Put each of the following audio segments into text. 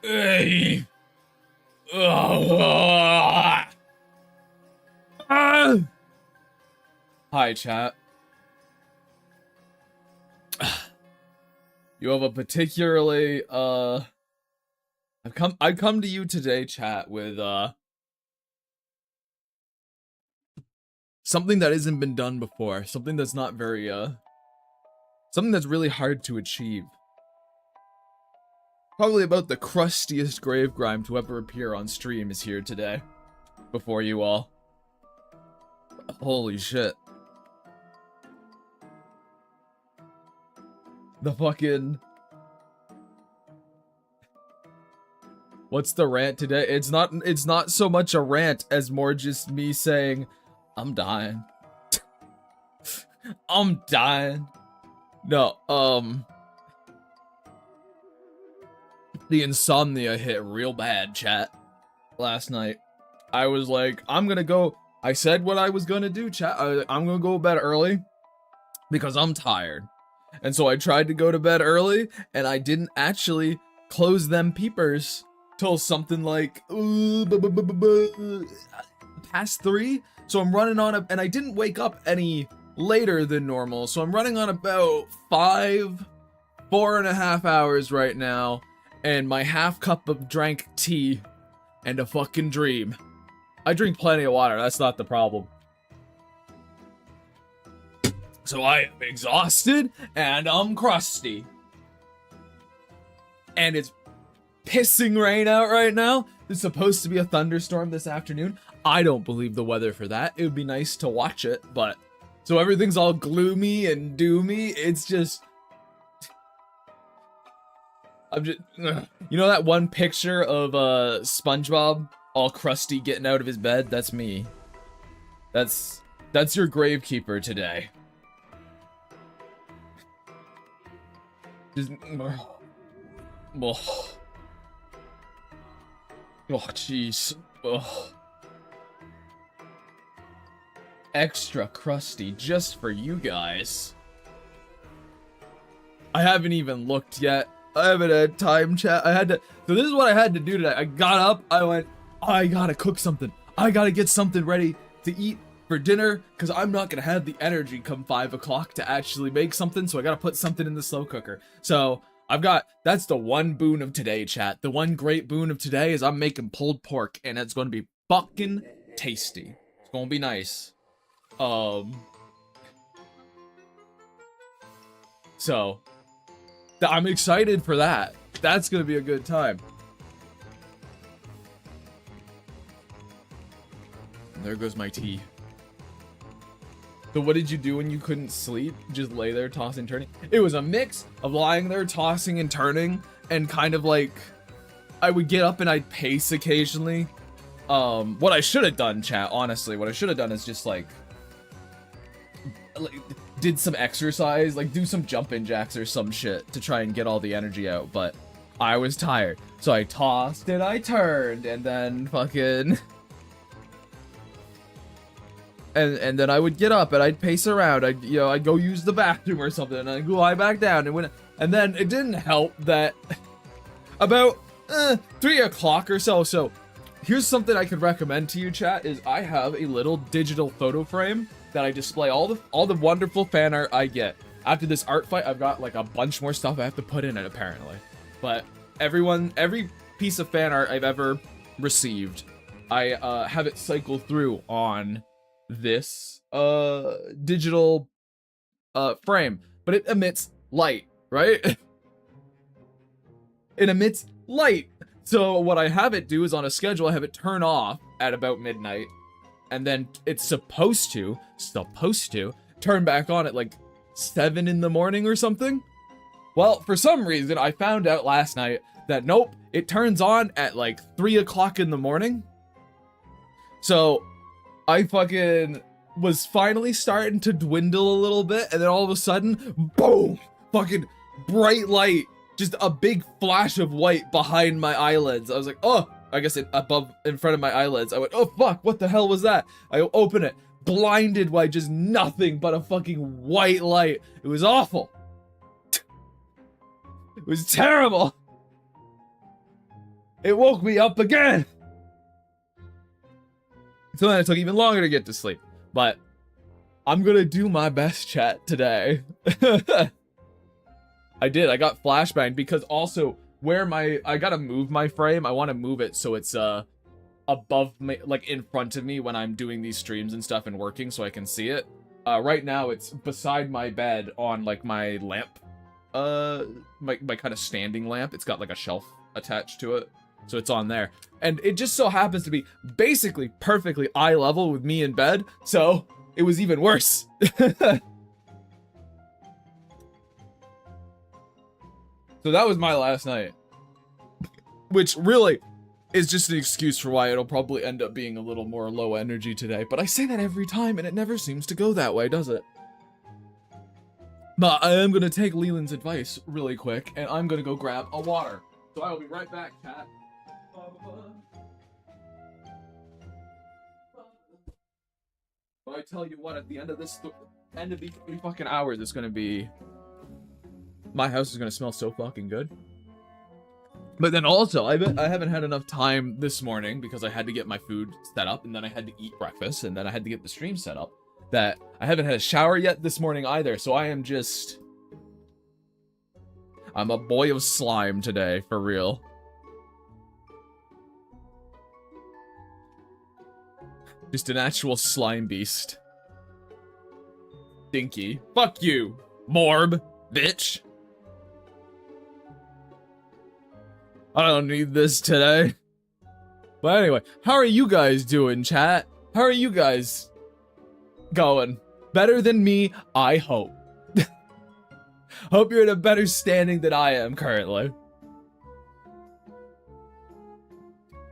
Hey. Ah. Ah. Hi, chat. You have a particularly I come to you today, chat, with something that hasn't been done before, something that's not very something that's really hard to achieve. Probably about the crustiest grave grime to ever appear on stream is here today. Before you all. Holy shit. The fucking... What's the rant today? It's not so much a rant as more just me saying, I'm dying. I'm dying. No, the insomnia hit real bad, chat, last night. I was like, I'm gonna go, I said what I was gonna do, chat. I'm gonna go to bed early because I'm tired. And so I tried to go to bed early, and I didn't actually close them peepers till something like past 3. So I'm running on and I didn't wake up any later than normal. So I'm running on about 4.5 hours right now, and my half cup of drank tea and a fucking dream. I drink plenty of water, that's not the problem. So I am exhausted and I'm crusty. And it's pissing rain out right now. There's supposed to be a thunderstorm this afternoon. I don't believe the weather for that. It would be nice to watch it, but so everything's all gloomy and doomy. It's just, I'm just, you know that one picture of SpongeBob all crusty getting out of his bed? That's me. That's your gravekeeper today. Just, oh, jeez. Oh. Extra crusty just for you guys. I haven't even looked yet. I haven't had time, chat. So this is what I had to do today. I got up, I went, I gotta cook something. I gotta get something ready to eat for dinner, because I'm not gonna have the energy come 5 o'clock to actually make something, so I gotta put something in the slow cooker. So that's the one boon of today, chat. The one great boon of today is I'm making pulled pork, and it's gonna be fucking tasty. It's gonna be nice. So I'm excited for that. That's gonna be a good time. And there goes my tea. So what did you do when you couldn't sleep? Just lay there tossing and turning? It was a mix of lying there tossing and turning and kind of like, I would get up and I'd pace occasionally. What I should have done, chat, honestly, what I should have done is just like did some exercise, like do some jumping jacks or some shit to try and get all the energy out, but I was tired. So I tossed and I turned and then fucking... And then I would get up and I'd pace around. I'd go use the bathroom or something, and I'd go lie back down. And then it didn't help that about 3 o'clock or so. So here's something I could recommend to you, chat, is I have a little digital photo frame that I display all the wonderful fan art I get. After this art fight, I've got like a bunch more stuff I have to put in it apparently. But every piece of fan art I've ever received, I have it cycle through on this digital frame, but it emits light, right? It emits light. So what I have it do is on a schedule, I have it turn off at about midnight, and then it's supposed to turn back on at like 7 in the morning or something. Well, for some reason, I found out last night that nope, it turns on at like 3 o'clock in the morning. So I fucking was finally starting to dwindle a little bit, and then all of a sudden, boom, fucking bright light, just a big flash of white behind my eyelids. I was like, oh, I guess in front of my eyelids. I went, oh fuck, what the hell was that? I open it, blinded by just nothing but a fucking white light. It was awful. It was terrible. It woke me up again. So then it took even longer to get to sleep. But I'm gonna do my best, chat, today. I did. I got flashbanged because also where I gotta move my frame. I want to move it so it's above me, like in front of me when I'm doing these streams and stuff and working, so I can see it. Right now it's beside my bed on like my lamp, my kind of standing lamp. It's got like a shelf attached to it, so it's on there, and it just so happens to be basically perfectly eye level with me in bed, so it was even worse. So that was my last night, which really is just an excuse for why it'll probably end up being a little more low energy today. But I say that every time, and it never seems to go that way, does it? But I am going to take Leland's advice really quick, and I'm going to go grab a water. So I will be right back, chat. But I tell you what, at the end of this, end of these 3 fucking hours, it's going to be... My house is going to smell so fucking good. But then also, I haven't had enough time this morning because I had to get my food set up, and then I had to eat breakfast, and then I had to get the stream set up, that I haven't had a shower yet this morning either, so I am just... I'm a boy of slime today, for real. Just an actual slime beast. Stinky. Fuck you, Morb, bitch. I don't need this today. But anyway, how are you guys doing, chat? How are you guys going? Better than me, I hope. Hope you're in a better standing than I am currently.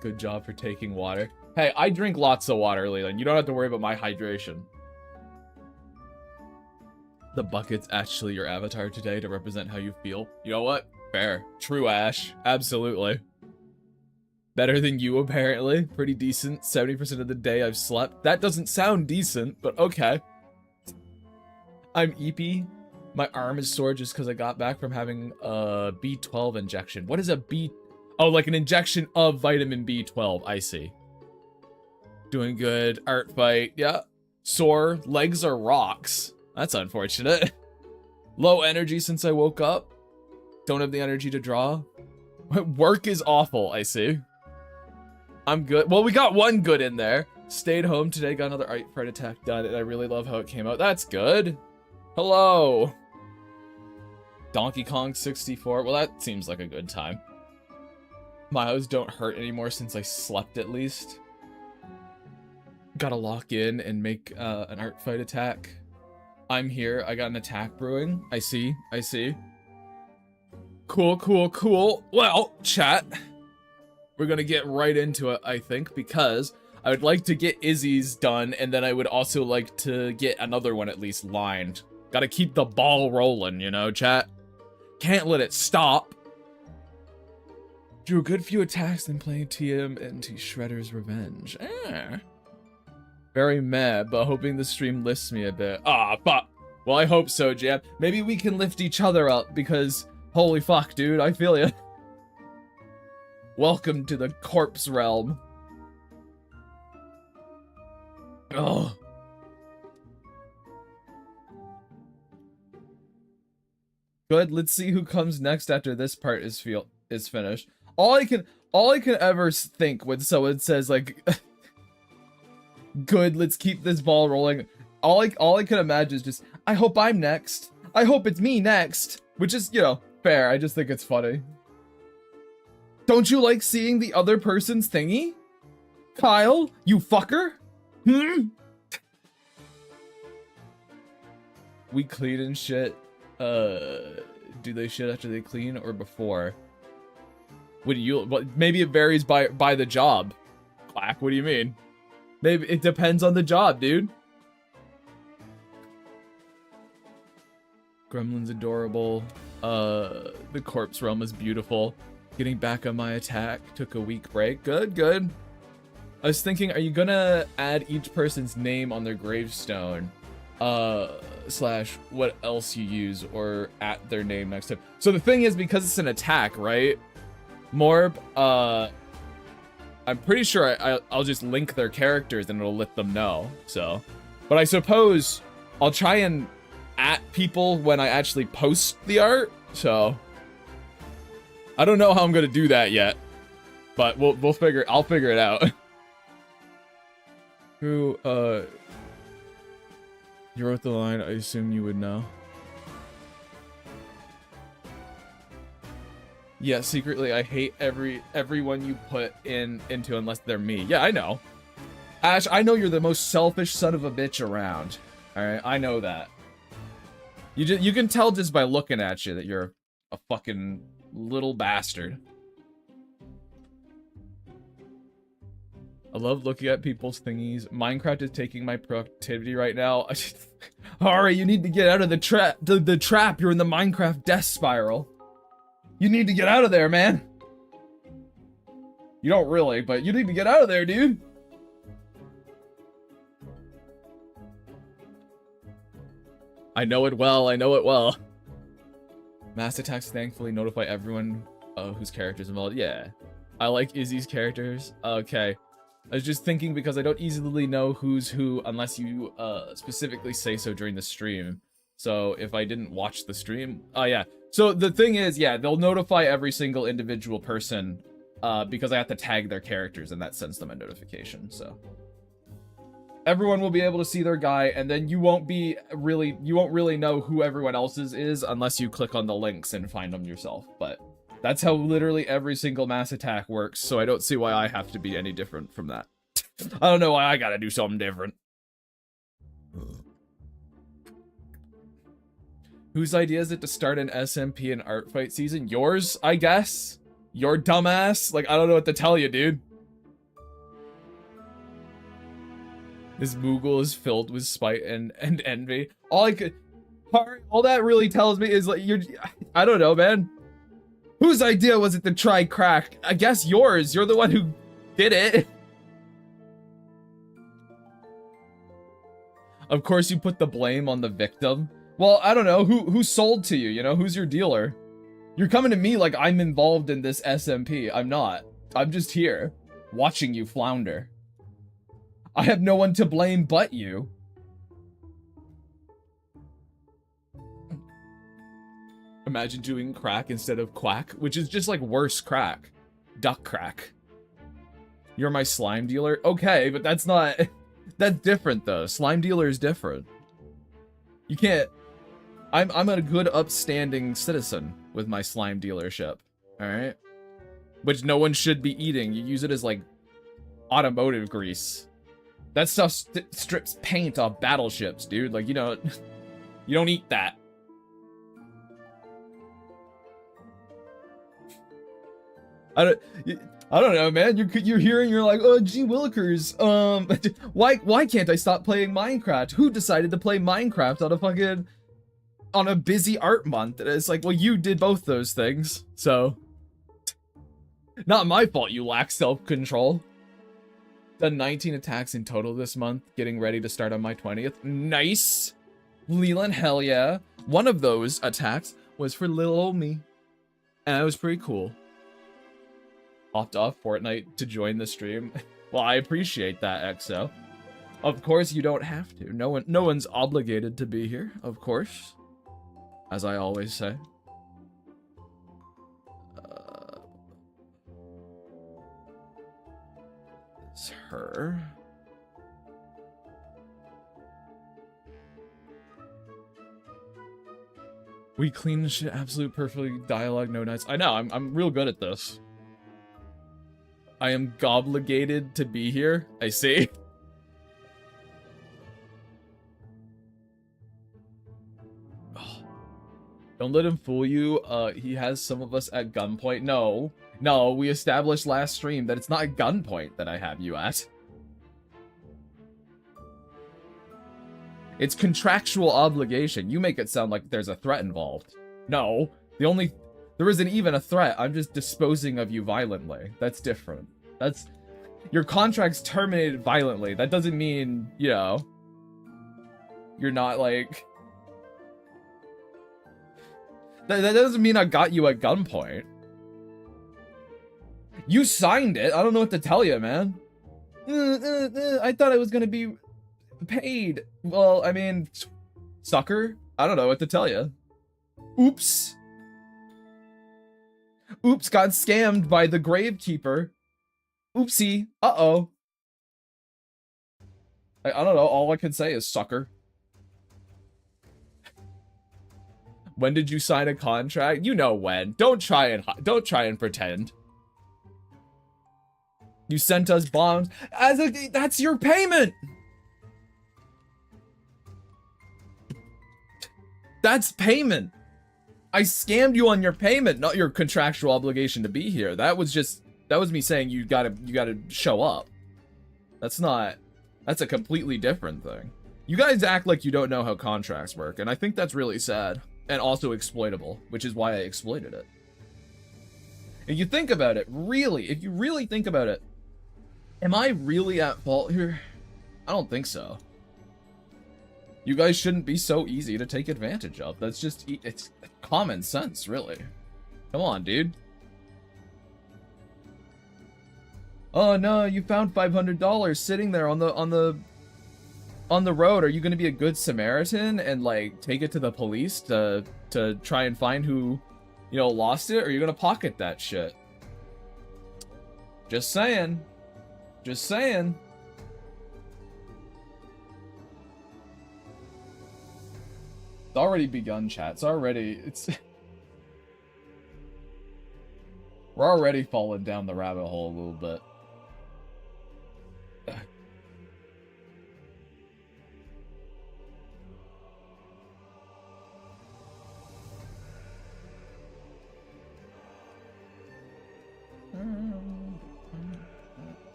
Good job for taking water. Hey, I drink lots of water, Leland. You don't have to worry about my hydration. The bucket's actually your avatar today to represent how you feel. You know what? Fair. True, Ash. Absolutely. Better than you, apparently. Pretty decent. 70% of the day I've slept. That doesn't sound decent, but okay. I'm eepy. My arm is sore just because I got back from having a B12 injection. What is a B... Oh, like an injection of vitamin B12. I see. Doing good. Artfight. Yeah. Sore. Legs are rocks. That's unfortunate. Low energy since I woke up. Don't have the energy to draw. Work is awful, I see. I'm good. Well, we got one good in there. Stayed home today, got another Artfight attack done, and I really love how it came out. That's good. Hello. Donkey Kong 64. Well, that seems like a good time. My eyes don't hurt anymore since I slept, at least. Gotta lock in and make an Artfight attack. I'm here. I got an attack brewing. I see. I see. Cool, cool, cool. Well, chat, we're gonna get right into it, I think, because I would like to get Izzy's done, and then I would also like to get another one at least lined. Gotta keep the ball rolling, you know, chat? Can't let it stop. Drew a good few attacks then playing TMNT Shredder's Revenge. Very meh, but hoping the stream lifts me a bit. Ah, fuck. Well, I hope so, Jam. Maybe we can lift each other up, because... Holy fuck, dude, I feel ya. Welcome to the corpse realm. Oh. Good, let's see who comes next after this part is finished. All I can ever think when someone says like good, let's keep this ball rolling. All I can imagine is just, I hope I'm next. I hope it's me next. Which is, you know, fair. I just think it's funny. Don't you like seeing the other person's thingy? Kyle, you fucker? We clean and shit. Do they shit after they clean or before? What do you, maybe it varies by the job. Quack, what do you mean? Maybe it depends on the job, dude. Gremlin's adorable. The corpse realm is beautiful. Getting back on my attack. Took a week break. Good, good. I was thinking, are you gonna add each person's name on their gravestone? Slash what else you use or at their name next time. So the thing is, because it's an attack, right? Morb, I'm pretty sure I'll just link their characters and it'll let them know, so. But I suppose I'll try and at people when I actually post the art, so. I don't know how I'm gonna do that yet, but I'll figure it out. Who, you wrote the line, I assume you would know. Yeah, secretly I hate everyone you put into unless they're me. Yeah, I know. Ash, I know you're the most selfish son of a bitch around. Alright, I know that. You can tell just by looking at you that you're a fucking little bastard. I love looking at people's thingies. Minecraft is taking my productivity right now. Alright, you need to get out of the trap. The trap. You're in the Minecraft death spiral. You need to get out of there, man. You don't really, but you need to get out of there, dude. I know it well. I know it well. Mass attacks thankfully notify everyone whose character's involved. Yeah. I like Izzy's characters. Okay. I was just thinking because I don't easily know who's who unless you specifically say so during the stream. So if I didn't watch the stream... Oh, yeah. So the thing is, yeah, they'll notify every single individual person because I have to tag their characters and that sends them a notification, so. Everyone will be able to see their guy and then you won't really know who everyone else's is unless you click on the links and find them yourself, but that's how literally every single mass attack works, so I don't see why I have to be any different from that. I don't know why I gotta do something different. Whose idea is it to start an SMP and Artfight season? Yours, I guess? Your dumbass? Like, I don't know what to tell you, dude. This Moogle is filled with spite and envy. All that really tells me is, like, I don't know, man. Whose idea was it to try crack? I guess yours. You're the one who did it. Of course you put the blame on the victim. Well, I don't know, who sold to you, you know? Who's your dealer? You're coming to me like I'm involved in this SMP. I'm not. I'm just here, watching you flounder. I have no one to blame but you. Imagine doing crack instead of quack, which is just like worse crack. Duck crack. You're my slime dealer? Okay, but that's not... That's different though. Slime dealer is different. You can't... I'm a good upstanding citizen with my slime dealership, alright? Which no one should be eating. You use it as, like, automotive grease. That stuff strips paint off battleships, dude. Like, you know, you don't eat that. I don't know, man. You're hearing, you're like, oh, gee willikers. Why can't I stop playing Minecraft? Who decided to play Minecraft on a busy art month? And it's like, well, you did both those things, so not my fault you lack self-control. Done 19 attacks in total this month, getting ready to start on my 20th. Nice! Leland, hell yeah. One of those attacks was for little old me, and it was pretty cool. Hopped off Fortnite to join the stream. Well, I appreciate that, XO. Of course, you don't have to. No one's obligated to be here, of course. As I always say. It's her. We clean shit, absolute perfectly dialogue, no nuts. I know, I'm real good at this. I am gobligated to be here. I see. Don't let him fool you. He has some of us at gunpoint. No, we established last stream that it's not at gunpoint that I have you at. It's contractual obligation. You make it sound like there's a threat involved. No, there isn't even a threat. I'm just disposing of you violently. That's different. Your contract's terminated violently. That doesn't mean, you know, you're not like... That doesn't mean I got you at gunpoint. You signed it. I don't know what to tell you, man. I thought I was gonna be paid. Well, I mean, sucker. I don't know what to tell you. Oops. Oops, got scammed by the gravekeeper. Oopsie. Uh-oh. I don't know. All I can say is sucker. When did you sign a contract? You know when. Don't try and pretend. You sent us bombs. That's your payment. That's payment. I scammed you on your payment, not your contractual obligation to be here. That was me saying you gotta show up. That's a completely different thing. You guys act like you don't know how contracts work, and I think that's really sad and also exploitable, which is why I exploited it. If you think about it, really, if you really think about it, am I really at fault here? I don't think so. You guys shouldn't be so easy to take advantage of. That's just, it's common sense, really. Come on, dude. Oh no, you found $500 sitting there on the road. Are you gonna be a good Samaritan and like take it to the police to try and find who, you know, lost it? Or are you gonna pocket that shit? Just saying. Just saying. It's already begun, chat. We're already falling down the rabbit hole a little bit.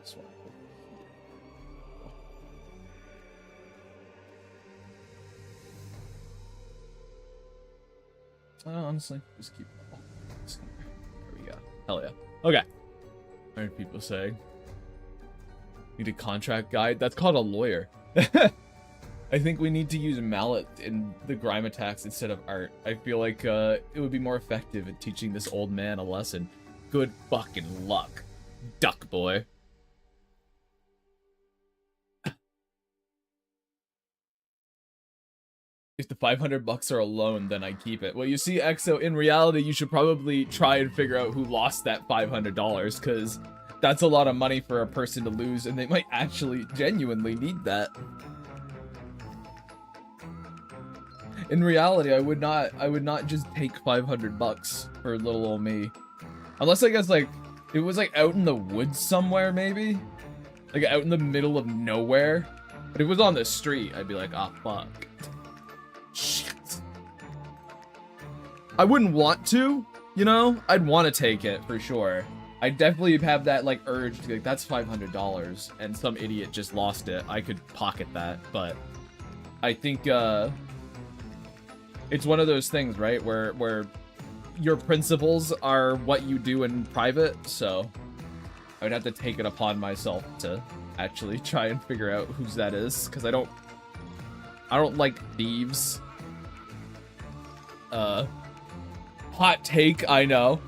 This one. Honestly, just keep. There we go. Hell yeah. Okay. I heard people say, need a contract guide. That's called a lawyer. I think we need to use mallet in the grime attacks instead of art. I feel like it would be more effective at teaching this old man a lesson. Good fucking luck, duck boy. If the $500 are a loan, then I keep it. Well, you see, Exo, in reality, you should probably try and figure out who lost that $500, because that's a lot of money for a person to lose, and they might actually genuinely need that. In reality, I would not just take $500 for little old me. Unless I guess, like, it was, like, out in the woods somewhere, maybe? Like, out in the middle of nowhere? But if it was on the street, I'd be like, ah, fuck. Shit. I wouldn't want to, you know? I'd want to take it, for sure. I definitely have that, like, urge to be like, that's $500, and some idiot just lost it. I could pocket that, but I think, it's one of those things, right? Where your principles are what you do in private, so I would have to take it upon myself to actually try and figure out whose that is, because I don't like thieves. Hot take, I know.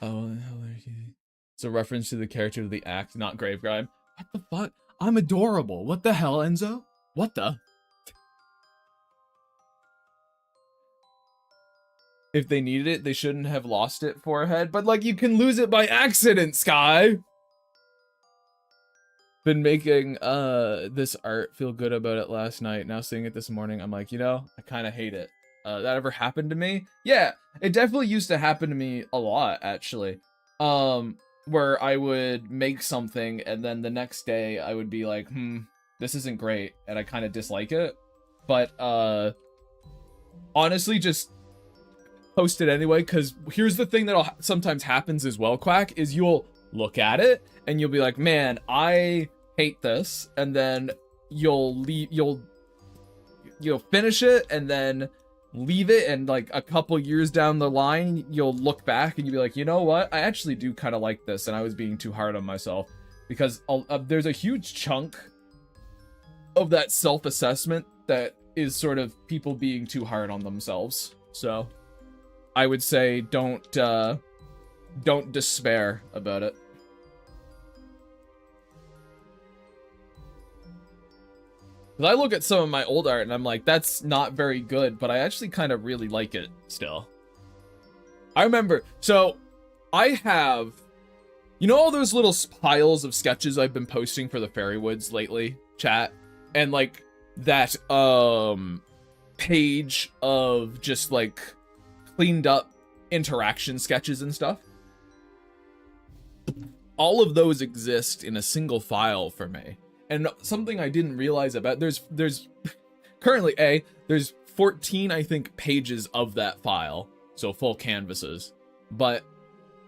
Oh, it's a reference to the character of the act, not grave grime. What the fuck? I'm adorable. What the hell, Enzo? What the? If they needed it, they shouldn't have lost it, forehead. But, like, you can lose it by accident, Sky! Been making this art, feel good about it last night. Now seeing it this morning, I'm like, you know, I kind of hate it. That ever happened to me? Yeah, it definitely used to happen to me a lot, actually. Where I would make something and then the next day I would be like, this isn't great, and I kind of dislike it. But honestly, just post it anyway, because here's the thing that sometimes happens as well, Quack, is you'll look at it and you'll be like, man, I hate this, and then you'll finish it and then leave it, and like a couple years down the line you'll look back and you'll be like, you know what, I actually do kind of like this, and I was being too hard on myself, because there's a huge chunk of that self-assessment that is sort of people being too hard on themselves. So I would say don't despair about it. Because I look at some of my old art and I'm like, that's not very good, but I actually kind of really like it still. I remember, so I have, you know all those little piles of sketches I've been posting for the Fairywoods lately, chat? And like that page of just like cleaned up interaction sketches and stuff? All of those exist in a single file for me. And something I didn't realize about, there's currently there's 14, I think, pages of that file. So full canvases. But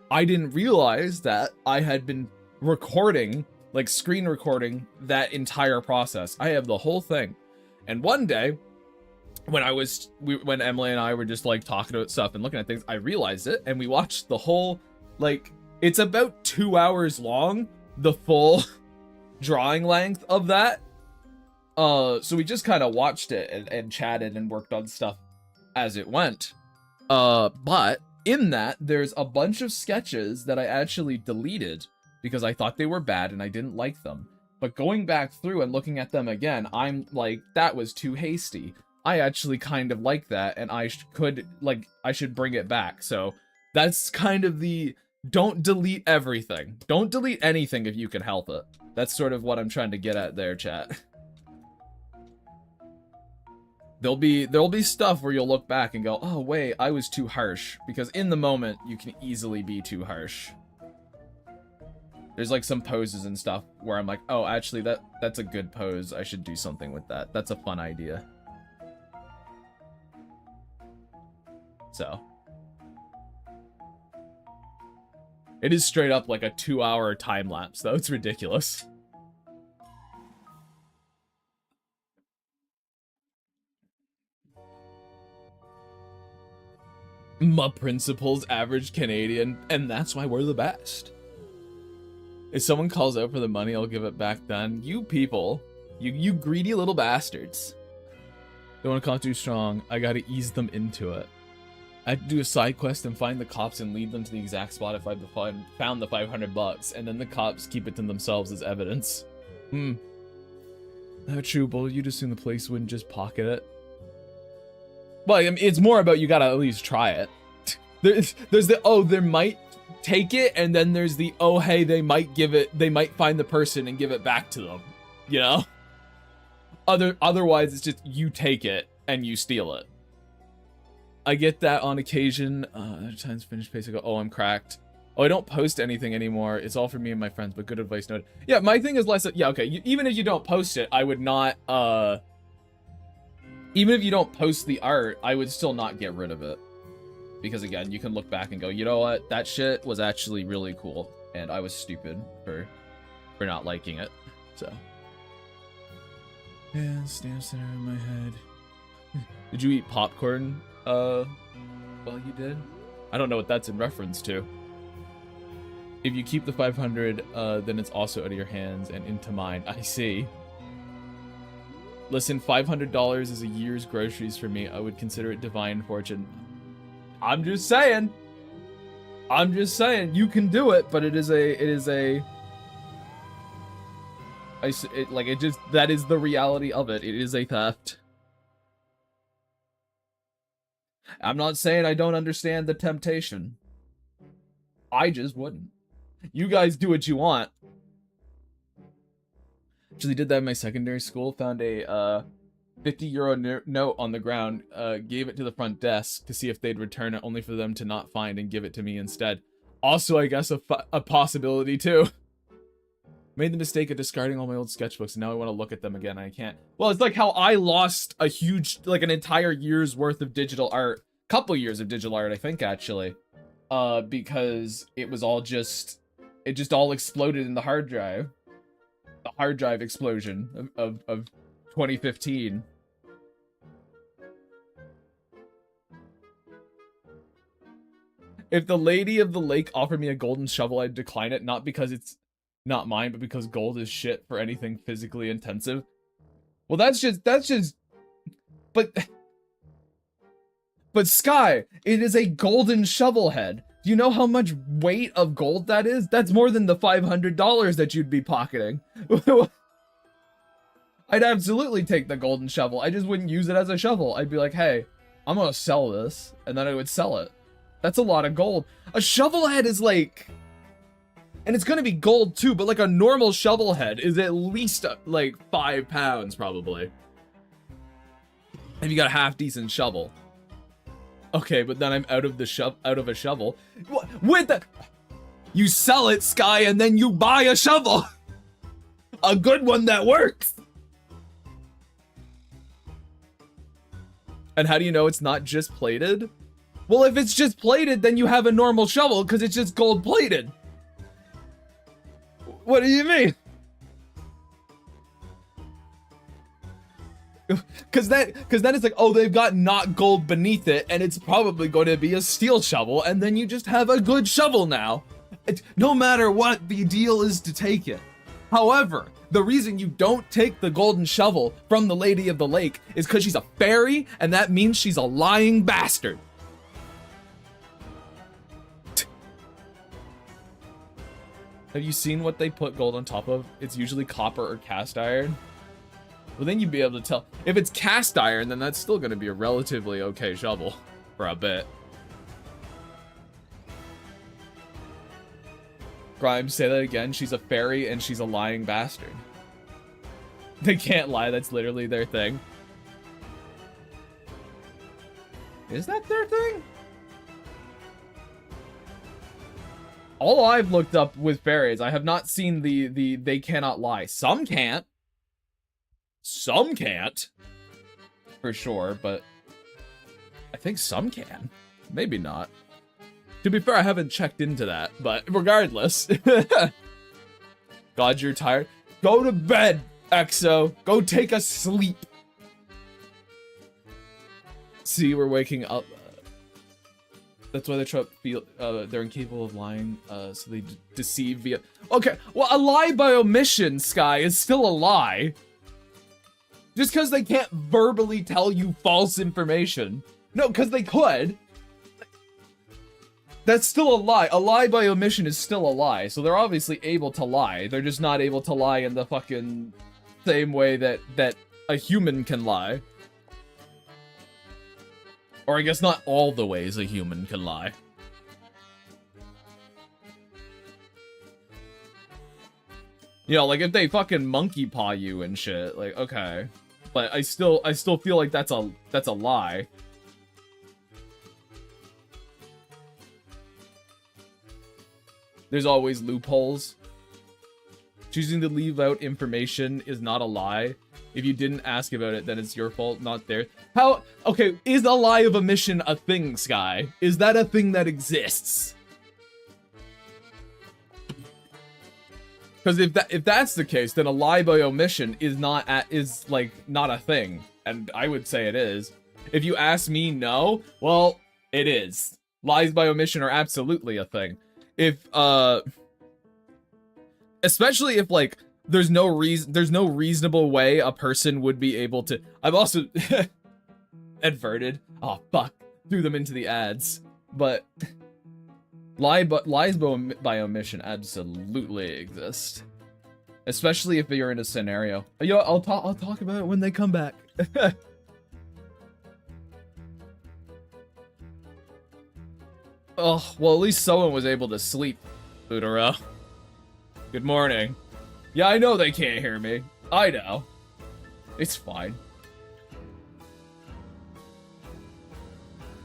I didn't realize that I had been recording, like screen recording, that entire process. I have the whole thing. And one day, when Emily and I were just like talking about stuff and looking at things, I realized it, and we watched the whole, like, it's about 2 hours long, the full drawing length of that. So we just kind of watched it and chatted and worked on stuff as it went. But in that, there's a bunch of sketches that I actually deleted because I thought they were bad and I didn't like them. But going back through and looking at them again, I'm like, that was too hasty. I actually kind of like that, and I should bring it back. So that's kind of the, don't delete everything. Don't delete anything if you can help it. That's sort of what I'm trying to get at there, chat. There'll be stuff where you'll look back and go, oh wait, I was too harsh. Because in the moment, you can easily be too harsh. There's like some poses and stuff where I'm like, oh, actually that's a good pose. I should do something with that. That's a fun idea. So. It is straight up like a 2-hour time lapse though. It's ridiculous. My principal's average Canadian, and that's why we're the best. If someone calls out for the money, I'll give it back then. You people, you greedy little bastards. Don't want to come too strong. I gotta ease them into it. I have to do a side quest and find the cops and lead them to the exact spot if I found the $500, and then the cops keep it to themselves as evidence. Not true, Bull. You'd assume the police wouldn't just pocket it. Well, I mean, it's more about you gotta at least try it. There's the, oh, they might take it, and then there's the, oh, hey, they might find the person and give it back to them. You know? Otherwise, it's just you take it and you steal it. I get that on occasion. Other times finished pace, I go, oh, I'm cracked. Oh, I don't post anything anymore. It's all for me and my friends, but good advice noted. Yeah, my thing is less, yeah, okay, even if you don't post it, I would not, even if you don't post the art, I would still not get rid of it. Because again, you can look back and go, you know what, that shit was actually really cool, and I was stupid for not liking it, so. Yeah, stamp center in my head. Did you eat popcorn, while you did? I don't know what that's in reference to. If you keep the 500, then it's also out of your hands and into mine. I see. Listen, $500 is a year's groceries for me. I would consider it divine fortune. I'm just saying. I'm just saying. You can do it, but that is the reality of it. It is a theft. I'm not saying I don't understand the temptation. I just wouldn't. You guys do what you want. Actually did that in my secondary school. Found a €50 note on the ground. Gave it to the front desk to see if they'd return it, only for them to not find and give it to me instead. Also, I guess a possibility too. Made the mistake of discarding all my old sketchbooks, and now I want to look at them again, and I can't. Well, it's like how I lost a huge, like an entire year's worth of digital art. Couple years of digital art, I think, actually. Because it was all just, it just all exploded in the hard drive. The hard drive explosion of 2015. If the lady of the lake offered me a golden shovel, I'd decline it, not because it's not mine, but because gold is shit for anything physically intensive. Well, that's just But Sky, it is a golden shovel head. Do you know how much weight of gold that is? That's more than the $500 that you'd be pocketing. I'd absolutely take the golden shovel. I just wouldn't use it as a shovel. I'd be like, hey, I'm gonna sell this, and then I would sell it. That's a lot of gold. A shovel head is like, and it's gonna be gold too, but like a normal shovel head is at least like 5 pounds probably. If you got a half decent shovel. Okay, but then I'm out of a shovel. With the, you sell it, Sky, and then you buy a shovel. A good one that works. And how do you know it's not just plated? Well, if it's just plated, then you have a normal shovel because it's just gold plated. What do you mean? Because then it's like, oh, they've got not gold beneath it, and it's probably going to be a steel shovel, and then you just have a good shovel now. No matter what, the deal is to take it. However, the reason you don't take the golden shovel from the Lady of the Lake is because she's a fairy, and that means she's a lying bastard. Have you seen what they put gold on top of? It's usually copper or cast iron. Well, then you'd be able to tell. If it's cast iron, then that's still going to be a relatively okay shovel for a bit. Grimes, say that again. She's a fairy and she's a lying bastard. They can't lie. That's literally their thing. Is that their thing? All I've looked up with fairies, I have not seen the they cannot lie. Some can't. Some can't, for sure, but I think some can. Maybe not. To be fair, I haven't checked into that, but regardless. God, you're tired. Go to bed, Exo. Go take a sleep. See, we're waking up. That's why they're incapable of lying, so they deceive via... Okay, well, a lie by omission, Sky, is still a lie. Just because they can't verbally tell you false information. No, because they could. That's still a lie. A lie by omission is still a lie. So they're obviously able to lie. They're just not able to lie in the fucking same way that a human can lie. Or I guess not all the ways a human can lie. You know, like if they fucking monkey paw you and shit, like, okay. But I still feel like that's a lie. There's always loopholes. Choosing to leave out information is not a lie. If you didn't ask about it, then it's your fault, not theirs. How? Okay, is a lie of omission a thing, Sky? Is that a thing that exists? Because if that's the case, then a lie by omission is not a thing, and I would say it is. If you ask me, no, well, it is. Lies by omission are absolutely a thing. If especially if like there's no reasonable way a person would be able to. I've also adverted. Oh fuck, threw them into the ads, but. Lies by omission absolutely exist, especially if you're in a scenario. Yo, I'll talk about it when they come back. Oh, well, at least someone was able to sleep. Futuro. Good morning. Yeah, I know they can't hear me. I know. It's fine.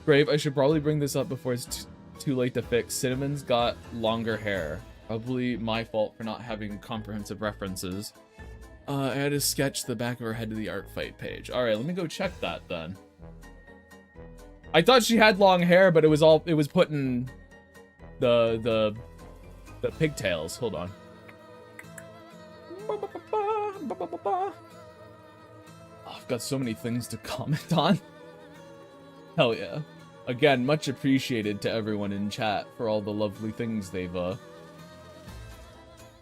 Grave, I should probably bring this up before it's too late to fix. Cinnamon's got longer hair. Probably my fault for not having comprehensive references. I had to sketch the back of her head to the Artfight page. Alright, let me go check that then. I thought she had long hair, but it was putting the pigtails. Hold on. Oh, I've got so many things to comment on. Hell yeah. Again, much appreciated to everyone in chat for all the lovely things they've,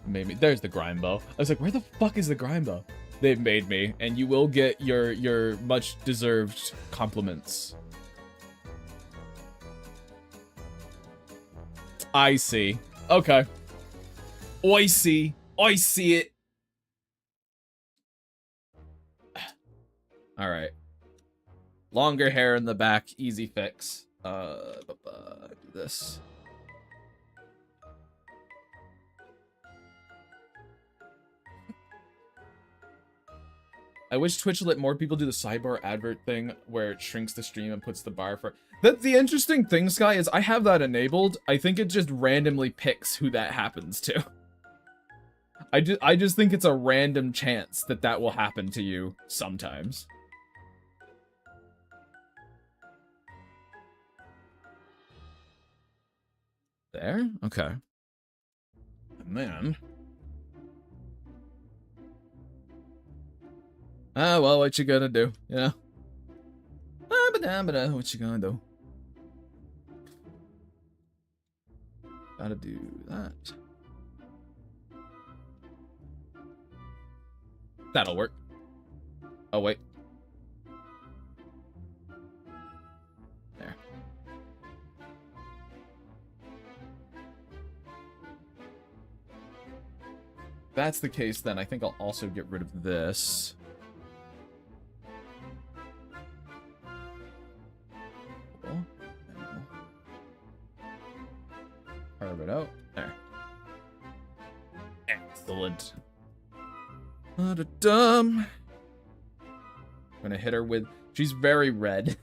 made me. There's the Grindbow. I was like, where the fuck is the Grindbow? they've made me, and you will get your much deserved compliments. I see. Okay. I see. I see it. All right. Longer hair in the back, easy fix. Do this. I wish Twitch let more people do the sidebar advert thing where it shrinks the stream and puts the bar for... The interesting thing, Sky, is I have that enabled. I think it just randomly picks who that happens to. I just think it's a random chance that that will happen to you sometimes. There? Okay. And then... Ah, well, what you gonna do, you know? What you gonna do? Gotta do that. That'll work. Oh, wait. There. If that's the case, then I think I'll also get rid of this. Carve it out. There. Excellent. I'm gonna hit her with... She's very red.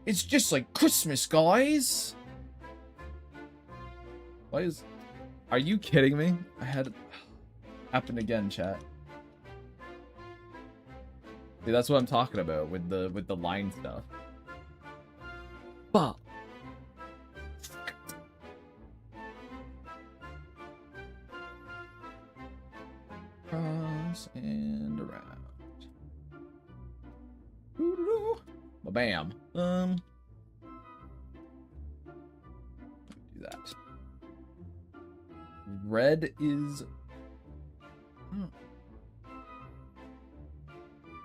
It's just like Christmas, guys! Why is... Are you kidding me? I had it happen again, chat. See, that's what I'm talking about with the line stuff. But cross and around. Bam. Do that. Red is...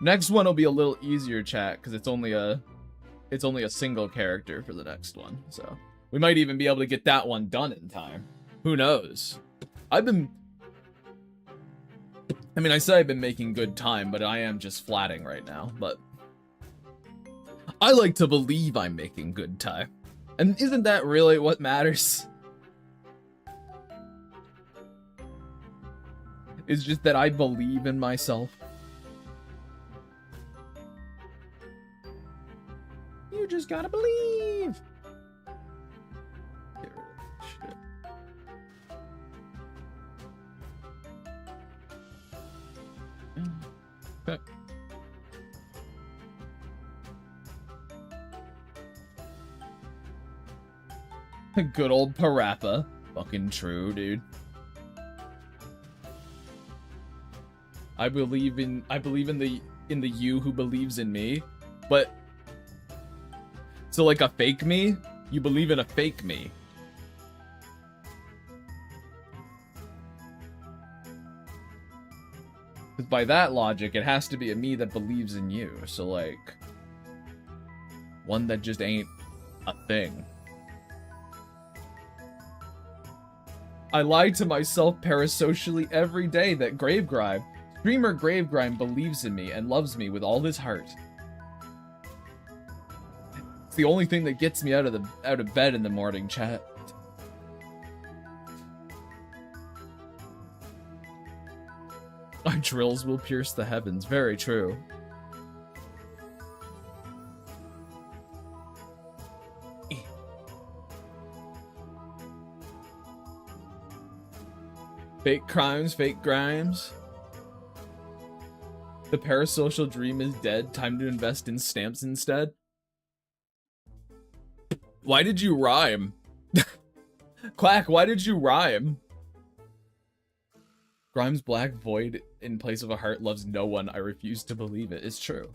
Next one will be a little easier, chat, because it's only a single character for the next one. So we might even be able to get that one done in time. Who knows? I mean, I say I've been making good time, but I am just flatting right now. But I like to believe I'm making good time. And isn't that really what matters? It's just that I believe in myself. You just gotta believe. Get rid of that shit. Okay. Good old Parappa. Fucking true, dude. I believe in the you who believes in me, but so like a fake me? You believe in a fake me. Because by that logic, it has to be a me that believes in you. So like, one that just ain't a thing. I lie to myself parasocially every day that Gravegrime, streamer Gravegrime believes in me and loves me with all his heart. It's the only thing that gets me out of bed in the morning, chat. Our drills will pierce the heavens. Very true. Fake crimes, fake grimes. The parasocial dream is dead. Time to invest in stamps instead. Why did you rhyme? Quack, why did you rhyme? Grimes' black void in place of a heart loves no one. I refuse to believe it. It's true.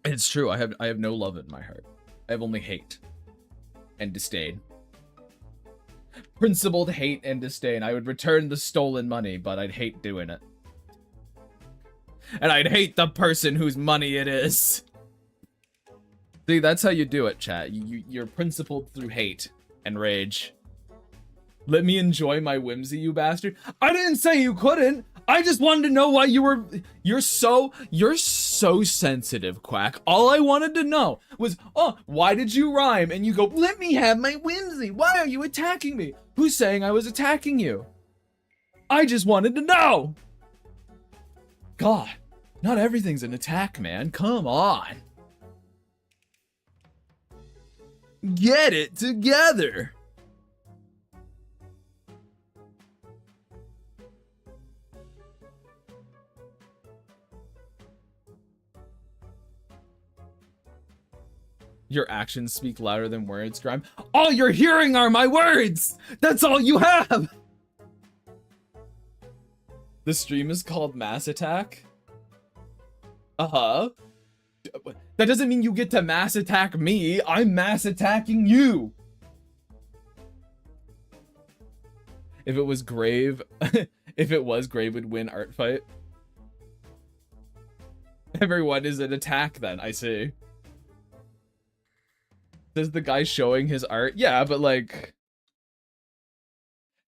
It's true. I have no love in my heart. I have only hate and disdain. Principled hate and disdain. I would return the stolen money, but I'd hate doing it. And I'd hate the person whose money it is. See, that's how you do it, chat. You're principled through hate and rage. Let me enjoy my whimsy, you bastard. I didn't say you couldn't. I just wanted to know why you were... You're so sensitive, Quack. All I wanted to know was, oh, why did you rhyme? And you go, let me have my whimsy. Why are you attacking me? Who's saying I was attacking you? I just wanted to know. God, not everything's an attack, man. Come on. Get it together. Your actions speak louder than words, Grime. All you're hearing are my words! That's all you have! The stream is called Mass Attack? Uh-huh. That doesn't mean you get to mass attack me. I'm mass attacking you. If it was Grave, Grave would win Artfight. Everyone is an attack then, I see. Says the guy showing his art. Yeah, but like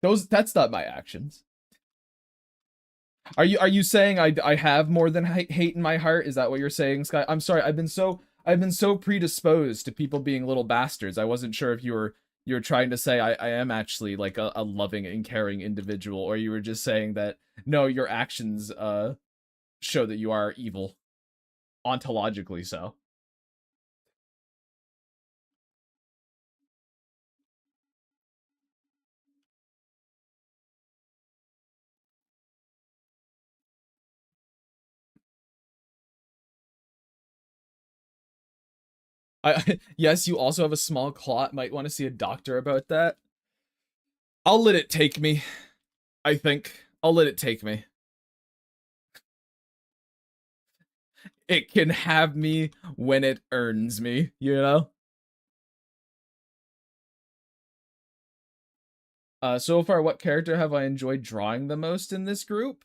that's not my actions. Are you saying I have more than hate in my heart? Is that what you're saying, Sky? I'm sorry. I've been so predisposed to people being little bastards. I wasn't sure if you were trying to say I am actually like a loving and caring individual, or you were just saying that no, your actions show that you are evil, ontologically so. Yes, you also have a small clot. Might want to see a doctor about that. I'll let it take me. I think. I'll let it take me. It can have me when it earns me, you know? So far, what character have I enjoyed drawing the most in this group?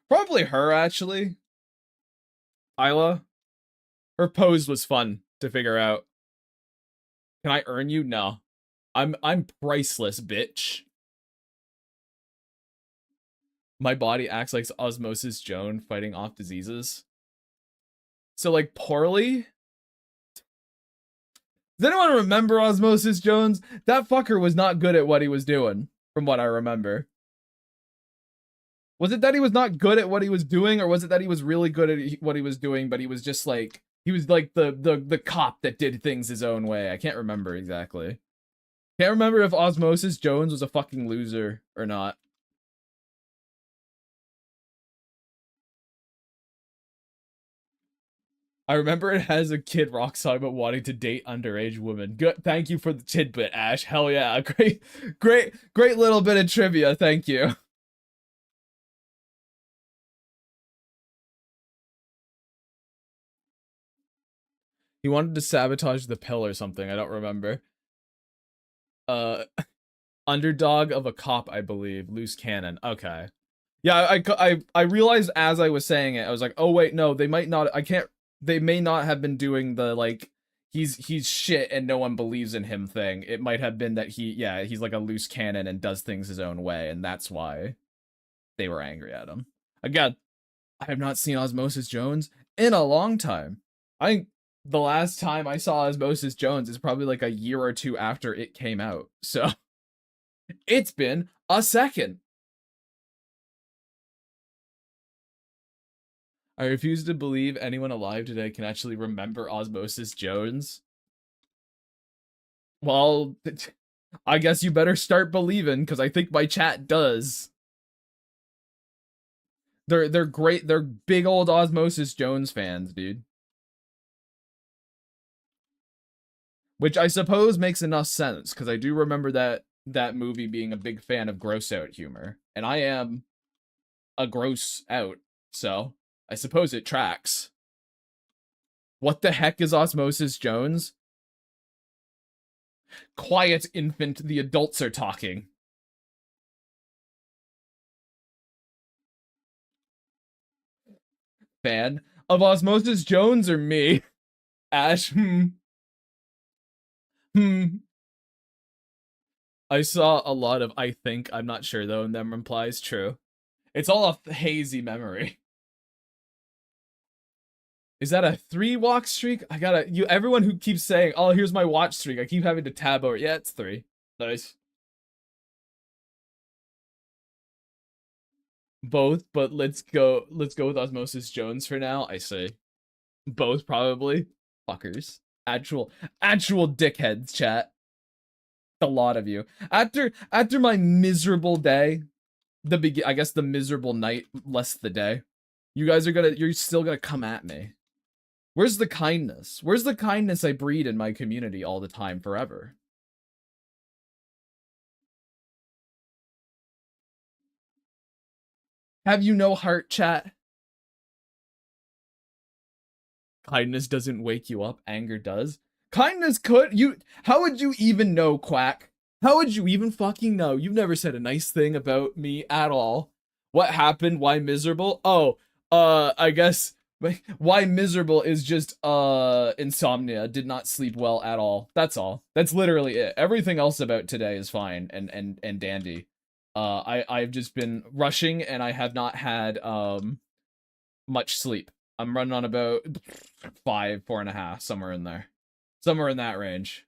Probably her, actually. Isla. Her pose was fun to figure out. Can I earn you? No. I'm priceless, bitch. My body acts like Osmosis Joan fighting off diseases. So, like, poorly? Does anyone remember Osmosis Jones? That fucker was not good at what he was doing, from what I remember. Was it that he was not good at what he was doing, or was it that he was really good at what he was doing, but he was just like, he was like the cop that did things his own way? I can't remember exactly. Can't remember if Osmosis Jones was a fucking loser or not. I remember it has a Kid Rock song about wanting to date underage women. Good, thank you for the tidbit, Ash. Hell yeah, great little bit of trivia. Thank you. He wanted to sabotage the pill or something. I don't remember. Underdog of a cop, I believe. Loose cannon. Okay. Yeah, I realized as I was saying it, I was like, oh wait, no, they might not. They may not have been doing the like he's shit and no one believes in him thing. It might have been that he's like a loose cannon and does things his own way, and that's why they were angry at him. Again, I have not seen Osmosis Jones in a long time. I think the last time I saw Osmosis Jones is probably like a year or two after it came out. So it's been a second. I refuse to believe anyone alive today can actually remember Osmosis Jones. Well, I guess you better start believing, because I think my chat does. They're great. They're big old Osmosis Jones fans, dude. Which I suppose makes enough sense, because I do remember that movie being a big fan of gross out humor. And I am a gross out, so I suppose it tracks. What the heck is Osmosis Jones? Quiet, infant, the adults are talking. Fan of Osmosis Jones or me? Ash, I saw a lot of I think, I'm not sure though, and them implies true. It's all a hazy memory. Is that a 3 walk streak? I gotta, everyone who keeps saying, oh, here's my watch streak, I keep having to tab over. Yeah, it's 3. Nice. Both, but let's go with Osmosis Jones for now. I say both probably. Fuckers. Actual dickheads, chat. A lot of you. After my miserable day, I guess the miserable night, less the day. You guys are you're still gonna come at me. Where's the kindness? Where's the kindness I breed in my community all the time forever? Have you no heart, chat? Kindness doesn't wake you up, anger does. Kindness could, how would you even know, Quack? How would you even fucking know? You've never said a nice thing about me at all. What happened? Why miserable? Oh, I guess, why miserable is just, insomnia. Did not sleep well at all. That's all. That's literally it. Everything else about today is fine and dandy. I've just been rushing and I have not had, much sleep. I'm running on about 4.5, somewhere in there. Somewhere in that range.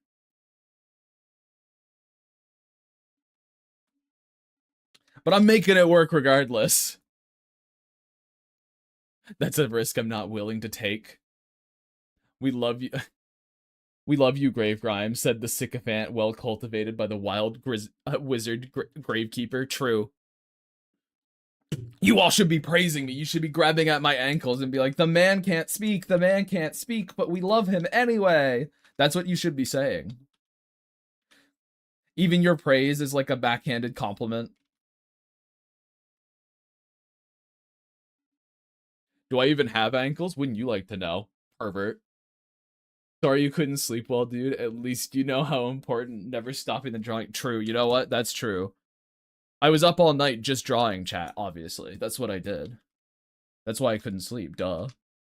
But I'm making it work regardless. That's a risk I'm not willing to take. We love you. We love you, Grave Grime, said the sycophant, well cultivated by the wild wizard gravekeeper. True. You all should be praising me. You should be grabbing at my ankles and be like, the man can't speak, but we love him anyway. That's what you should be saying. Even your praise is like a backhanded compliment. Do I even have ankles? Wouldn't you like to know, pervert? Sorry you couldn't sleep well, dude. At least you know how important never stopping the drawing. True, you know what? That's true. I was up all night just drawing, chat, obviously. That's what I did. That's why I couldn't sleep, duh.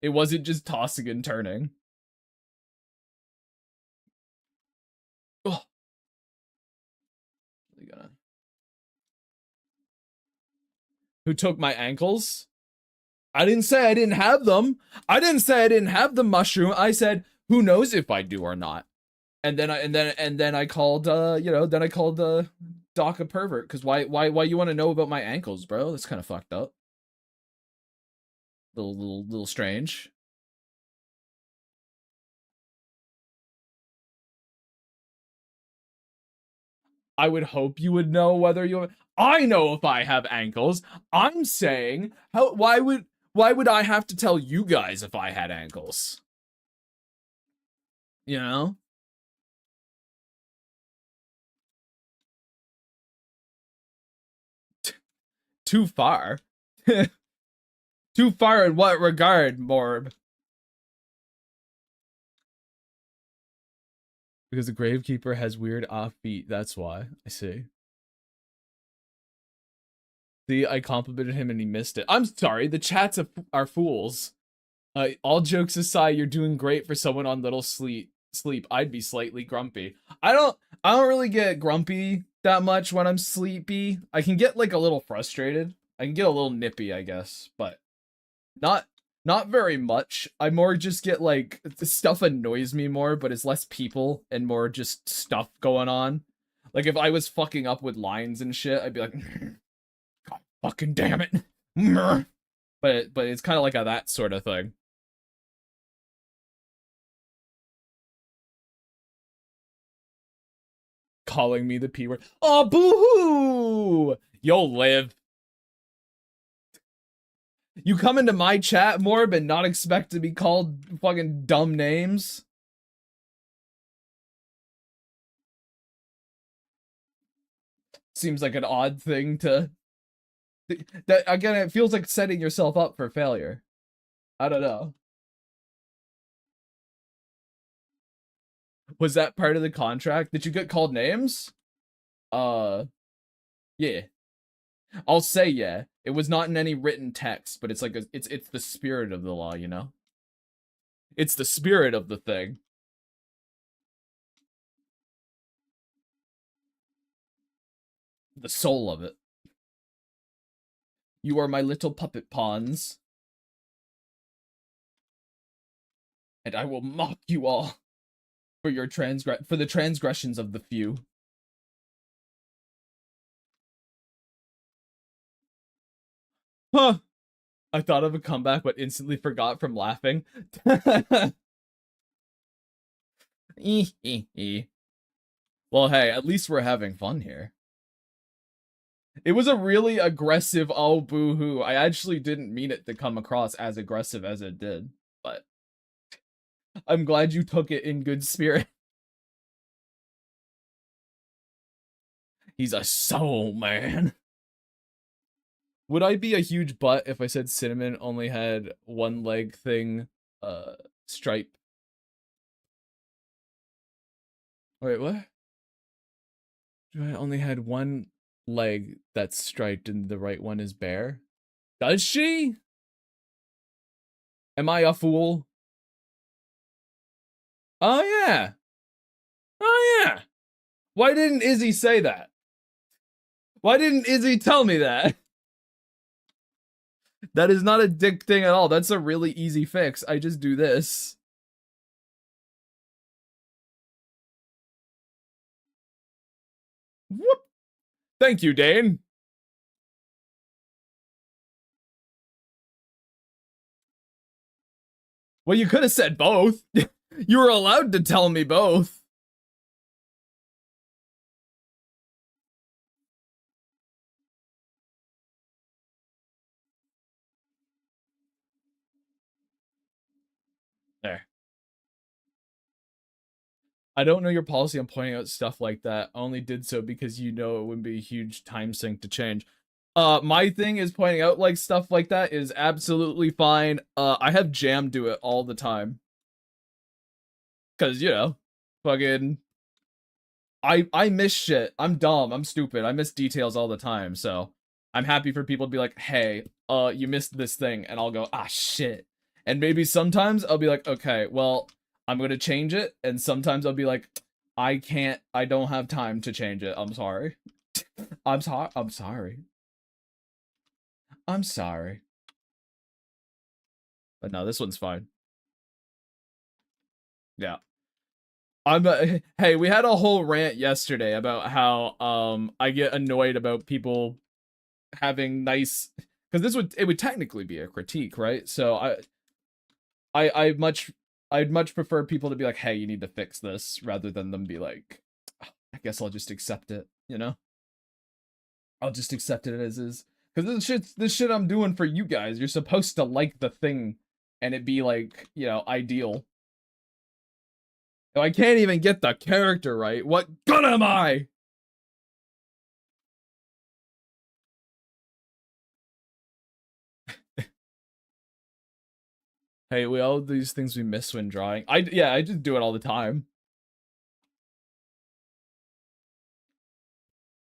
It wasn't just tossing and turning. Oh. Who took my ankles? I didn't say I didn't have them. I didn't say I didn't have the mushroom. I said, who knows if I do or not. And then I called Doc a pervert, because why you want to know about my ankles, bro? That's kind of fucked up. Little strange. I would hope you would know whether you. I know if I have ankles. I'm saying, why would I have to tell you guys if I had ankles? You know? Too far. Too far in what regard, Morb? Because the gravekeeper has weird offbeat, that's why. I see. See, I complimented him and he missed it. I'm sorry, the chats are fools. All jokes aside, you're doing great for someone on little sleep. I'd be slightly grumpy. I don't really get grumpy that much when I'm sleepy. I can get like a little frustrated. I can get a little nippy, I guess, but not very much. I more just get like, stuff annoys me more, but it's less people and more just stuff going on. Like if I was fucking up with lines and shit, I'd be like, God fucking damn it. But it's kind of like that sort of thing. Calling me the P word. Oh, boo-hoo! You'll live. You come into my chat, Morb, and not expect to be called fucking dumb names? Seems like an odd thing to... That, again, it feels like setting yourself up for failure. I don't know. Was that part of the contract? Did you get called names? Uh, yeah. I'll say yeah. It was not in any written text, but it's like it's the spirit of the law, you know? It's the spirit of the thing. The soul of it. You are my little puppet pawns, and I will mock you all for your for the transgressions of the few. Huh. I thought of a comeback, but instantly forgot from laughing. Well, hey, at least we're having fun here. It was a really aggressive oh boo-hoo. I actually didn't mean it to come across as aggressive as it did, but I'm glad you took it in good spirit. He's a soul man. Would I be a huge butt if I said Cinnamon only had one leg thing, stripe? Wait, what? I only had one leg that's striped and the right one is bare? Does she? Am I a fool? Oh yeah. Oh yeah. Why didn't Izzy say that? Why didn't Izzy tell me that? That is not a dick thing at all. That's a really easy fix. I just do this. Whoop. Thank you, Dane. Well, you could have said both. You were allowed to tell me both. There. I don't know your policy on pointing out stuff like that. I only did so because you know it wouldn't be a huge time sink to change. My thing is pointing out like stuff like that is absolutely fine. I have Jam do it all the time. Cause you know, fucking I miss shit. I'm dumb. I'm stupid. I miss details all the time. So I'm happy for people to be like, hey, you missed this thing, and I'll go, ah shit. And maybe sometimes I'll be like, okay, well, I'm gonna change it, and sometimes I'll be like, I can't, I don't have time to change it. I'm sorry. I'm sorry. I'm sorry. I'm sorry. But no, this one's fine. Yeah. I'm hey, we had a whole rant yesterday about how I get annoyed about people having nice, because it would technically be a critique, right? So I'd much prefer people to be like, hey, you need to fix this, rather than them be like, I guess I'll just accept it, you know? I'll just accept it as is. Because this shit I'm doing for you guys, you're supposed to like the thing and it be like, you know, ideal. Oh, I can't even get the character right. What good am I? Hey, we all these things we miss when drawing. Yeah, I just do it all the time.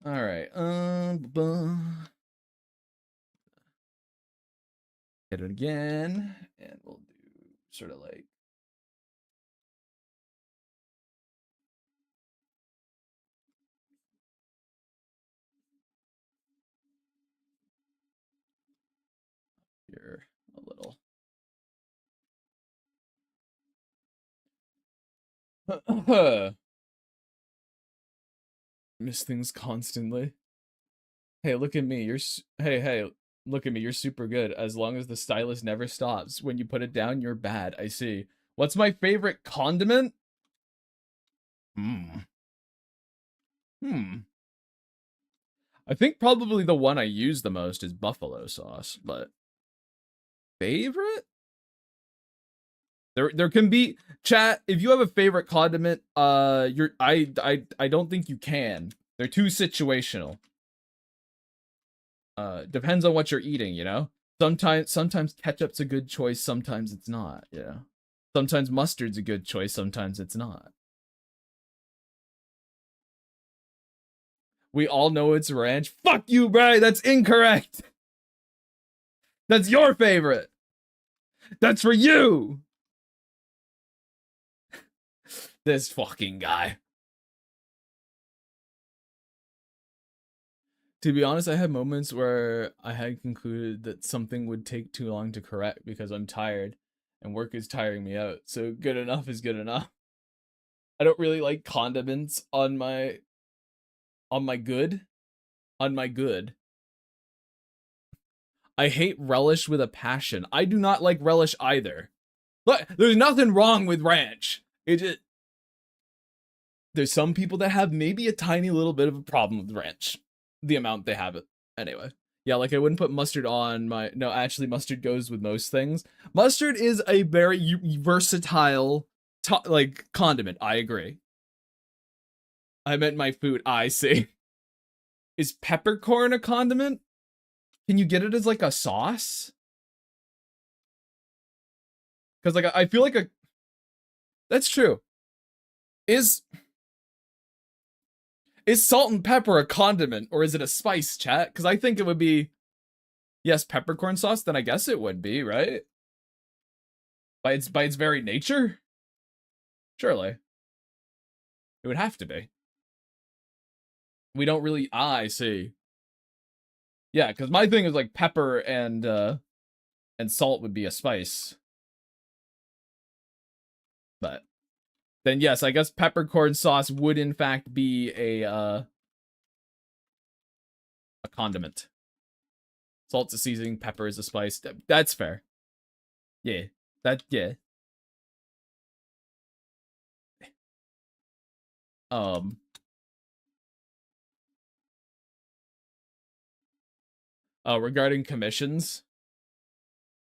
All right. Hit it again, and we'll do sort of like here a little. Miss things constantly. Hey, look at me. Hey, look at me. You're super good. As long as the stylus never stops. When you put it down, you're bad. I see. What's my favorite condiment? Hmm. I think probably the one I use the most is buffalo sauce, but favorite? There can be chat, if you have a favorite condiment, I don't think you can. They're too situational. Depends on what you're eating, you know? Sometimes ketchup's a good choice, sometimes it's not, yeah. Sometimes mustard's a good choice, sometimes it's not. We all know it's ranch. Fuck you, Bray, that's incorrect! That's your favorite! That's for you! This fucking guy. To be honest, I had moments where I had concluded that something would take too long to correct because I'm tired and work is tiring me out. So good enough is good enough. I don't really like condiments on my good. On my good. I hate relish with a passion. I do not like relish either. Look, there's nothing wrong with ranch. It just there's some people that have maybe a tiny little bit of a problem with ranch. The amount they have it. Anyway. Yeah, like I wouldn't put mustard on my... No, actually, mustard goes with most things. Mustard is a very versatile, like, condiment. I agree. I meant my food. I see. Is peppercorn a condiment? Can you get it as, like, a sauce? Because, like, I feel like a... That's true. Is salt and pepper a condiment, or is it a spice, chat? Because I think it would be... Yes, peppercorn sauce, then I guess it would be, right? By its very nature? Surely. It would have to be. We don't really... I see. Yeah, because my thing is like pepper and salt would be a spice. But then yes, I guess peppercorn sauce would in fact be a condiment. Salt's a seasoning, pepper is a spice. That's fair. Yeah. Yeah. Regarding commissions,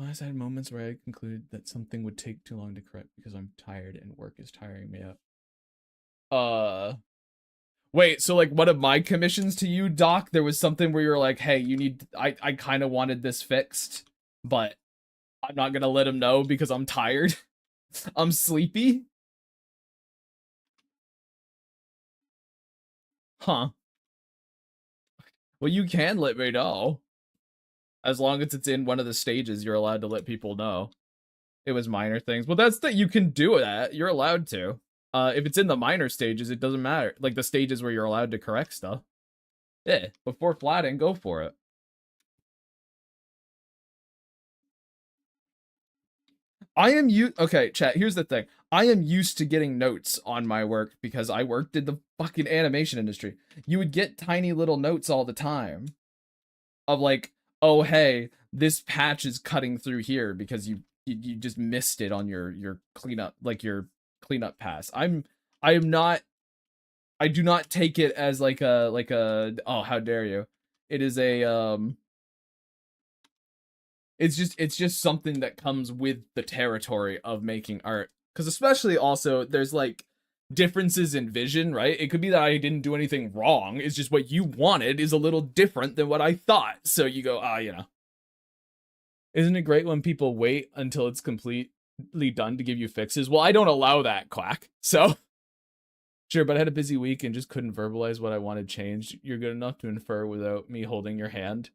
I had moments where I concluded that something would take too long to correct because I'm tired and work is tiring me out. Wait, so like one of my commissions to you, Doc, there was something where you're like, hey, you need, I kind of wanted this fixed, but I'm not gonna let him know because I'm tired. I'm sleepy. Huh. Well, you can let me know. As long as it's in one of the stages, you're allowed to let people know. It was minor things. Well, that's that you can do that. You're allowed to. If it's in the minor stages, it doesn't matter. Like the stages where you're allowed to correct stuff. Yeah, before flatting, go for it. Okay, chat, here's the thing. I am used to getting notes on my work because I worked in the fucking animation industry. You would get tiny little notes all the time of like, oh hey, this patch is cutting through here because you just missed it on your cleanup, like your cleanup pass. I am not, I do not take it as like a oh how dare you. It is a it's just something that comes with the territory of making art. Because especially also there's like differences in vision, right? It could be that I didn't do anything wrong. It's just what you wanted is a little different than what I thought. So you go, you know. Isn't it great when people wait until it's completely done to give you fixes? Well, I don't allow that, Quack. So sure, but I had a busy week and just couldn't verbalize what I wanted changed. You're good enough to infer without me holding your hand.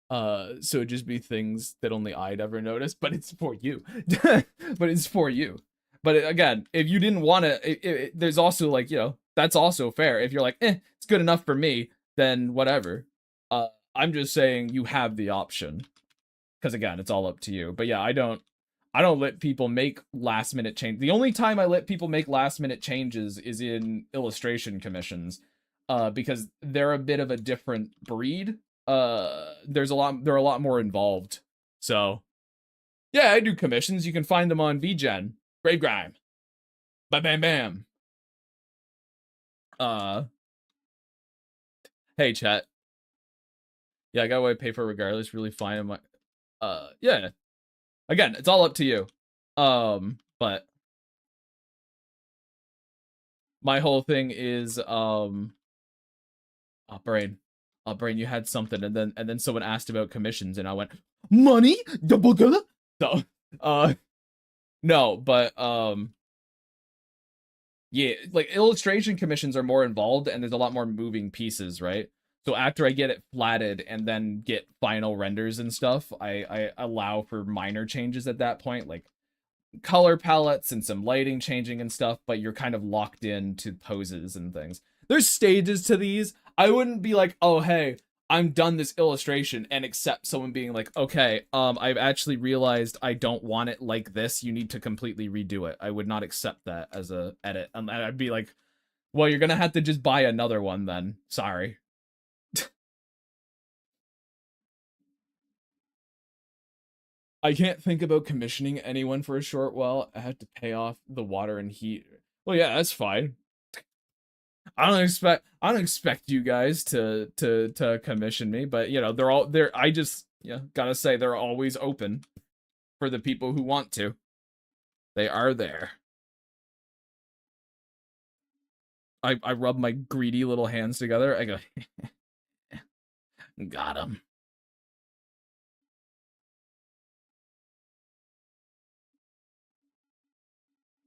So it'd just be things that only I'd ever notice, but it's for you. But it's for you. But again, if you didn't want to, there's also like, you know, that's also fair. If you're like, it's good enough for me, then whatever. I'm just saying you have the option. Because again, it's all up to you. But yeah, I don't let people make last minute change. The only time I let people make last minute changes is in illustration commissions. Because they're a bit of a different breed. They're a lot more involved. So yeah, I do commissions. You can find them on VGen. Grave Grime. Bam bam bam. Hey chat. Yeah, I got what I pay for regardless. Really fine. Yeah. Again, it's all up to you. But my whole thing is brain. Brain, you had something, and then someone asked about commissions, and I went, money? So, no, but, yeah, like, illustration commissions are more involved, and there's a lot more moving pieces, right? So after I get it flatted and then get final renders and stuff, I allow for minor changes at that point, like color palettes and some lighting changing and stuff, but you're kind of locked into poses and things. There's stages to these. I wouldn't be like, oh, hey, I'm done this illustration and accept someone being like, okay, I've actually realized I don't want it like this. You need to completely redo it. I would not accept that as a edit. And I'd be like, well, you're gonna have to just buy another one then. Sorry. I can't think about commissioning anyone for a short while. I have to pay off the water and heat. Well, yeah, that's fine. I don't expect you guys to commission me, but you know, they're I just, yeah, gotta say they're always open for the people who want to. They are there. I rub my greedy little hands together. I go, got him.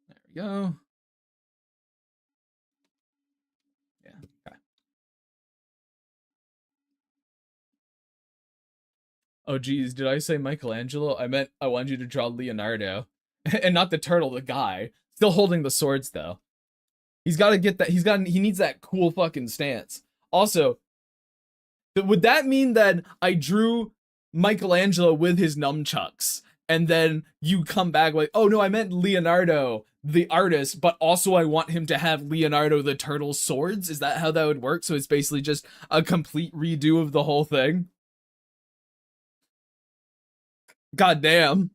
There we go. Yeah. Okay. Oh geez, did I say Michelangelo? I meant I wanted you to draw Leonardo. And not the turtle, the guy. Still holding the swords though. He's got to get that. He needs that cool fucking stance. Also, would that mean that I drew Michelangelo with his nunchucks, and then you come back like, oh no, I meant Leonardo, the artist, but also I want him to have Leonardo the turtle's swords? Is that how that would work? So it's basically just a complete redo of the whole thing? God damn.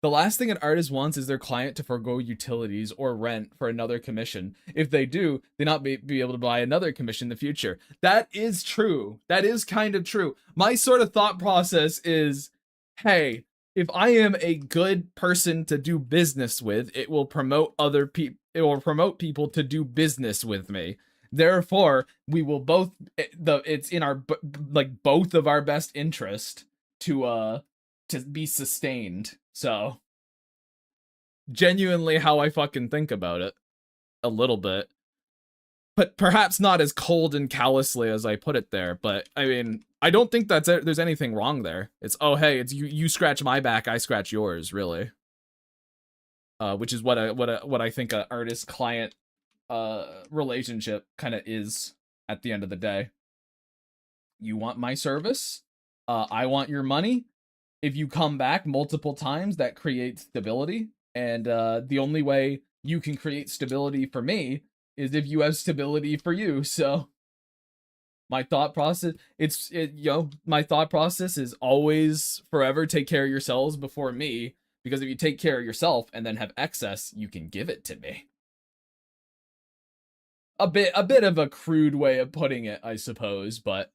The last thing an artist wants is their client to forego utilities or rent for another commission. If they do, they not be able to buy another commission in the future. That is true. That is kind of true. My sort of thought process is, hey, if I am a good person to do business with, it will promote other people. It will promote people to do business with me. Therefore, we will both. It's in our like both of our best interest to be sustained. So, genuinely how I fucking think about it. A little bit. But perhaps not as cold and callously as I put it there. But, I mean, I don't think there's anything wrong there. It's, oh, hey, it's you scratch my back, I scratch yours, really. Which is what I think a artist-client relationship kind of is at the end of the day. You want my service? I want your money? If you come back multiple times, that creates stability. And the only way you can create stability for me is if you have stability for you. So my thought process, my thought process is always forever take care of yourselves before me. Because if you take care of yourself and then have excess, you can give it to me. A bit of a crude way of putting it, I suppose, but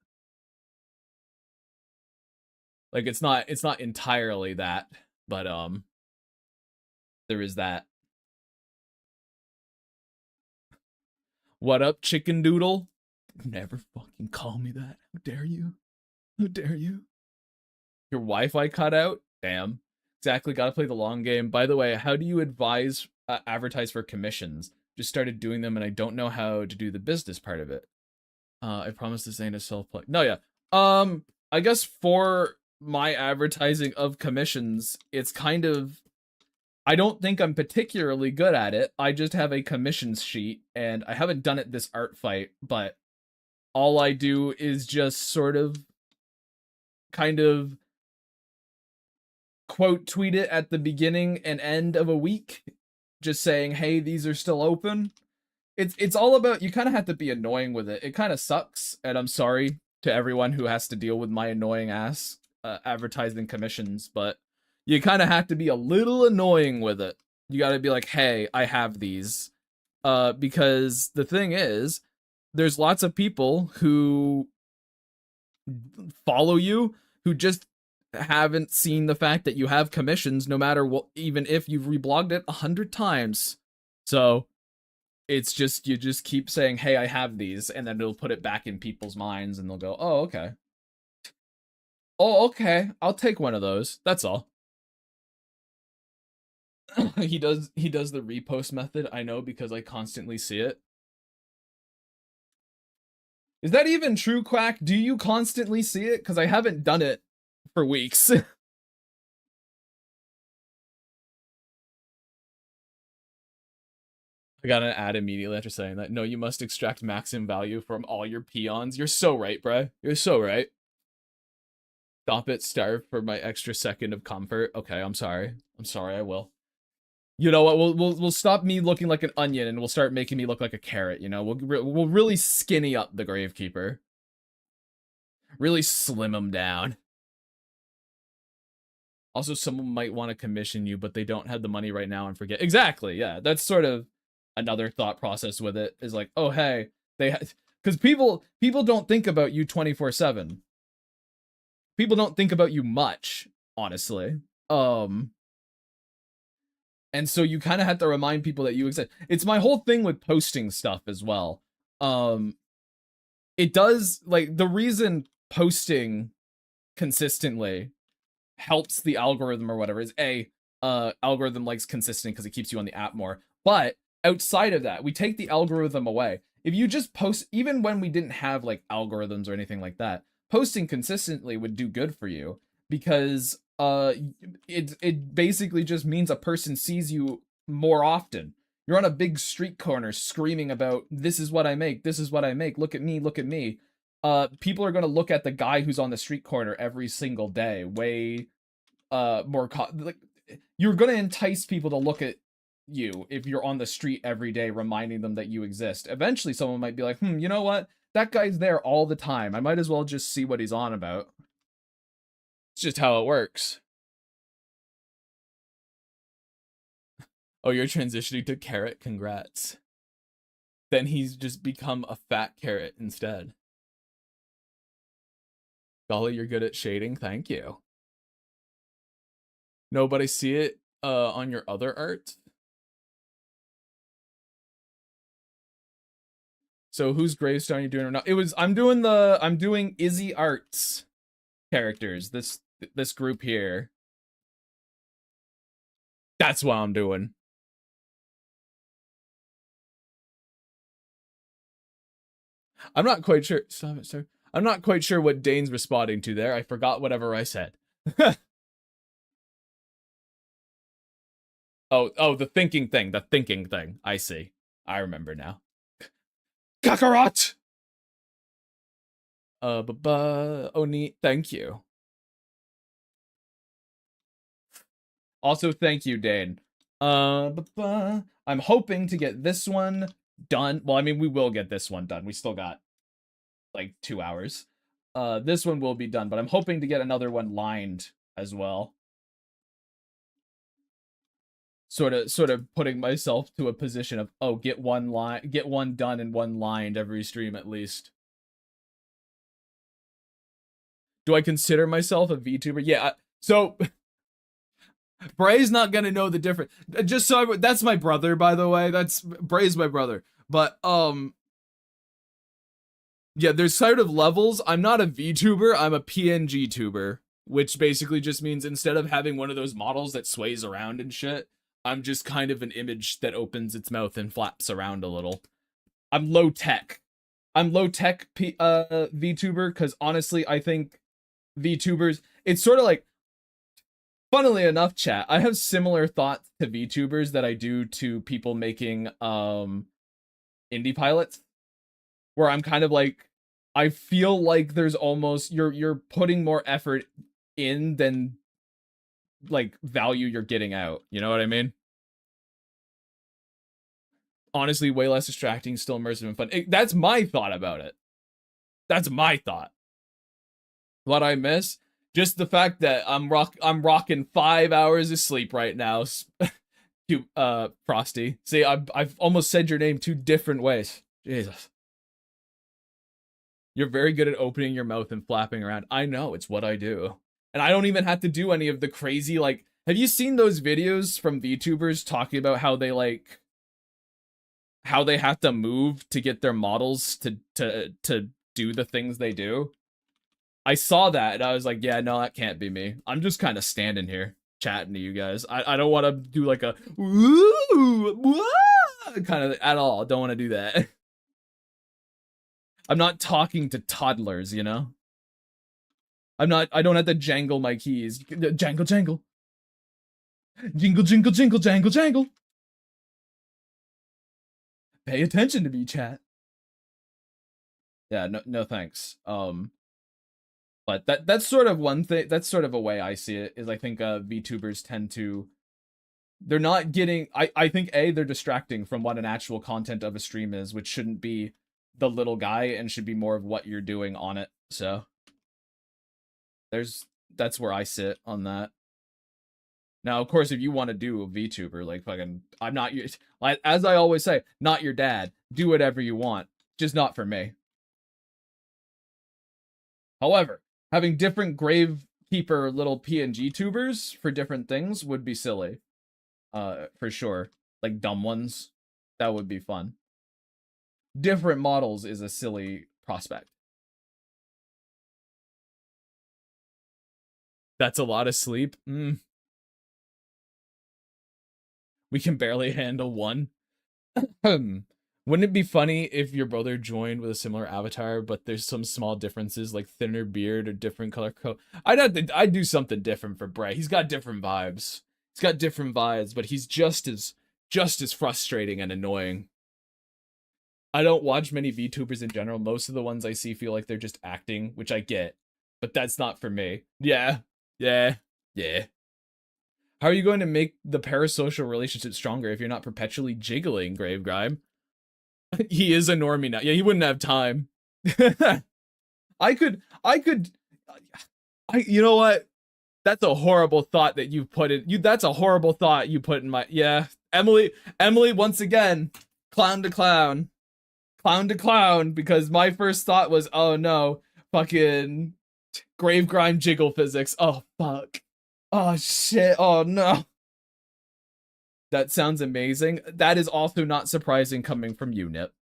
like it's not entirely that, but there is that. What up, chicken doodle? Never fucking call me that. How dare you? How dare you? Your Wi-Fi cut out? Damn. Exactly, gotta play the long game. By the way, how do you advertise for commissions? Just started doing them and I don't know how to do the business part of it. I promise this ain't a self-plug. No, yeah. I guess for my advertising of commissions, it's kind of, I don't think I'm particularly good at it. I just have a commissions sheet, and I haven't done it this Artfight, but all I do is just sort of kind of quote tweet it at the beginning and end of a week, just saying, hey, these are still open. It's all about, you kind of have to be annoying with it. It kind of sucks, and I'm sorry to everyone who has to deal with my annoying ass advertising commissions, but you kind of have to be a little annoying with it. You got to be like, hey, I have these. Because the thing is, there's lots of people who follow you who just haven't seen the fact that you have commissions, no matter what, even if you've reblogged it 100 times. So It's just, you just keep saying, hey, I have these, and then it'll put it back in people's minds, and they'll go, oh, okay. Oh, okay, I'll take one of those. That's all. He does the repost method, I know, because I constantly see it. Is that even true, Quack? Do you constantly see it? Because I haven't done it for weeks. I got an ad immediately after saying that. No, you must extract maximum value from all your peons. You're so right, bruh. You're so right. Stop it, starve for my extra second of comfort. Okay, I'm sorry. I'm sorry, I will. You know what? We'll stop me looking like an onion, and we'll start making me look like a carrot. You know, we'll really skinny up the Gravekeeper. Really slim him down. Also, someone might want to commission you, but they don't have the money right now and forget. Exactly, yeah. That's sort of another thought process with it. Is like, oh hey, because people don't think about you 24/7. People don't think about you much, honestly. And so you kind of have to remind people that you exist. It's my whole thing with posting stuff as well. It does, like, the reason posting consistently helps the algorithm or whatever is algorithm likes consistent because it keeps you on the app more. But outside of that, we take the algorithm away. If you just post, even when we didn't have like algorithms or anything like that, posting consistently would do good for you, because it basically just means a person sees you more often. You're on a big street corner screaming about, this is what I make, this is what I make, look at me, look at me. People are going to look at the guy who's on the street corner every single day way more like, you're going to entice people to look at you if you're on the street every day reminding them that you exist. Eventually someone might be like, you know what, that guy's there all the time, I might as well just see what he's on about. It's just how it works. Oh, you're transitioning to carrot, congrats. Then he's just become a fat carrot instead. Golly, you're good at shading, thank you. Nobody see it on your other art? So whose gravestone are you doing or not? I'm doing Izzy Arts characters, this group here. That's what I'm doing. I'm not quite sure. Stop it, sir. I'm not quite sure what Dane's responding to there. I forgot whatever I said. Oh, the thinking thing. The thinking thing. I see. I remember now. Kakarot! Oh, neat. Thank you. Also, thank you, Dane. I'm hoping to get this one done. Well, I mean, we will get this one done. We still got like 2 hours. This one will be done, but I'm hoping to get another one lined as well. Sort of putting myself to a position of, oh, get one done and one lined every stream at least. Do I consider myself a VTuber? Yeah. So Bray's not gonna know the difference. Just so that's my brother, by the way. Bray's my brother. But yeah, there's sort of levels. I'm not a VTuber, I'm a PNG tuber, which basically just means instead of having one of those models that sways around and shit, I'm just kind of an image that opens its mouth and flaps around a little. I'm low tech. I'm low tech VTuber because honestly, I think VTubers, it's sort of like, funnily enough, chat, I have similar thoughts to VTubers that I do to people making indie pilots, where I'm kind of like, I feel like there's almost, you're putting more effort in than like value you're getting out. You know what I mean? Honestly, way less distracting, still immersive and fun. That's my thought about it. That's my thought. What I miss? Just the fact that I'm rocking 5 hours of sleep right now. Frosty. See, I've almost said your name 2 different ways. Jesus. You're very good at opening your mouth and flapping around. I know, it's what I do. And I don't even have to do any of the crazy, like, have you seen those videos from VTubers talking about how they, like, how they have to move to get their models to do the things they do. I saw that and I was like, yeah, no, that can't be me. I'm just kind of standing here chatting to you guys. I don't want to do like a woo kind of at all. Don't want to do that. I'm not talking to toddlers, you know? I don't have to jangle my keys. Jangle, jangle. Jingle, jingle, jingle, jangle, jangle. Pay attention to me, chat. Yeah, no thanks. But that's sort of one thing, that's sort of a way I see it, is I think VTubers tend to, they're not getting, I think they're distracting from what an actual content of a stream is, which shouldn't be the little guy and should be more of what you're doing on it. So that's where I sit on that. Now, of course, if you want to do a VTuber, like fucking, I'm not, like, as I always say, not your dad. Do whatever you want, just not for me. However, having different Gravekeeper little PNG tubers for different things would be silly. For sure. Like dumb ones. That would be fun. Different models is a silly prospect. That's a lot of sleep. We can barely handle one. Wouldn't it be funny if your brother joined with a similar avatar, but there's some small differences, like thinner beard or different color coat? I'd do something different for Bray. He's got different vibes. He's got different vibes, but he's just as frustrating and annoying. I don't watch many VTubers in general. Most of the ones I see feel like they're just acting, which I get, but that's not for me. Yeah. How are you going to make the parasocial relationship stronger if you're not perpetually jiggling, Grave Grime? He is a normie now. Yeah, he wouldn't have time. You know what? That's a horrible thought that you put in. That's a horrible thought you put in my, yeah. Emily, once again, clown to clown. Clown to clown, because my first thought was, oh no, fucking Grave Grime jiggle physics. Oh, fuck. Oh, shit. Oh, no. That sounds amazing. That is also not surprising coming from you, Nip.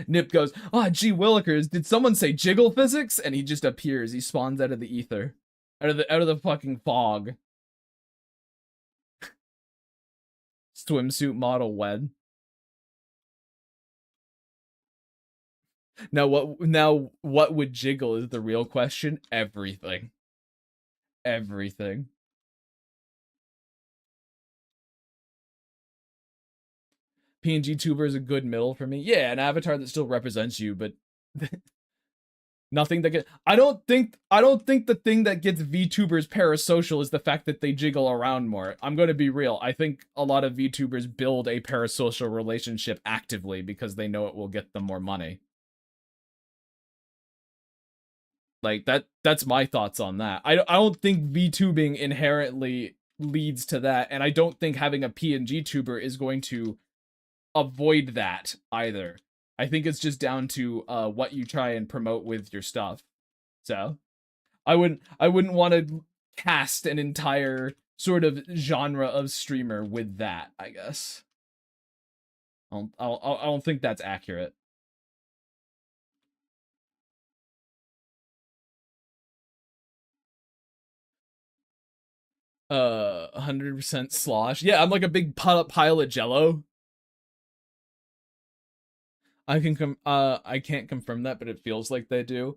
Nip goes, oh, gee willikers, did someone say jiggle physics? And he just appears. He spawns out of the ether. Out of the fucking fog. Swimsuit model wed. Now what would jiggle is the real question. Everything. Everything. PNG tuber is a good middle for me. Yeah, an avatar that still represents you, but nothing that get. I don't think the thing that gets VTubers parasocial is the fact that they jiggle around more. I'm going to be real. I think a lot of VTubers build a parasocial relationship actively because they know it will get them more money. Like that's my thoughts on that. I don't think VTubing inherently leads to that, and I don't think having a PNG tuber is going to avoid that either. I think it's just down to what you try and promote with your stuff. So I wouldn't want to cast an entire sort of genre of streamer with that, I guess. I don't think that's accurate. 100% slosh. Yeah, I'm like a big pile of jello. I can't confirm that, but it feels like they do.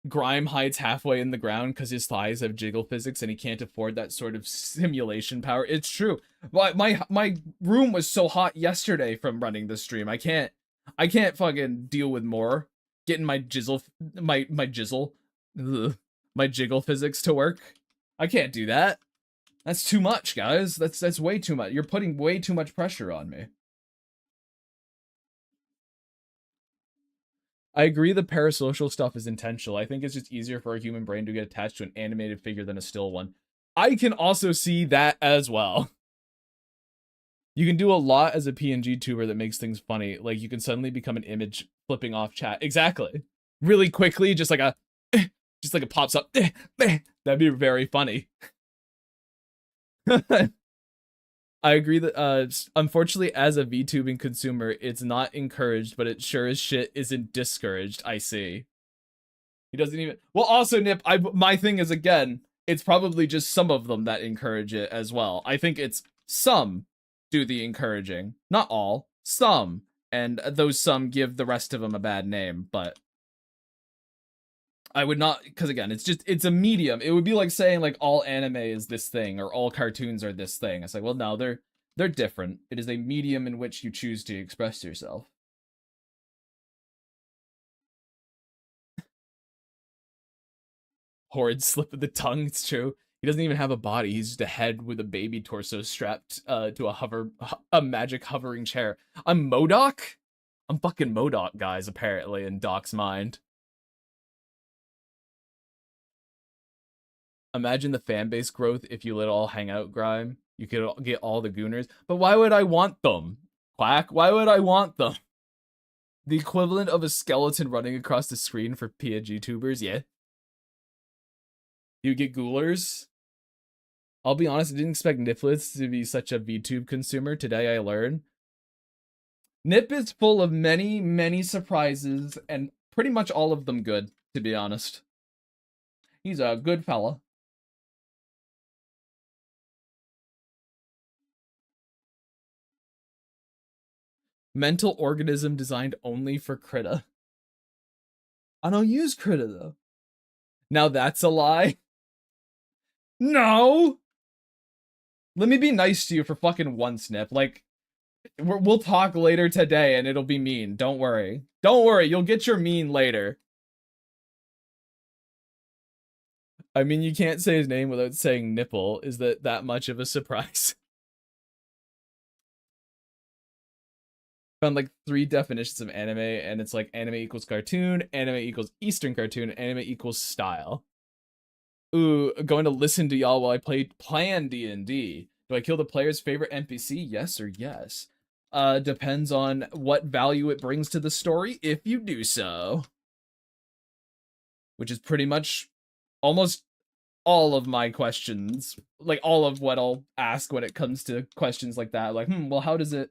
Grime hides halfway in the ground because his thighs have jiggle physics and he can't afford that sort of simulation power. It's true. My room was so hot yesterday from running the stream. I can't fucking deal with more. Getting my jizzle, my jiggle physics to work. I can't do that. That's too much, guys. That's way too much. You're putting way too much pressure on me. I agree the parasocial stuff is intentional. I think it's just easier for a human brain to get attached to an animated figure than a still one. I can also see that as well. You can do a lot as a PNG tuber that makes things funny. Like, you can suddenly become an image flipping off chat. Exactly. Really quickly, just like it pops up. That'd be very funny. I agree that unfortunately as a VTubing consumer, it's not encouraged, but it sure as shit isn't discouraged. I see. He doesn't even. Well, also Nip, my thing is again, it's probably just some of them that encourage it as well. I think it's some do the encouraging, not all, some, and those some give the rest of them a bad name. But I would not, because again, it's a medium. It would be like saying like all anime is this thing or all cartoons are this thing. It's like, well, no, they're different. It is a medium in which you choose to express yourself. Horrid slip of the tongue. It's true. He doesn't even have a body. He's just a head with a baby torso strapped to a magic hovering chair. I'm MODOK? I'm fucking MODOK, guys, apparently, in Doc's mind. Imagine the fan base growth if you let all hang out, Grime. You could get all the gooners. But why would I want them? Quack, why would I want them? The equivalent of a skeleton running across the screen for PNG tubers, yeah. You get ghoulers. I'll be honest, I didn't expect Niplets to be such a VTube consumer. Today I learned. Nip is full of many, many surprises, and pretty much all of them good, to be honest. He's a good fella. Mental organism designed only for Krita. I don't use Krita, though. Now that's a lie. No! Let me be nice to you for fucking once, Nip. Like, we'll talk later today and it'll be mean. Don't worry. Don't worry, you'll get your mean later. I mean, you can't say his name without saying nipple. Is that much of a surprise? Found like 3 definitions of anime, and it's like anime equals cartoon, anime equals Eastern cartoon, anime equals style. Ooh, going to listen to y'all while I plan D&D. Do I kill the player's favorite NPC? Yes or yes? Depends on what value it brings to the story, if you do so. Which is pretty much almost all of my questions. Like, all of what I'll ask when it comes to questions like that. Like, well, how does it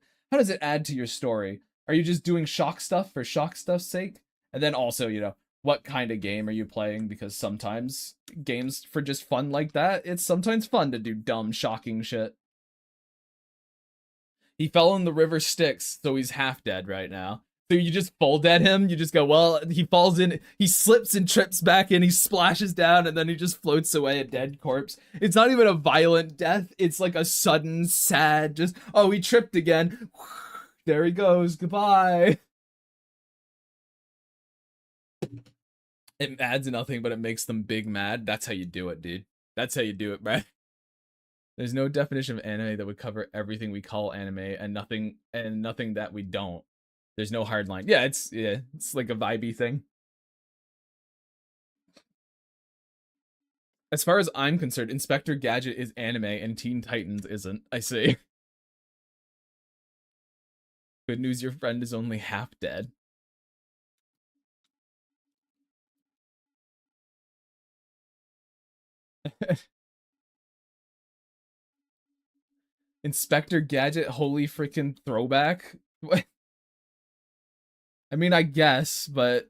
add to your story? Are you just doing shock stuff for shock stuff's sake? And then also, you know, what kind of game are you playing? Because sometimes games for just fun like that, it's sometimes fun to do dumb, shocking shit. He fell in the river Styx, so he's half dead right now. So you just full dead him, you just go, well, he falls in, he slips and trips back in, he splashes down, and then he just floats away a dead corpse. It's not even a violent death, it's like a sudden, sad, just, oh, he tripped again. There he goes, goodbye. It adds nothing, but it makes them big mad. That's how you do it, dude. That's how you do it, right? There's no definition of anime that would cover everything we call anime and nothing that we don't. There's no hard line. Yeah, it's like a vibey thing. As far as I'm concerned, Inspector Gadget is anime and Teen Titans isn't. I see. Good news, your friend is only half dead. Inspector Gadget, holy freaking throwback. I mean, I guess, but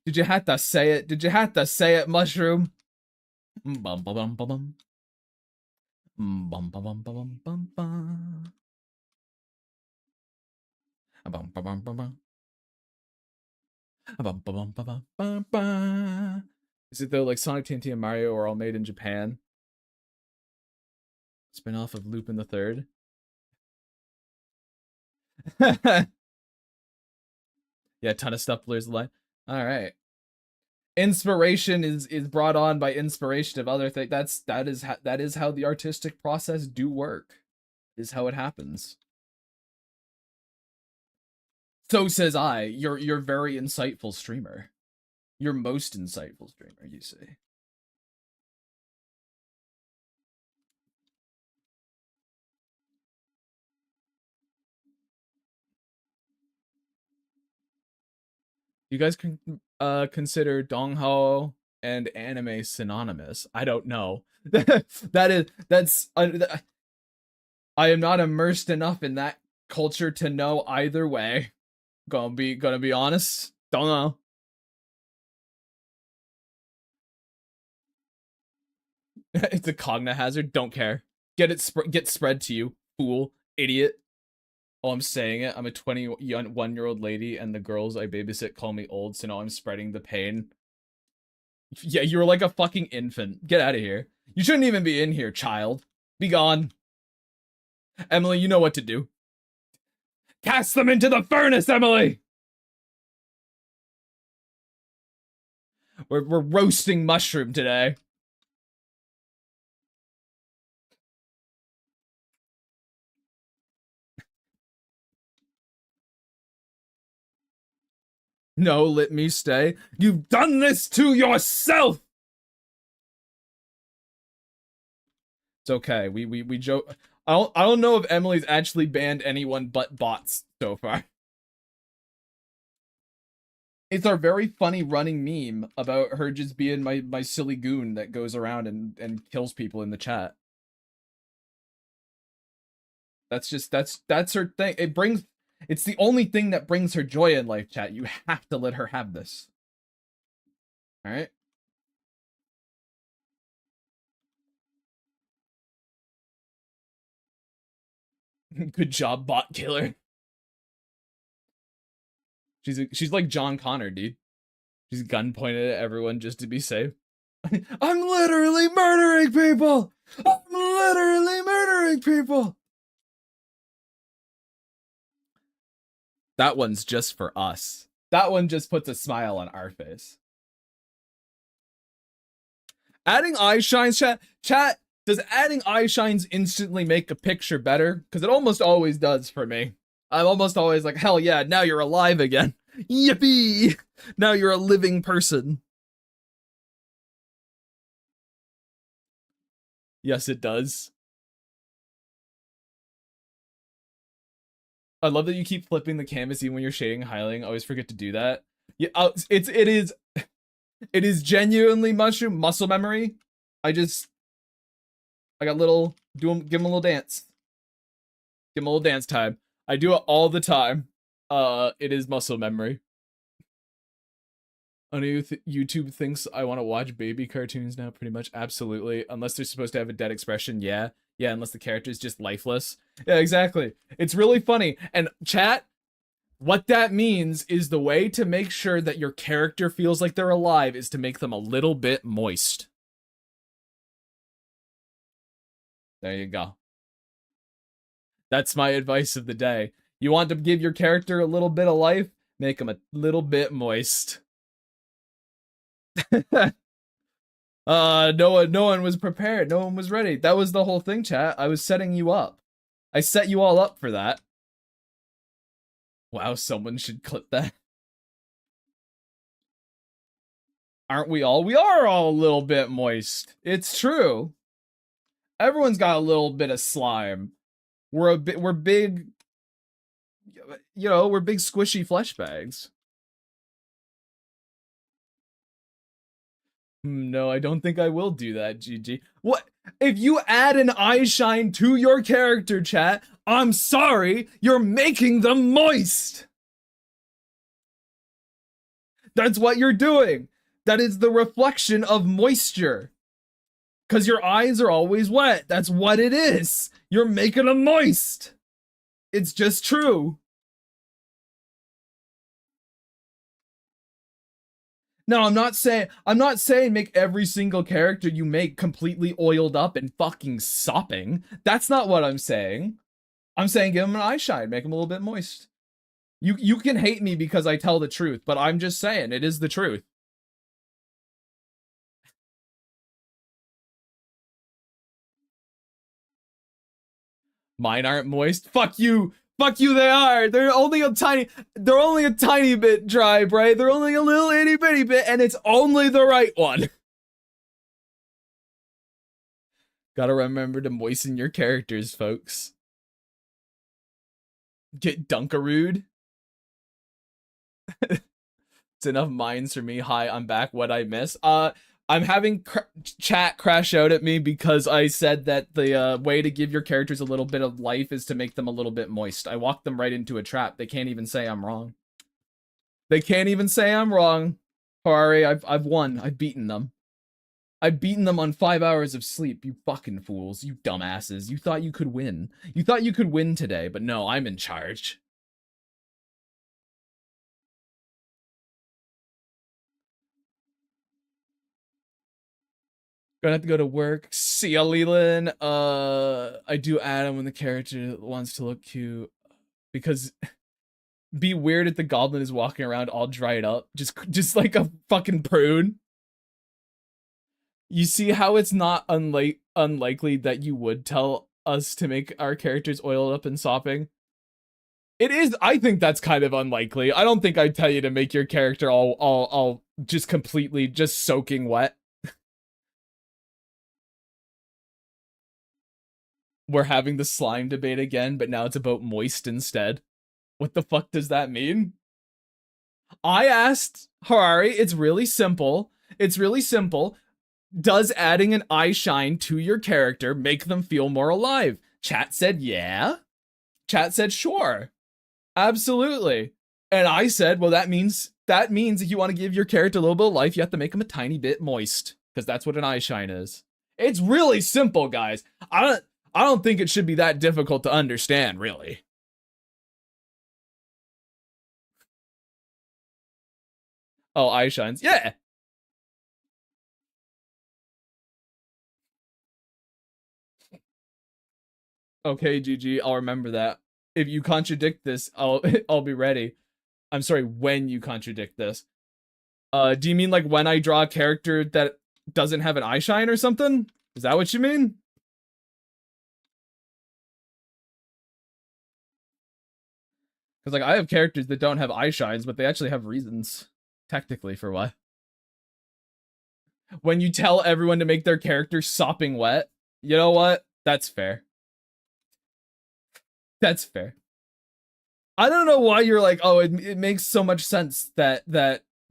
did you have to say it? Did you have to say it, Mushroom? Bum bum bum bum bum bum bum bum bum bum. Bum bum bum bum bum bum bum bum bum. Is it though like Sonic, TNT, and Mario are all made in Japan? Spin-off of Lupin the Third. Yeah, a ton of stuff blurs the line. All right. Inspiration is brought on by inspiration of other things. That is how the artistic process do work. Is how it happens. So says I. You're very insightful streamer. You're most insightful streamer, you say. You guys can consider donghao and anime synonymous. I don't know. That's I am not immersed enough in that culture to know either way. Gonna be honest. Don't know. It's a cogna hazard. Don't care. Get spread to you, fool, idiot. Oh, I'm saying it. I'm a 21-year-old lady, and the girls I babysit call me old, so now I'm spreading the pain. Yeah, you're like a fucking infant. Get out of here. You shouldn't even be in here, child. Be gone. Emily, you know what to do. Cast them into the furnace, Emily! We're roasting mushroom today. No, let me stay. You've done this to yourself! It's okay. We joke. I don't know if Emily's actually banned anyone but bots so far. It's our very funny running meme about her just being my silly goon that goes around and kills people in the chat. That's her thing. It's the only thing that brings her joy in life, chat. You have to let her have this. All right? Good job, bot killer. She's like John Connor, dude. She's gun pointed at everyone just to be safe. I'm literally murdering people! I'm literally murdering people! That one's just for us. That one just puts a smile on our face. Adding eye shines, chat, does adding eye shines instantly make a picture better? Because it almost always does for me. I'm almost always like, hell yeah, now you're alive again. Yippee! Now you're a living person. Yes, it does. I love that you keep flipping the canvas even when you're shading and highlighting. I always forget to do that. Yeah, it is genuinely muscle memory. I got little give him a little dance. Give him a little dance time. I do it all the time. It is muscle memory. I know YouTube thinks I want to watch baby cartoons now, pretty much. Absolutely. Unless they're supposed to have a dead expression, yeah. Yeah, unless the character is just lifeless. Yeah, exactly. It's really funny. And chat, what that means is the way to make sure that your character feels like they're alive is to make them a little bit moist. There you go. That's my advice of the day. You want to give your character a little bit of life? Make them a little bit moist. No one was prepared. No one was ready. That was the whole thing, chat. I was setting you up. I set you all up for that. Wow, someone should clip that. Aren't we all? We are all a little bit moist. It's true. Everyone's got a little bit of slime. We're big, you know, we're big squishy flesh bags. No, I don't think I will do that, GG. What? If you add an eye shine to your character, chat, I'm sorry, you're making them moist. That's what you're doing. That is the reflection of moisture. Because your eyes are always wet. That's what it is. You're making them moist. It's just true. No, I'm not saying make every single character you make completely oiled up and fucking sopping. That's not what I'm saying. I'm saying give them an eye shine, make them a little bit moist. You can hate me because I tell the truth, but I'm just saying it is the truth. Mine aren't moist. Fuck you. Fuck you, they are. They're only a tiny bit dry, right? They're only a little itty bitty bit, and it's only the right one. Gotta remember to moisten your characters, folks. Get Dunkarooed. It's enough mines for me. Hi, I'm back. What I miss? I'm having chat crash out at me because I said that the way to give your characters a little bit of life is to make them a little bit moist. I walked them right into a trap. They can't even say I'm wrong. They can't even say I'm wrong. Harari, I've won. I've beaten them. I've beaten them on 5 hours of sleep, you fucking fools, you dumbasses. You thought you could win. You thought you could win today, but no, I'm in charge. Gonna have to go to work. See ya, Leland. I do Adam when the character wants to look cute. Because be weird if the goblin is walking around all dried up. Just like a fucking prune. You see how it's not unlikely that you would tell us to make our characters oiled up and sopping? It is. I think that's kind of unlikely. I don't think I'd tell you to make your character all just completely just soaking wet. We're having the slime debate again, but now it's about moist instead. What the fuck does that mean? I asked Harari, it's really simple. It's really simple. Does adding an eye shine to your character make them feel more alive? Chat said yeah. Chat said sure. Absolutely. And I said, well, that means if you want to give your character a little bit of life, you have to make them a tiny bit moist. Because that's what an eye shine is. It's really simple, guys. I don't think it should be that difficult to understand, really. Oh, eye shines. Yeah. Okay, GG, I'll remember that. If you contradict this, I'll be ready. I'm sorry, when you contradict this. Do you mean like when I draw a character that doesn't have an eye shine or something? Is that what you mean? Because like I have characters that don't have eye shines, but they actually have reasons, technically, for why. When you tell everyone to make their character sopping wet, you know what? That's fair. That's fair. I don't know why you're like, oh, it makes so much sense that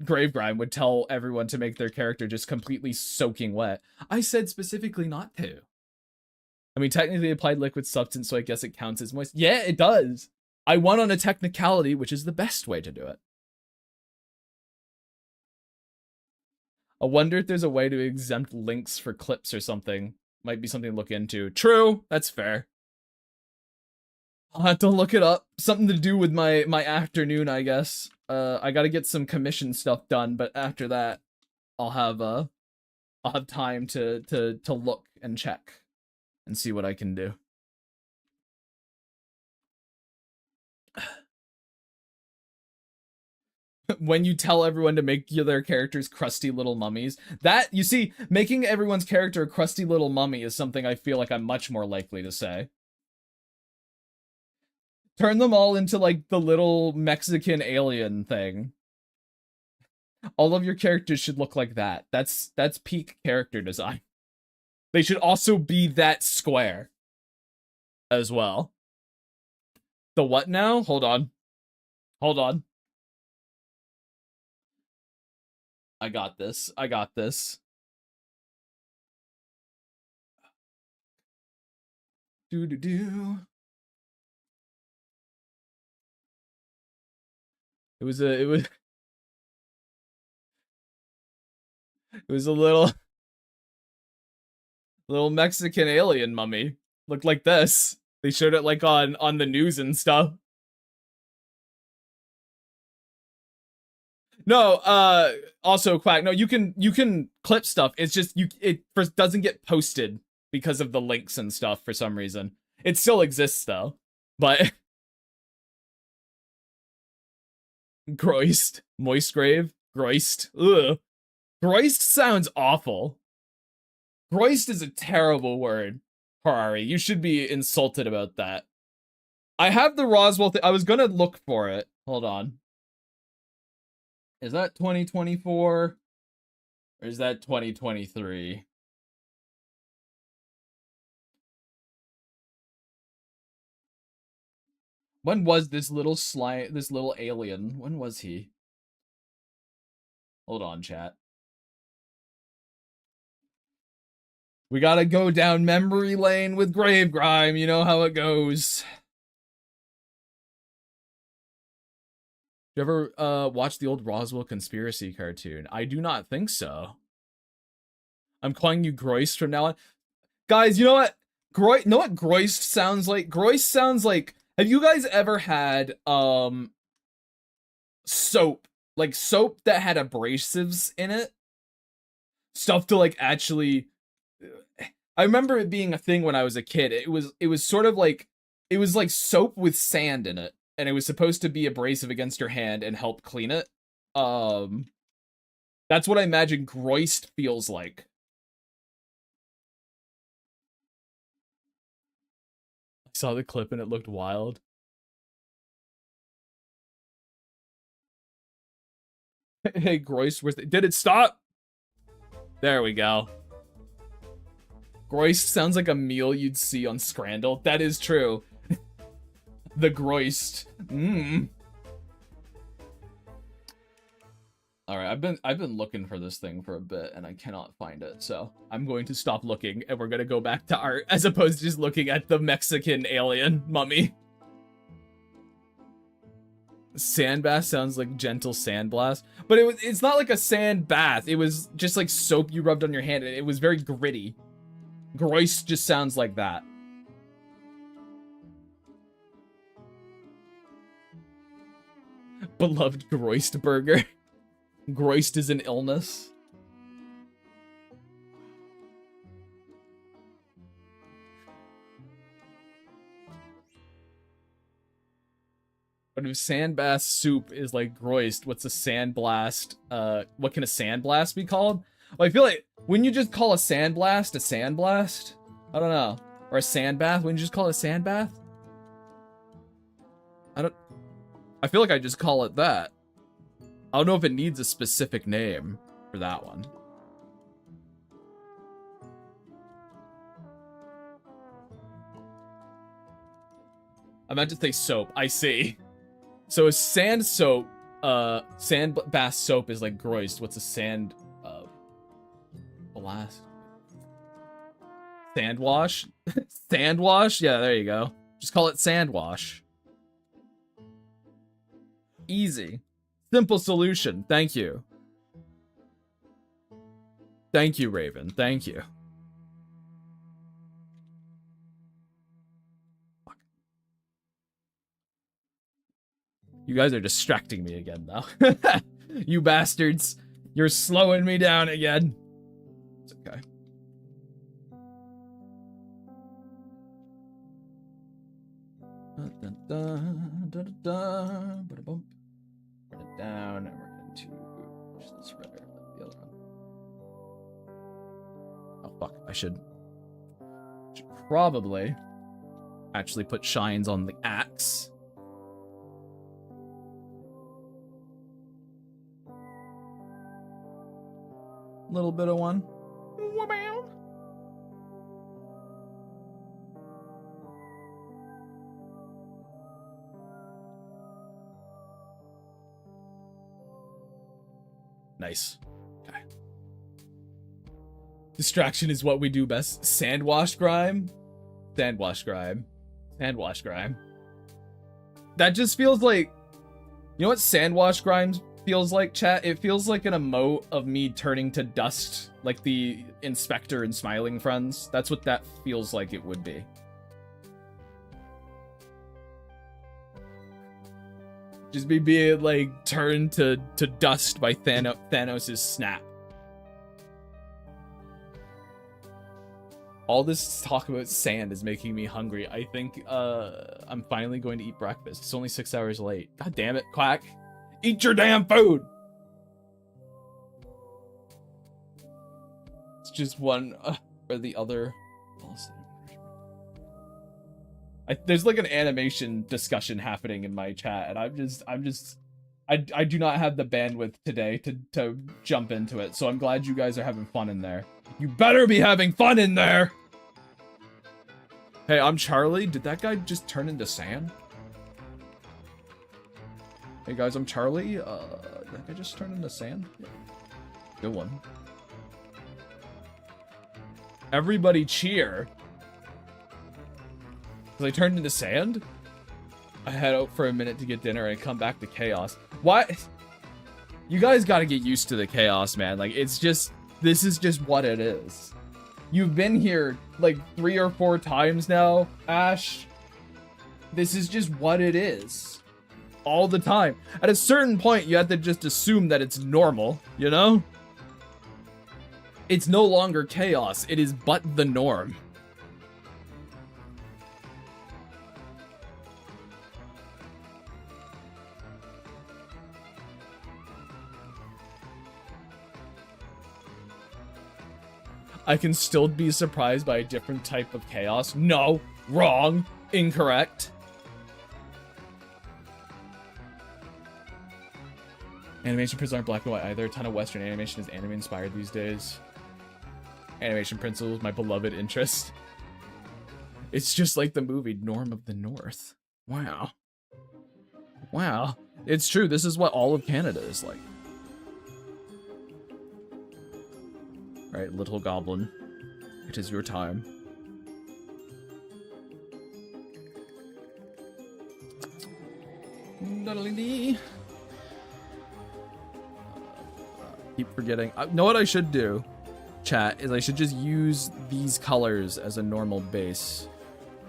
Gravegrime would tell everyone to make their character just completely soaking wet. I said specifically not to. I mean, technically applied liquid substance, so I guess it counts as moist. Yeah, it does. I won on a technicality, which is the best way to do it. I wonder if there's a way to exempt links for clips or something. Might be something to look into. True, that's fair. I'll have to look it up. Something to do with my afternoon, I guess. I gotta get some commission stuff done, but after that, I'll have time to look and check and see what I can do. When you tell everyone to make their characters crusty little mummies, that, you see, making everyone's character a crusty little mummy is something I feel like I'm much more likely to say. Turn them all into like the little Mexican alien thing. All of your characters should look like that. That's peak character design. They should also be that square as well. The what now? Hold on. Hold on. I got this. I got this. Do do do. It was a little Mexican alien mummy. Looked like this. They showed it like on the news and stuff. No, also Quack. No, you can clip stuff. It's just it first doesn't get posted because of the links and stuff for some reason. It still exists though. But Groist, moist grave, Groist. Ugh. Groist sounds awful. Groist is a terrible word, Harari. You should be insulted about that. I have the Roswell thing. I was gonna look for it. Hold on. Is that 2024? Or is that 2023? When was this little alien? When was he? Hold on, chat. We gotta go down memory lane with Grave Grime, you know how it goes. You ever watch the old Roswell conspiracy cartoon? I do not think so. I'm calling you Groist from now on. Guys, you know what? Know what Groist sounds like? Groist sounds like, have you guys ever had soap? Like soap that had abrasives in it? Stuff to like actually, I remember it being a thing when I was a kid. It was sort of like, it was like soap with sand in it, and it was supposed to be abrasive against your hand and help clean it. That's what I imagine Groist feels like. I saw the clip and it looked wild. Hey, Groist, did it stop? There we go. Groist sounds like a meal you'd see on Scrandle. That is true. The Groist. Alright, I've been looking for this thing for a bit and I cannot find it, so I'm going to stop looking and we're gonna go back to art as opposed to just looking at the Mexican alien mummy. Sand bath sounds like gentle sandblast, but it's not like a sand bath. It was just like soap you rubbed on your hand and it was very gritty. Groist just sounds like that. Beloved Groist burger. Groist is an illness. But if sandbath soup is like Groist, what's a sandblast? What can a sandblast be called? Well, I feel like, wouldn't you just call a sandblast a sandblast? I don't know. Or a sandbath? Wouldn't you just call it a sandbath? I feel like I just call it that. I don't know if it needs a specific name for that one. I meant to say soap. I see. So a sand soap, sand bath soap is like Groist. What's a sand, blast? Sand wash? Sand wash? Yeah, there you go. Just call it sand wash. Easy. Simple solution. Thank you. Thank you, Raven. Thank you. Fuck. You guys are distracting me again, though. You bastards. You're slowing me down again. It's okay. Run it down, and we're going to push this redder like the other one. Oh fuck, I should probably actually put shines on the axe. Little bit of one. Nice. Okay. Distraction is what we do best. Sandwash grime? Sandwash grime. Sandwash grime. That just feels like... You know what sandwash grime feels like, chat? It feels like an emote of me turning to dust, like the Inspector in Smiling Friends. That's what that feels like it would be. Just me being, like, turned to dust by Thanos' snap. All this talk about sand is making me hungry. I think, I'm finally going to eat breakfast. It's only 6 hours late. God damn it, Quack. Eat your damn food! It's just one, or the other. There's like an animation discussion happening in my chat, and I do not have the bandwidth today to jump into it, so I'm glad you guys are having fun in there. You better be having fun in there! Hey, I'm Charlie. Did that guy just turn into sand? Hey guys, I'm Charlie. Did that guy just turn into sand? Good one. Everybody cheer. Because I turned into sand? I head out for a minute to get dinner and I come back to chaos. What? You guys gotta get used to the chaos, man. Like, it's just... This is just what it is. You've been here, like, 3 or 4 times now, Ash. This is just what it is. All the time. At a certain point, you have to just assume that it's normal, you know? It's no longer chaos. It is but the norm. I can still be surprised by a different type of chaos. No, wrong, incorrect. Animation prints aren't black and white either. A ton of Western animation is anime inspired these days. Animation principles, my beloved interest. It's just like the movie Norm of the North. Wow. Wow. It's true. This is what all of Canada is like. Right, little goblin. It is your time. Keep forgetting. Know what I should do, chat, is I should just use these colors as a normal base.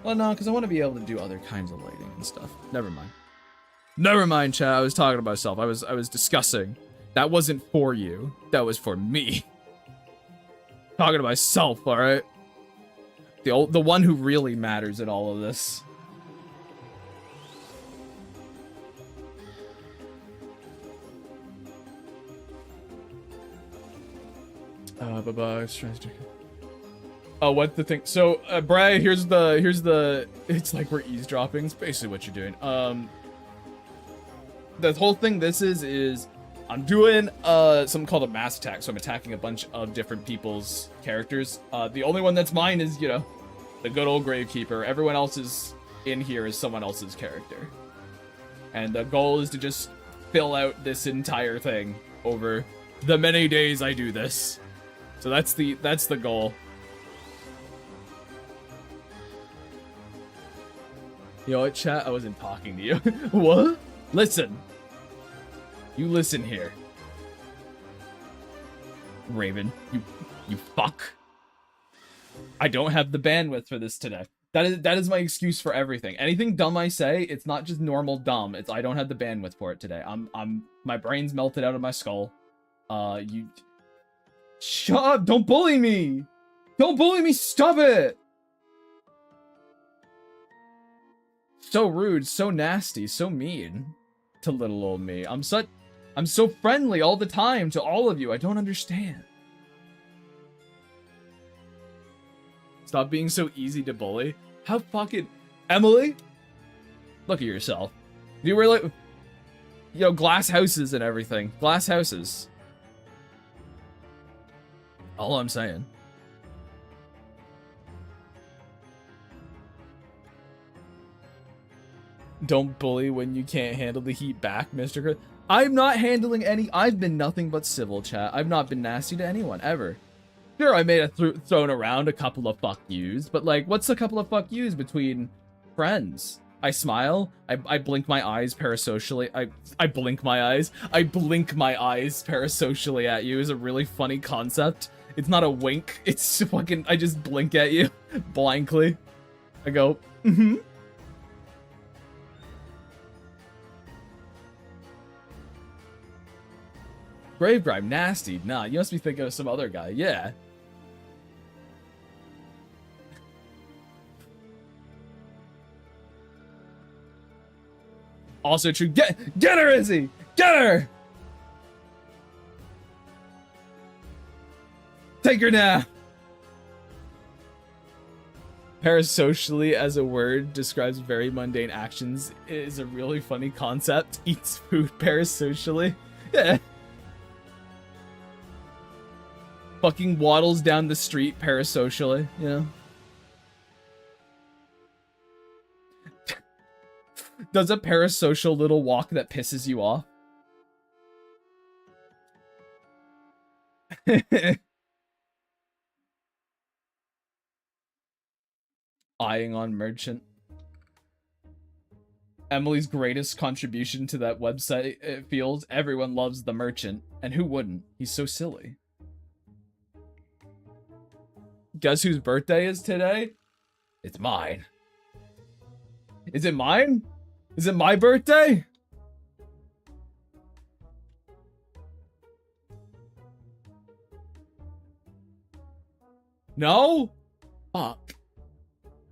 Well, no, because I want to be able to do other kinds of lighting and stuff. Never mind. Never mind, chat. I was talking to myself. I was discussing. That wasn't for you. That was for me. Talking to myself, all right? The one who really matters in all of this. Bye-bye. Oh, what the thing? So, Bray, here's the, it's like we're eavesdropping. It's basically what you're doing. The whole thing this is I'm doing something called a mass attack, so I'm attacking a bunch of different people's characters. The only one that's mine is, you know, the good old Gravekeeper. Everyone else is in here is someone else's character. And the goal is to just fill out this entire thing over the many days I do this. So that's the goal. You know what, chat? I wasn't talking to you. What? Listen. You listen here. Raven, you fuck. I don't have the bandwidth for this today. That is my excuse for everything. Anything dumb I say, it's not just normal dumb. It's I don't have the bandwidth for it today. My brain's melted out of my skull. You shut up, don't bully me. Don't bully me, stop it. So rude, so nasty, so mean to little old me. I'm so friendly all the time to all of you. I don't understand. Stop being so easy to bully. How fucking... Emily? Look at yourself. You were like... You know, glass houses and everything. Glass houses. All I'm saying. Don't bully when you can't handle the heat back, Mr. Chris. I'm not handling any... I've been nothing but civil, chat. I've not been nasty to anyone, ever. Sure, I may have thrown around a couple of fuck yous, but, like, what's a couple of fuck yous between friends? I smile. I blink my eyes parasocially. I blink my eyes. I blink my eyes parasocially at you is a really funny concept. It's not a wink. It's fucking... I just blink at you blankly. I go, mm-hmm. Gravegrime, nasty. Nah, you must be thinking of some other guy. Yeah. Also true. Get her, Izzy! Get her! Take her now! Parasocially as a word describes very mundane actions. It is a really funny concept. Eats food parasocially. Yeah. Fucking waddles down the street parasocially, you know? Does a parasocial little walk that pisses you off? Eyeing on merchant. Emily's greatest contribution to that website, it feels. Everyone loves the merchant. And who wouldn't? He's so silly. Guess whose birthday is today? It's mine. Is it mine? Is it my birthday? No? Fuck.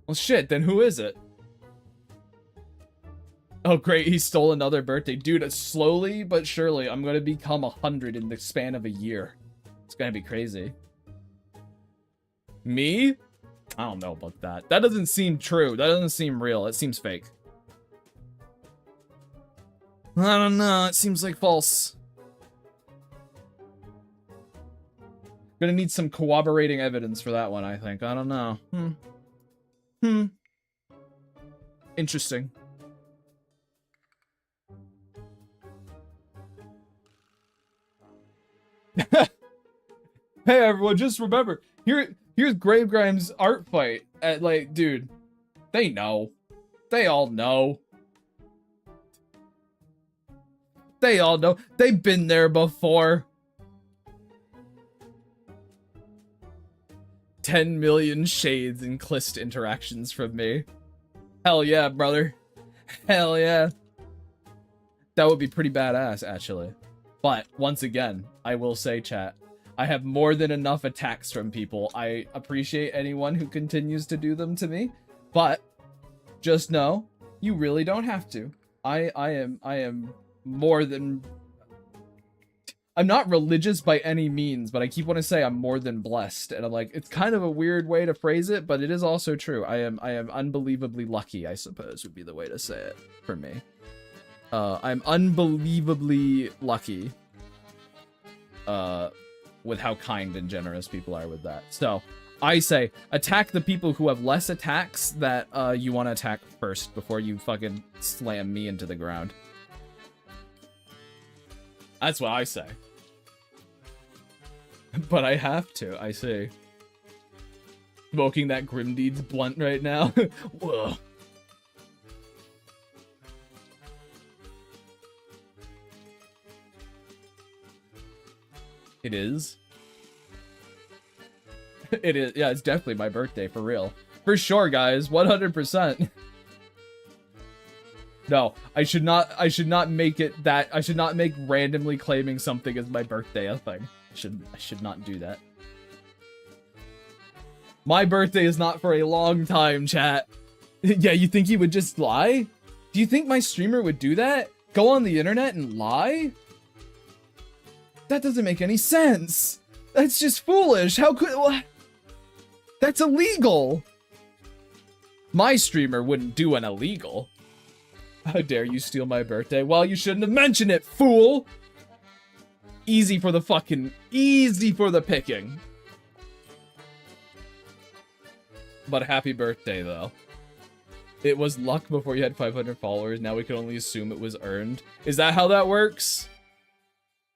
Well, shit, then who is it? Oh, great, he stole another birthday. Dude, slowly but surely, I'm gonna become 100 in the span of a year. It's gonna be crazy. Me? I don't know about that. That doesn't seem true. That doesn't seem real. It seems fake. I don't know. It seems like false. Gonna need some corroborating evidence for that one, I think. I don't know. Interesting. Hey everyone, just remember, here's Gravegrime's Artfight. Like, dude, they know. They all know. They all know. They've been there before. 10 million shades and Clist interactions from me. Hell yeah, brother. Hell yeah. That would be pretty badass, actually. But, once again, I will say, chat, I have more than enough attacks from people. I appreciate anyone who continues to do them to me, but just know, you really don't have to. I am more than... I'm not religious by any means, but I keep wanting to say I'm more than blessed. And I'm like, it's kind of a weird way to phrase it, but it is also true. I am unbelievably lucky, I suppose, would be the way to say it for me. I'm unbelievably lucky with how kind and generous people are with that. So I say attack the people who have less attacks that you want to attack first before you fucking slam me into the ground. That's what I say. But I have to, I see. Smoking that Grimdeeds blunt right now. Whoa. It is. It is. Yeah, it's definitely my birthday, for real. For sure, guys. 100%. No, I should not make it that. I should not make randomly claiming something as my birthday a thing. I should not do that. My birthday is not for a long time, chat. Yeah, you think he would just lie? Do you think my streamer would do that? Go on the internet and lie? That doesn't make any sense. That's just foolish. How could... What? That's illegal. My streamer wouldn't do an illegal. How dare you steal my birthday? Well, you shouldn't have mentioned it, fool! Easy for the fucking... Easy for the picking. But happy birthday, though. It was luck before you had 500 followers. Now we can only assume it was earned. Is that how that works?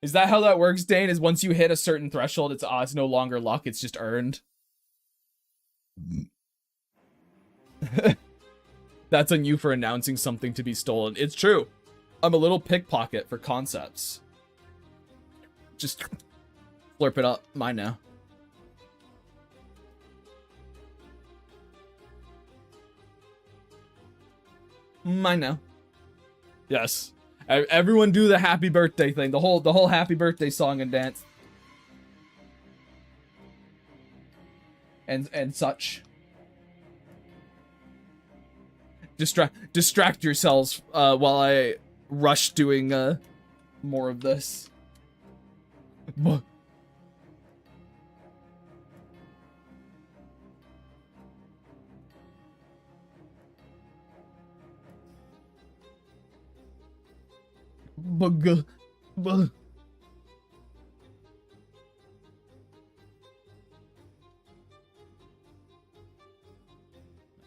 Is that how that works, Dane? Is once you hit a certain threshold, it's no longer luck, it's just earned? That's on you for announcing something to be stolen. It's true. I'm a little pickpocket for concepts. Just flurp it up. Mine now. Mine now. Yes. Everyone do the happy birthday thing. The whole happy birthday song and dance. And such. Distract yourselves while I rush doing more of this.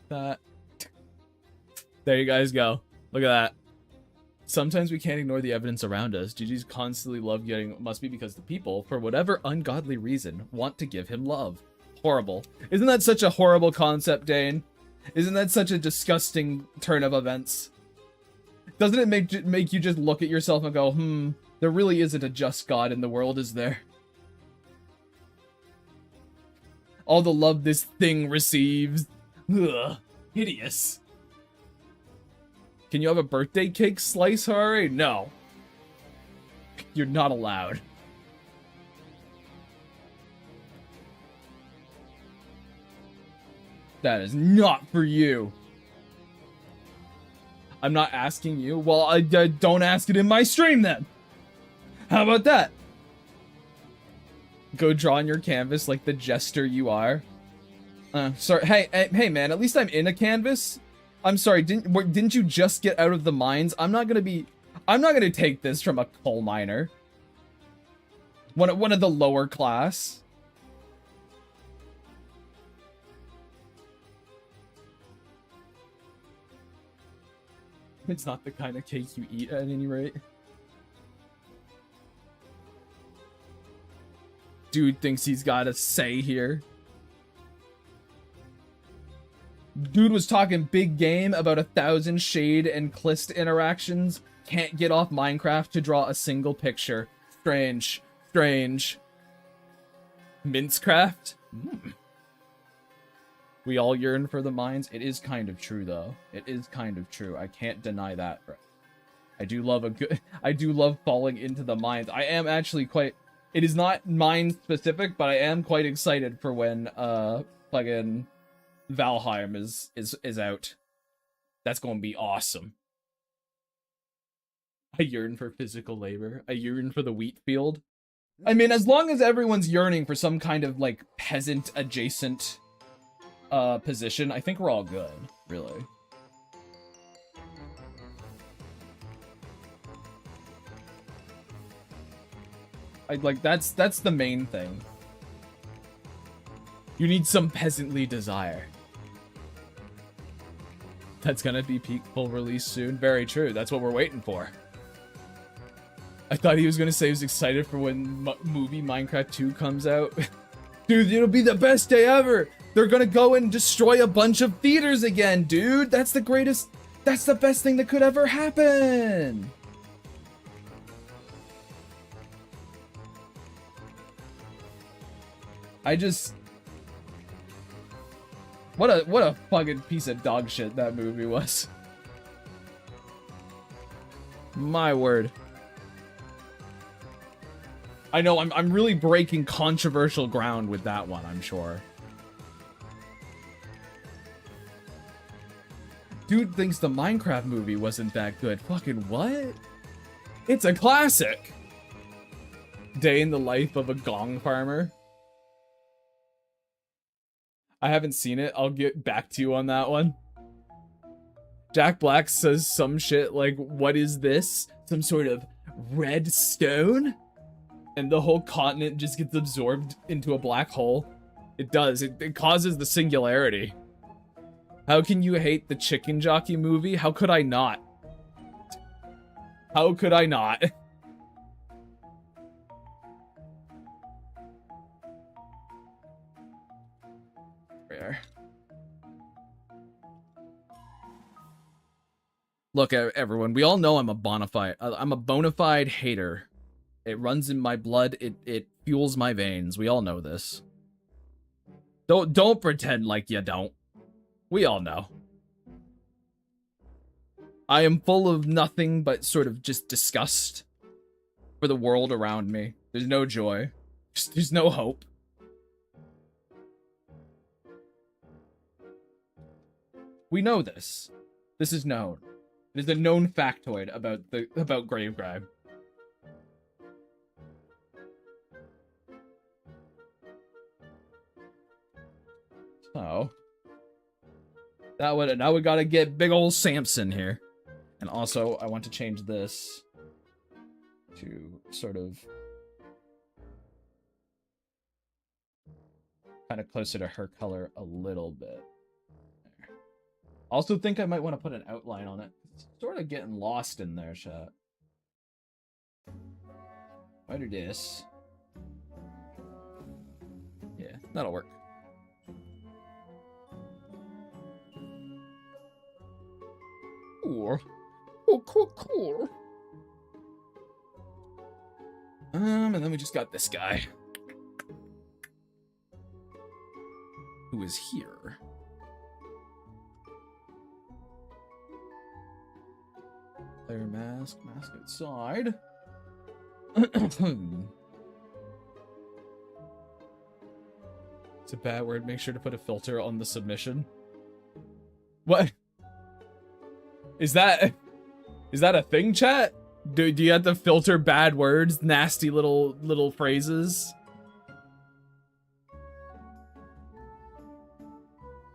That. There you guys go. Look at that. Sometimes we can't ignore the evidence around us. GG's constantly love getting... Must be because the people, for whatever ungodly reason, want to give him love. Horrible. Isn't that such a horrible concept, Dane? Isn't that such a disgusting turn of events? Doesn't it make you just look at yourself and go, there really isn't a just God in the world, is there? All the love this thing receives. Ugh, hideous. Can you have a birthday cake slice, Hari? No. You're not allowed. That is not for you. I'm not asking you. Well, I don't ask it in my stream then. How about that? Go draw on your canvas like the jester you are. Sorry. Hey, man. At least I'm in a canvas. I'm sorry. Didn't you just get out of the mines? I'm not gonna take this from a coal miner. One of the lower class. It's not the kind of cake you eat at any rate. Dude thinks he's got a say here. Dude was talking big game about 1,000 shade and Clist interactions. Can't get off Minecraft to draw a single picture. Strange. Strange. Mincecraft? We all yearn for the mines. It is kind of true, though. It is kind of true. I can't deny that. I do love falling into the mines. I am actually quite... It is not mine specific, but I am quite excited for when fucking Valheim is out. That's gonna be awesome. I yearn for physical labor. I yearn for the wheat field. I mean, as long as everyone's yearning for some kind of like peasant adjacent position, I think we're all good, really. That's the main thing. You need some peasantly desire. That's gonna be peak full release soon. Very true. That's what we're waiting for. I thought he was gonna say he was excited for when movie Minecraft 2 comes out. Dude, it'll be the best day ever. They're gonna go and destroy a bunch of theaters again, dude. That's the greatest. That's the best thing that could ever happen. I just... What a fucking piece of dog shit that movie was. My word. I know, I'm really breaking controversial ground with that one, I'm sure. Dude thinks the Minecraft movie wasn't that good. Fucking what? It's a classic! Day in the life of a gong farmer. I haven't seen it. I'll get back to you on that one. Jack Black says some shit like, what is this? Some sort of red stone? And the whole continent just gets absorbed into a black hole. It does. It causes the singularity. How can you hate the Chicken Jockey movie? How could I not? How could I not? Rare. Look, everyone, we all know I'm a bona fide hater. It runs in my blood. It fuels my veins. We all know this. Don't pretend like you don't. We all know. I am full of nothing but sort of just disgust for the world around me. There's no joy. There's no hope. We know this. This is known. It is a known factoid about Gravegrime. So now we gotta get big old Samson here. And also I want to change this to sort of kind of closer to her color a little bit. There. Also think I might want to put an outline on it. It's sort of getting lost in there, chat. Why do this? Yeah, that'll work. cool. Cool. And then we just got this guy. Who is here? Player mask outside. It's a bad word. Make sure to put a filter on the submission. What? Is that a thing, chat? Do you have to filter bad words, nasty little phrases?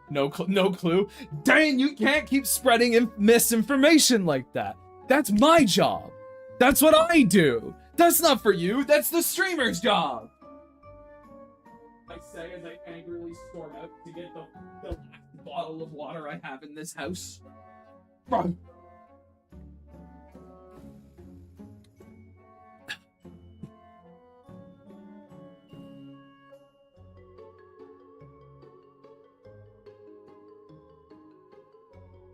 No clue. Dang, you can't keep spreading misinformation like that. That's my job. That's what I do. That's not for you. That's the streamer's job. I say as I angrily storm out to get the last bottle of water I have in this house. Bro.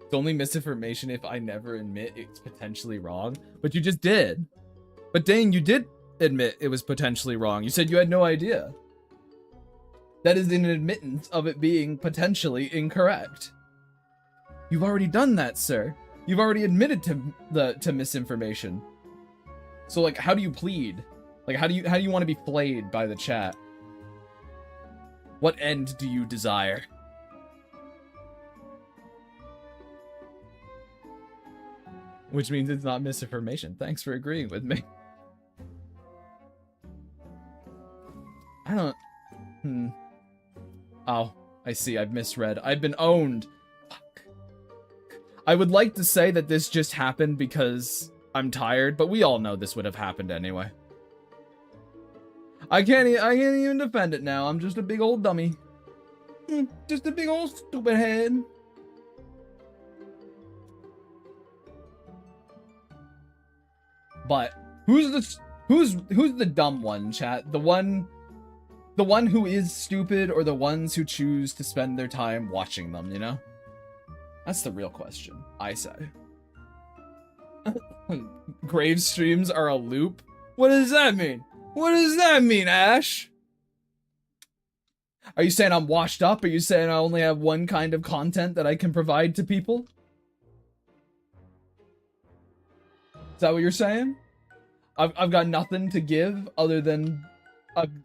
It's only misinformation if I never admit it's potentially wrong. But you just did. But dang, you did admit it was potentially wrong. You said you had no idea. That is an admittance of it being potentially incorrect. You've already done that, sir. You've already admitted to misinformation. So like, how do you plead? Like, how do you want to be flayed by the chat? What end do you desire? Which means it's not misinformation. Thanks for agreeing with me. I don't... Oh, I see. I've misread. I've been owned. Fuck. I would like to say that this just happened because I'm tired, but we all know this would have happened anyway. I can't even defend it now. I'm just a big old dummy. Just a big old stupid head. But who's the dumb one, chat? The one who is stupid, or the ones who choose to spend their time watching them, you know? That's the real question, I say. Grave streams are a loop? What does that mean? What does that mean, Ash? Are you saying I'm washed up? Are you saying I only have one kind of content that I can provide to people? Is that what you're saying? I've got nothing to give other than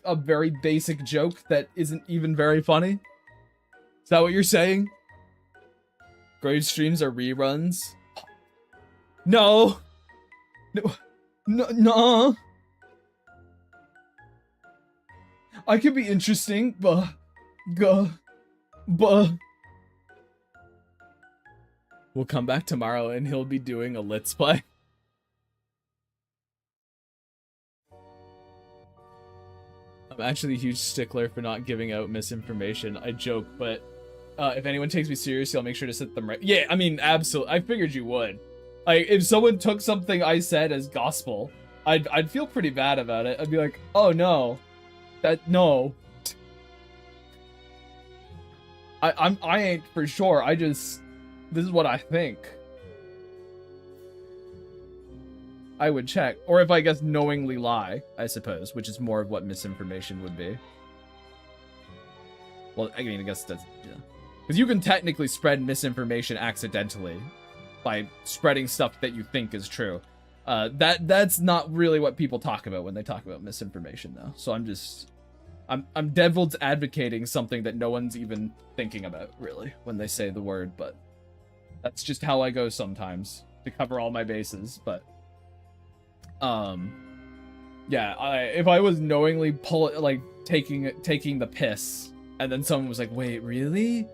a very basic joke that isn't even very funny? Is that what you're saying? Grave streams are reruns? No! No! I could be interesting, but... We'll come back tomorrow and he'll be doing a Let's Play. I'm actually a huge stickler for not giving out misinformation. I joke, but if anyone takes me seriously, I'll make sure to set them right. Yeah, I mean, absolutely. I figured you would. Like, if someone took something I said as gospel, I'd feel pretty bad about it. I'd be like, oh no, no. I ain't for sure. This is what I think. I would check. Or if I guess knowingly lie, I suppose, which is more of what misinformation would be. Well, I mean, I guess that's, yeah. Because you can technically spread misinformation accidentally by spreading stuff that you think is true. That's not really what people talk about when they talk about misinformation, though. So I'm devil's advocating something that no one's even thinking about, really, when they say the word, but that's just how I go sometimes, to cover all my bases, but... yeah, if I was knowingly taking the piss, and then someone was like, wait, really?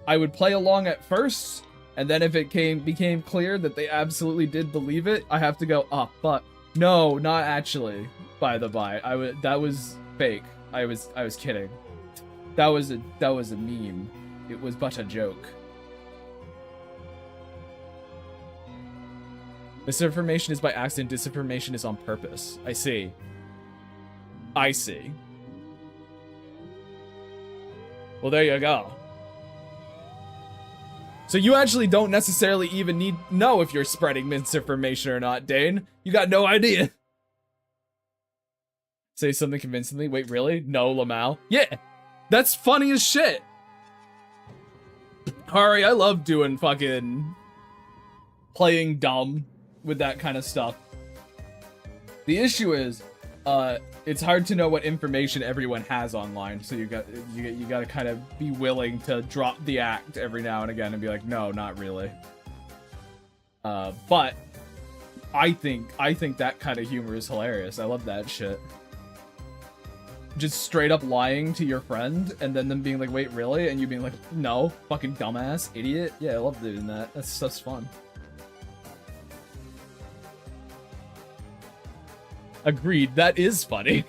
I would play along at first, and then if it became clear that they absolutely did believe it, I have to go, oh, fuck. No, not actually, by the by. That was fake. I was kidding. That was a meme. It was but a joke. Misinformation is by accident, disinformation is on purpose. I see. I see. Well, there you go. So you actually don't necessarily even know if you're spreading misinformation or not, Dane. You got no idea. Say something convincingly. Wait, really? No, Lamau. Yeah, that's funny as shit. Hari, I love doing fucking playing dumb with that kind of stuff. The issue is, it's hard to know what information everyone has online, so you got to kind of be willing to drop the act every now and again and be like, no, not really. But I think that kind of humor is hilarious. I love that shit. Just straight up lying to your friend and then them being like, wait, really? And you being like, no, fucking dumbass, idiot. Yeah, I love doing that. That's fun. Agreed, that is funny.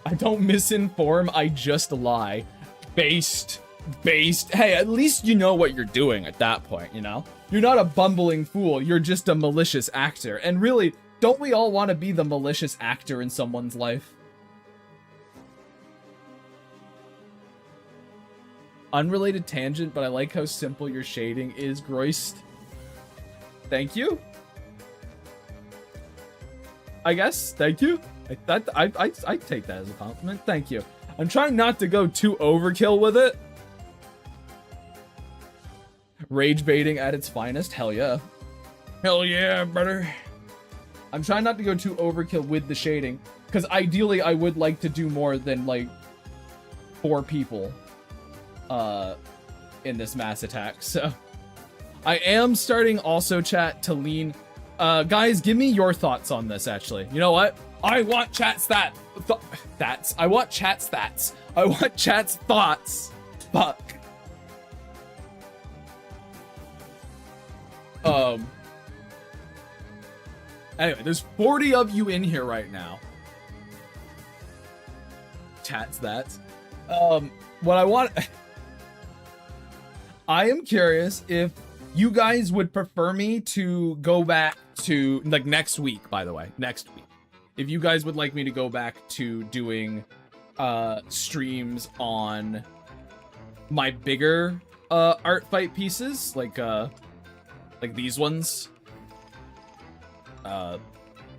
I don't misinform, I just lie. Based. Hey, at least you know what you're doing at that point, you know? You're not a bumbling fool, you're just a malicious actor. And really, don't we all want to be the malicious actor in someone's life? Unrelated tangent, but I like how simple your shading is, Groist. Thank you. I guess. Thank you. I take that as a compliment. Thank you. I'm trying not to go too overkill with it. Rage baiting at its finest. Hell yeah. Hell yeah, brother. I'm trying not to go too overkill with the shading, because ideally I would like to do more than like 4 people in this mass attack. So I am starting also, chat, to lean. Guys, give me your thoughts on this, actually. You know what? I want chat's thats. I want chat's thats. I want chat's thoughts. Fuck. Anyway, there's 40 of you in here right now. Chat's thats. What I want... I am curious if you guys would prefer me to go back to, like, next week, by the way. Next week. If you guys would like me to go back to doing streams on my bigger Artfight pieces, like these ones.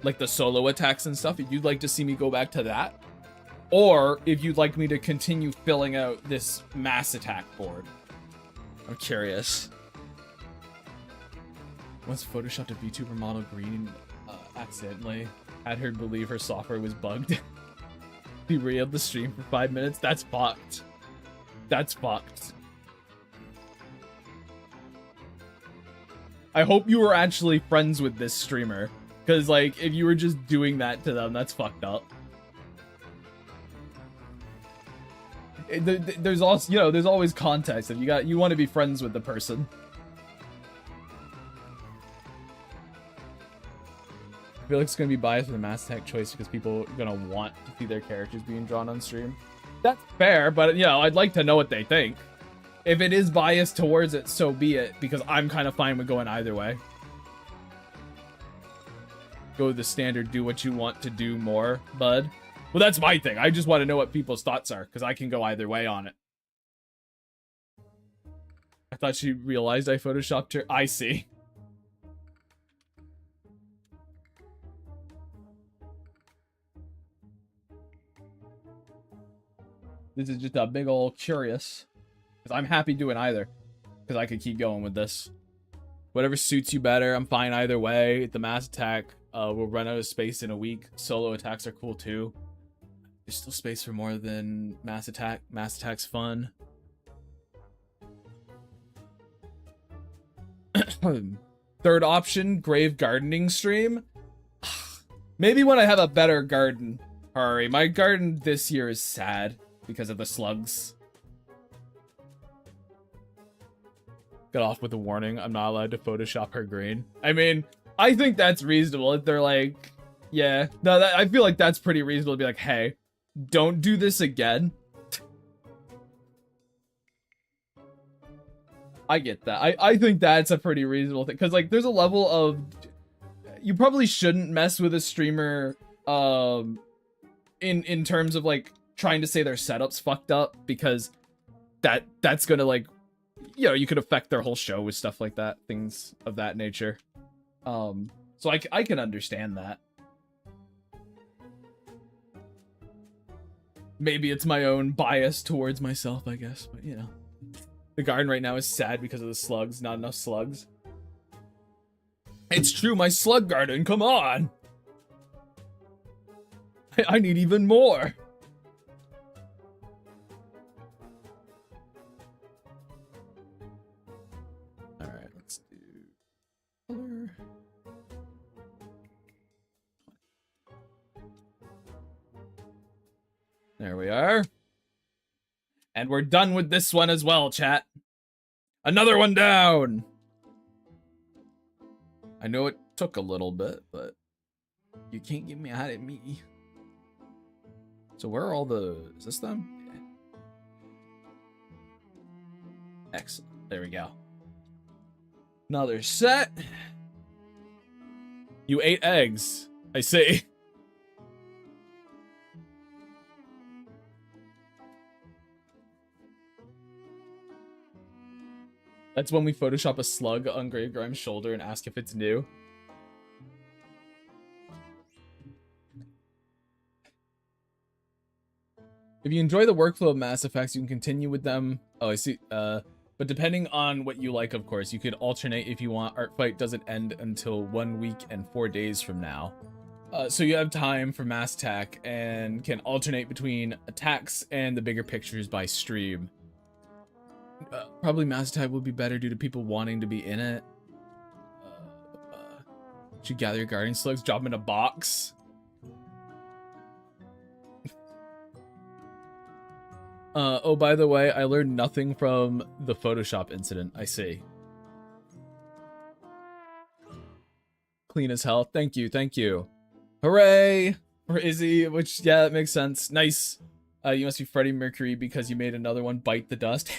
Like the solo attacks and stuff, if you'd like to see me go back to that. Or if you'd like me to continue filling out this mass attack board. I'm curious. Once photoshopped a VTuber model green accidentally had her believe her software was bugged. Derailed the stream for 5 minutes. That's fucked. That's fucked. I hope you were actually friends with this streamer, because like if you were just doing that to them, that's fucked up. There's also, you know, there's always context. If you want to be friends with the person. I feel like it's gonna be biased with the mass attack choice because people are gonna want to see their characters being drawn on stream. That's fair, but you know, I'd like to know what they think. If it is biased towards it, so be it, because I'm kind of fine with going either way. Go with the standard, do what you want to do more, bud. Well, that's my thing. I just want to know what people's thoughts are, because I can go either way on it. I thought she realized I photoshopped her. I see. This is just a big ol' curious. Because I'm happy doing either. Because I could keep going with this. Whatever suits you better, I'm fine either way. The mass attack will run out of space in a week. Solo attacks are cool too. There's still space for more than mass attack. Mass attack's fun. Third option, grave gardening stream. Maybe when I have a better garden. Hurry, my garden this year is sad because of the slugs. Got off with a warning. I'm not allowed to Photoshop her green. I mean, I think that's reasonable. If they're like, yeah, no, I feel like that's pretty reasonable to be like, hey, don't do this again. I get that. I think that's a pretty reasonable thing. Because, like, there's a level of... You probably shouldn't mess with a streamer in terms of, like, trying to say their setup's fucked up. Because that's gonna, like... you know, you could affect their whole show with stuff like that, things of that nature. So I can understand that. Maybe it's my own bias towards myself, I guess, but you know. The garden right now is sad because of the slugs, not enough slugs. It's true, my slug garden, come on! I need even more! Alright, let's do color. There we are. And we're done with this one as well, chat. Another one down! I know it took a little bit, but you can't get me out of me. So where are all the... Is this them? Yeah. Excellent. There we go. Another set. You ate eggs. I see. That's when we Photoshop a slug on Grave Grime's shoulder and ask if it's new. If you enjoy the workflow of Mass Effects, you can continue with them. Oh, I see. But depending on what you like, of course, you could alternate if you want. Artfight doesn't end until 1 week and 4 days from now. So you have time for Mass Attack and can alternate between attacks and the bigger pictures by stream. Probably Mass Attack would be better due to people wanting to be in it. Should gather your guardian slugs, drop them in a box. Oh, by the way, I learned nothing from the Photoshop incident. I see. Clean as hell. Thank you, thank you. Hooray! For Izzy, which, yeah, that makes sense. Nice. You must be Freddie Mercury because you made another one bite the dust.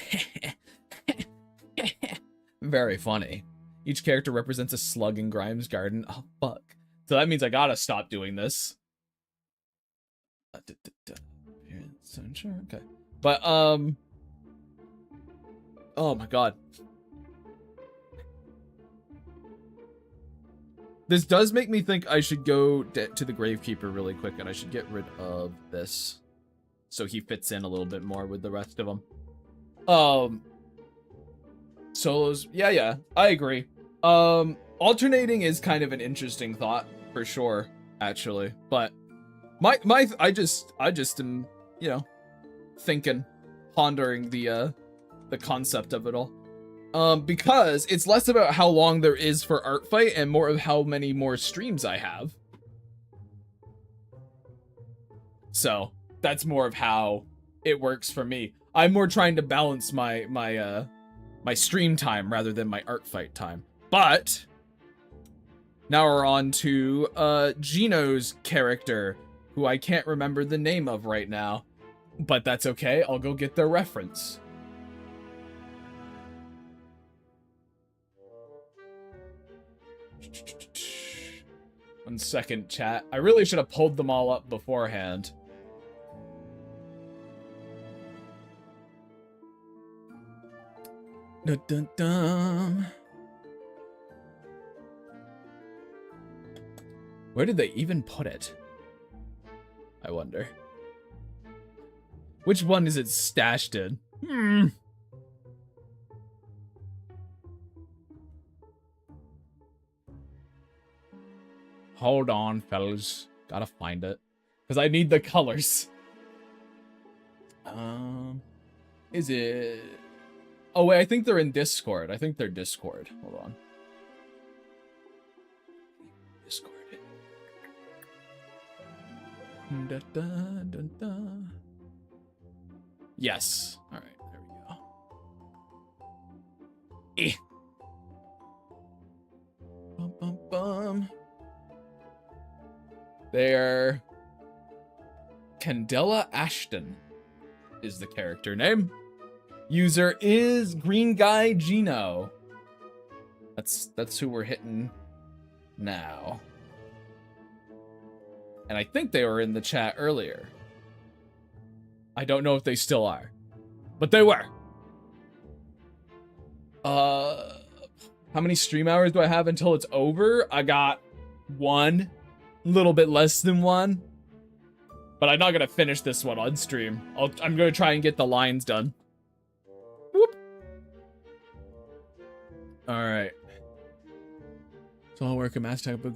Very funny. Each character represents a slug in Grimes' garden. Oh, fuck. So that means I gotta stop doing this. Sure, okay. But, oh my god. This does make me think I should go to the Gravekeeper really quick, and I should get rid of this. So he fits in a little bit more with the rest of them. Solos, yeah, I agree. Alternating is kind of an interesting thought, for sure, actually. But I just am, you know, thinking, pondering the concept of it all. Because it's less about how long there is for Artfight and more of how many more streams I have. So that's more of how it works for me. I'm more trying to balance my stream time rather than my Artfight time. But now we're on to Gino's character, who I can't remember the name of right now. But that's okay, I'll go get their reference. One second, chat. I really should have pulled them all up beforehand. Dun, dun, dun. Where did they even put it? I wonder. Which one is it stashed in? Hold on, fellas. Gotta find it. Because I need the colors. Is it... Oh, wait, I think they're in Discord. I think they're Discord. Hold on. Discord. Da, da, da, da. Yes. Alright, there we go. Eh. Bum, bum, bum. They're... Candela Ashton is the character name. User is Green Guy Gino. That's who we're hitting now. And I think they were in the chat earlier. I don't know if they still are, but they were. How many stream hours do I have until it's over? I got 1, a little bit less than 1. But I'm not gonna finish this one on stream. I'm gonna try and get the lines done. Whoop. All right. So I'll work a mass type book.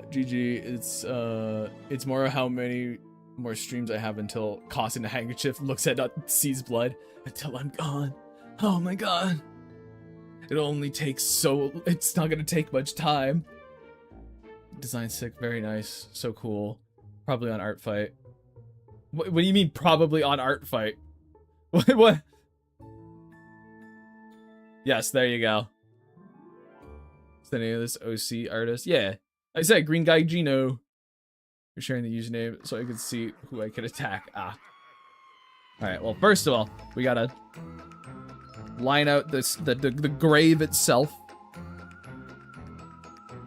GG. It's more how many more streams I have until Cossin the handkerchief looks at sees blood until I'm gone. Oh my god. It only takes it's not gonna take much time. Design sick, very nice, so cool. Probably on Artfight. What do you mean probably on Artfight? What? Yes, there you go. Is the name of this OC artist? Yeah. I said Green Guy Gino. You're sharing the username so I can see who I can attack. Ah. Alright, well, first of all, we gotta line out the grave itself.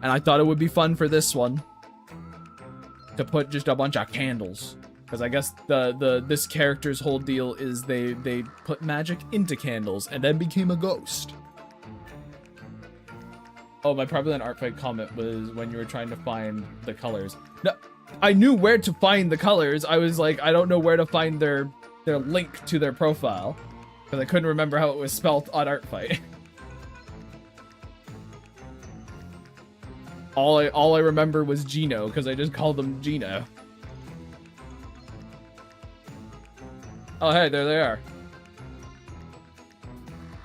And I thought it would be fun for this one to put just a bunch of candles, because I guess this character's whole deal is they put magic into candles and then became a ghost. Oh, my probably an Artfight comment was when you were trying to find the colors. No, I knew where to find the colors. I was like, I don't know where to find their link to their profile, because I couldn't remember how it was spelled on Artfight. All I remember was Gino, because I just called him Gino. Oh, hey, there they are.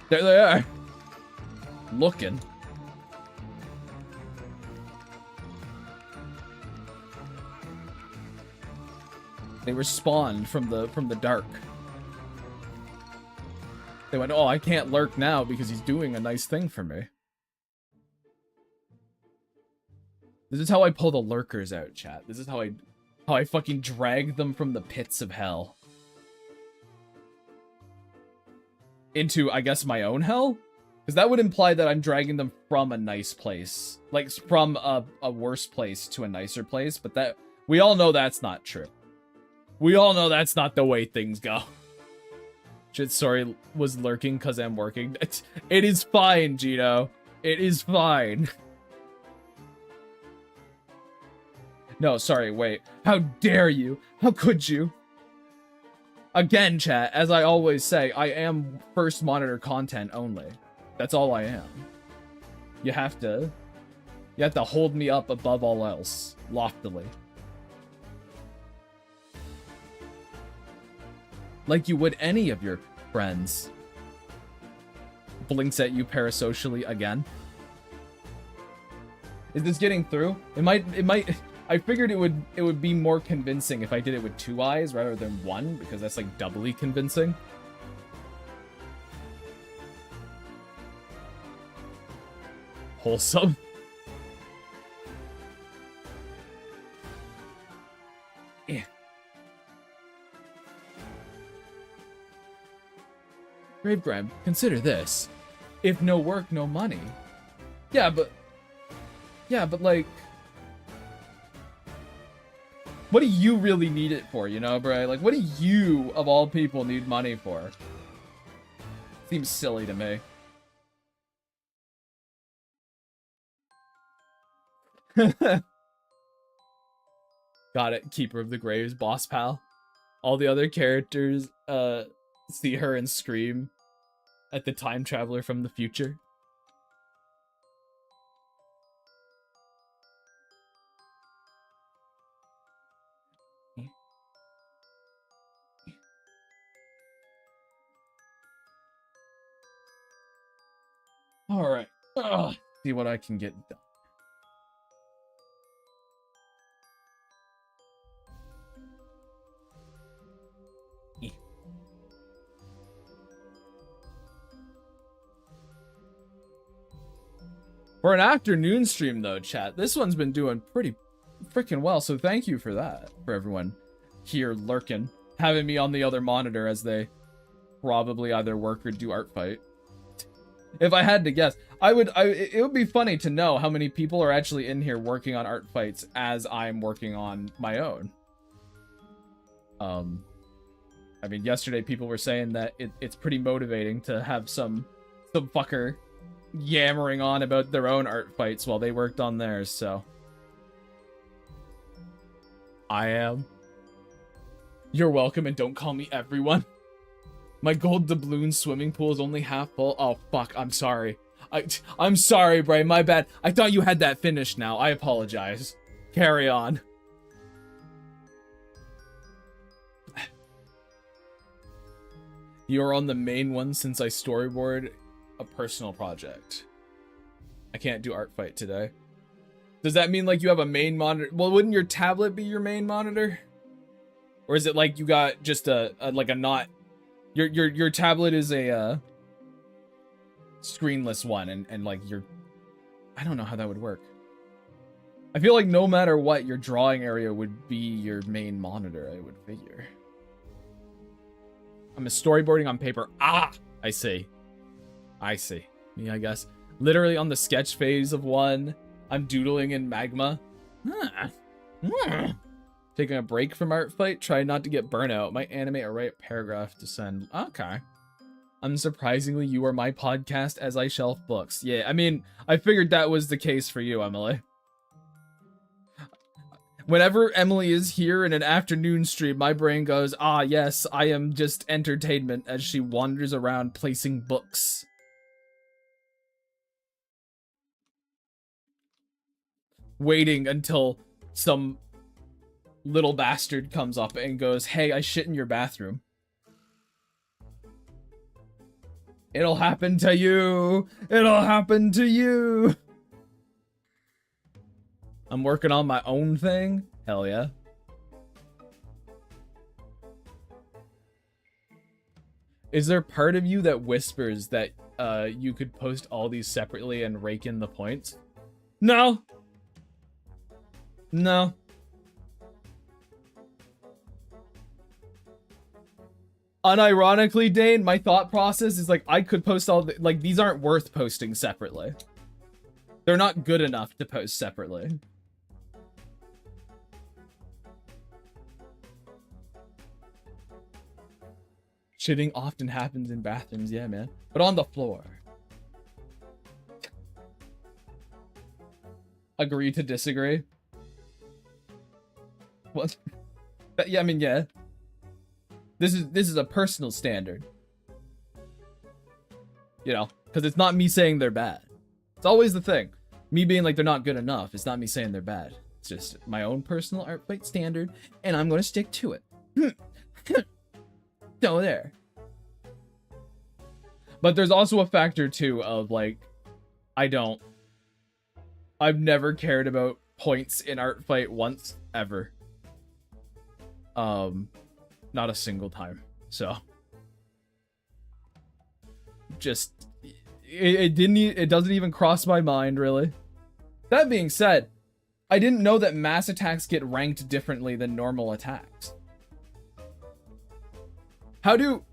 There they are. Looking. They were spawned from the dark. They went, oh, I can't lurk now because he's doing a nice thing for me. This is how I pull the lurkers out, chat. This is how I fucking drag them from the pits of hell. Into, I guess, my own hell? Because that would imply that I'm dragging them from a nice place. Like, from a worse place to a nicer place. But that, we all know that's not true. We all know that's not the way things go. Shit, sorry, was lurking because I'm working. It is fine, Gino. It is fine. No, sorry, wait. How dare you? How could you? Again, chat, as I always say, I am first monitor content only. That's all I am. You have to hold me up above all else, loftily. Like you would any of your friends. Blinks at you parasocially again. Is this getting through? It might I figured it would be more convincing if I did it with 2 eyes rather than 1, because that's like doubly convincing. Wholesome. Yeah. Gravegram, consider this. If no work, no money. Yeah, but like, what do you really need it for, you know, bro? Like, what do you, of all people, need money for? Seems silly to me. Got it. Keeper of the Graves, boss pal. All the other characters, see her and scream at the time traveler from the future. Alright. See what I can get done. For an afternoon stream, though, chat, this one's been doing pretty freaking well, so thank you for that, for everyone here lurking, having me on the other monitor as they probably either work or do Artfight. If I had to guess, it would be funny to know how many people are actually in here working on Artfights as I'm working on my own. I mean, yesterday people were saying that it's pretty motivating to have some some fucker yammering on about their own art fights while they worked on theirs, so. I am. You're welcome, and don't call me everyone. My gold doubloon swimming pool is only half full. Oh, fuck, I'm sorry. I'm sorry, Bray, my bad. I thought you had that finished now. I apologize. Carry on. You're on the main one since I storyboard a personal project. I can't do Artfight today. Does that mean like you have a main monitor? Well, wouldn't your tablet be your main monitor? Or is it like you got just a like a not your tablet is a screenless one and like your I don't know how that would work. I feel like no matter what, your drawing area would be your main monitor, I would figure. I'm a storyboarding on paper. Ah, I see. I see. Me, I guess. Literally on the sketch phase of one, I'm doodling in magma. Taking a break from Artfight, try not to get burnout. Might animate or write a paragraph to send. Okay. Unsurprisingly, you are my podcast as I shelf books. Yeah, I mean, I figured that was the case for you, Emily. Whenever Emily is here in an afternoon stream, my brain goes, ah, yes, I am just entertainment as she wanders around placing books. Waiting until some little bastard comes up and goes, hey, I shit in your bathroom. It'll happen to you. It'll happen to you. I'm working on my own thing. Hell yeah. Is there part of you that whispers that you could post all these separately and rake in the points? No. No. Unironically, Dane, my thought process is like I could post all like these aren't worth posting separately. They're not good enough to post separately. Shitting often happens in bathrooms, yeah, man. But on the floor. Agree to disagree? What? Yeah, I mean, yeah. This is a personal standard. You know, because it's not me saying they're bad. It's always the thing. Me being like they're not good enough, it's not me saying they're bad. It's just my own personal Artfight standard, and I'm going to stick to it. So there. But there's also a factor too of like, I've never cared about points in Artfight once ever. Not a single time. So just it doesn't even cross my mind really. That being said, I didn't know that mass attacks get ranked differently than normal attacks. How do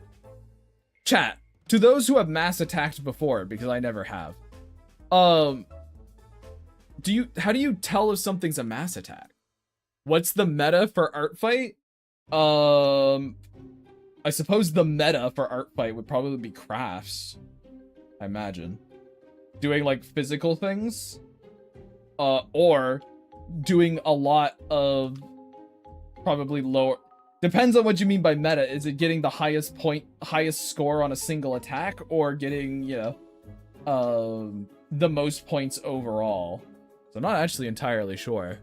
chat to those who have mass attacked before, because I never have. How do you tell if something's a mass attack? What's the meta for Artfight? I suppose the meta for Artfight would probably be crafts. I imagine. Doing like physical things. Or doing a lot of probably lower. Depends on what you mean by meta. Is it getting the highest score on a single attack, or getting, you know, the most points overall? So I'm not actually entirely sure.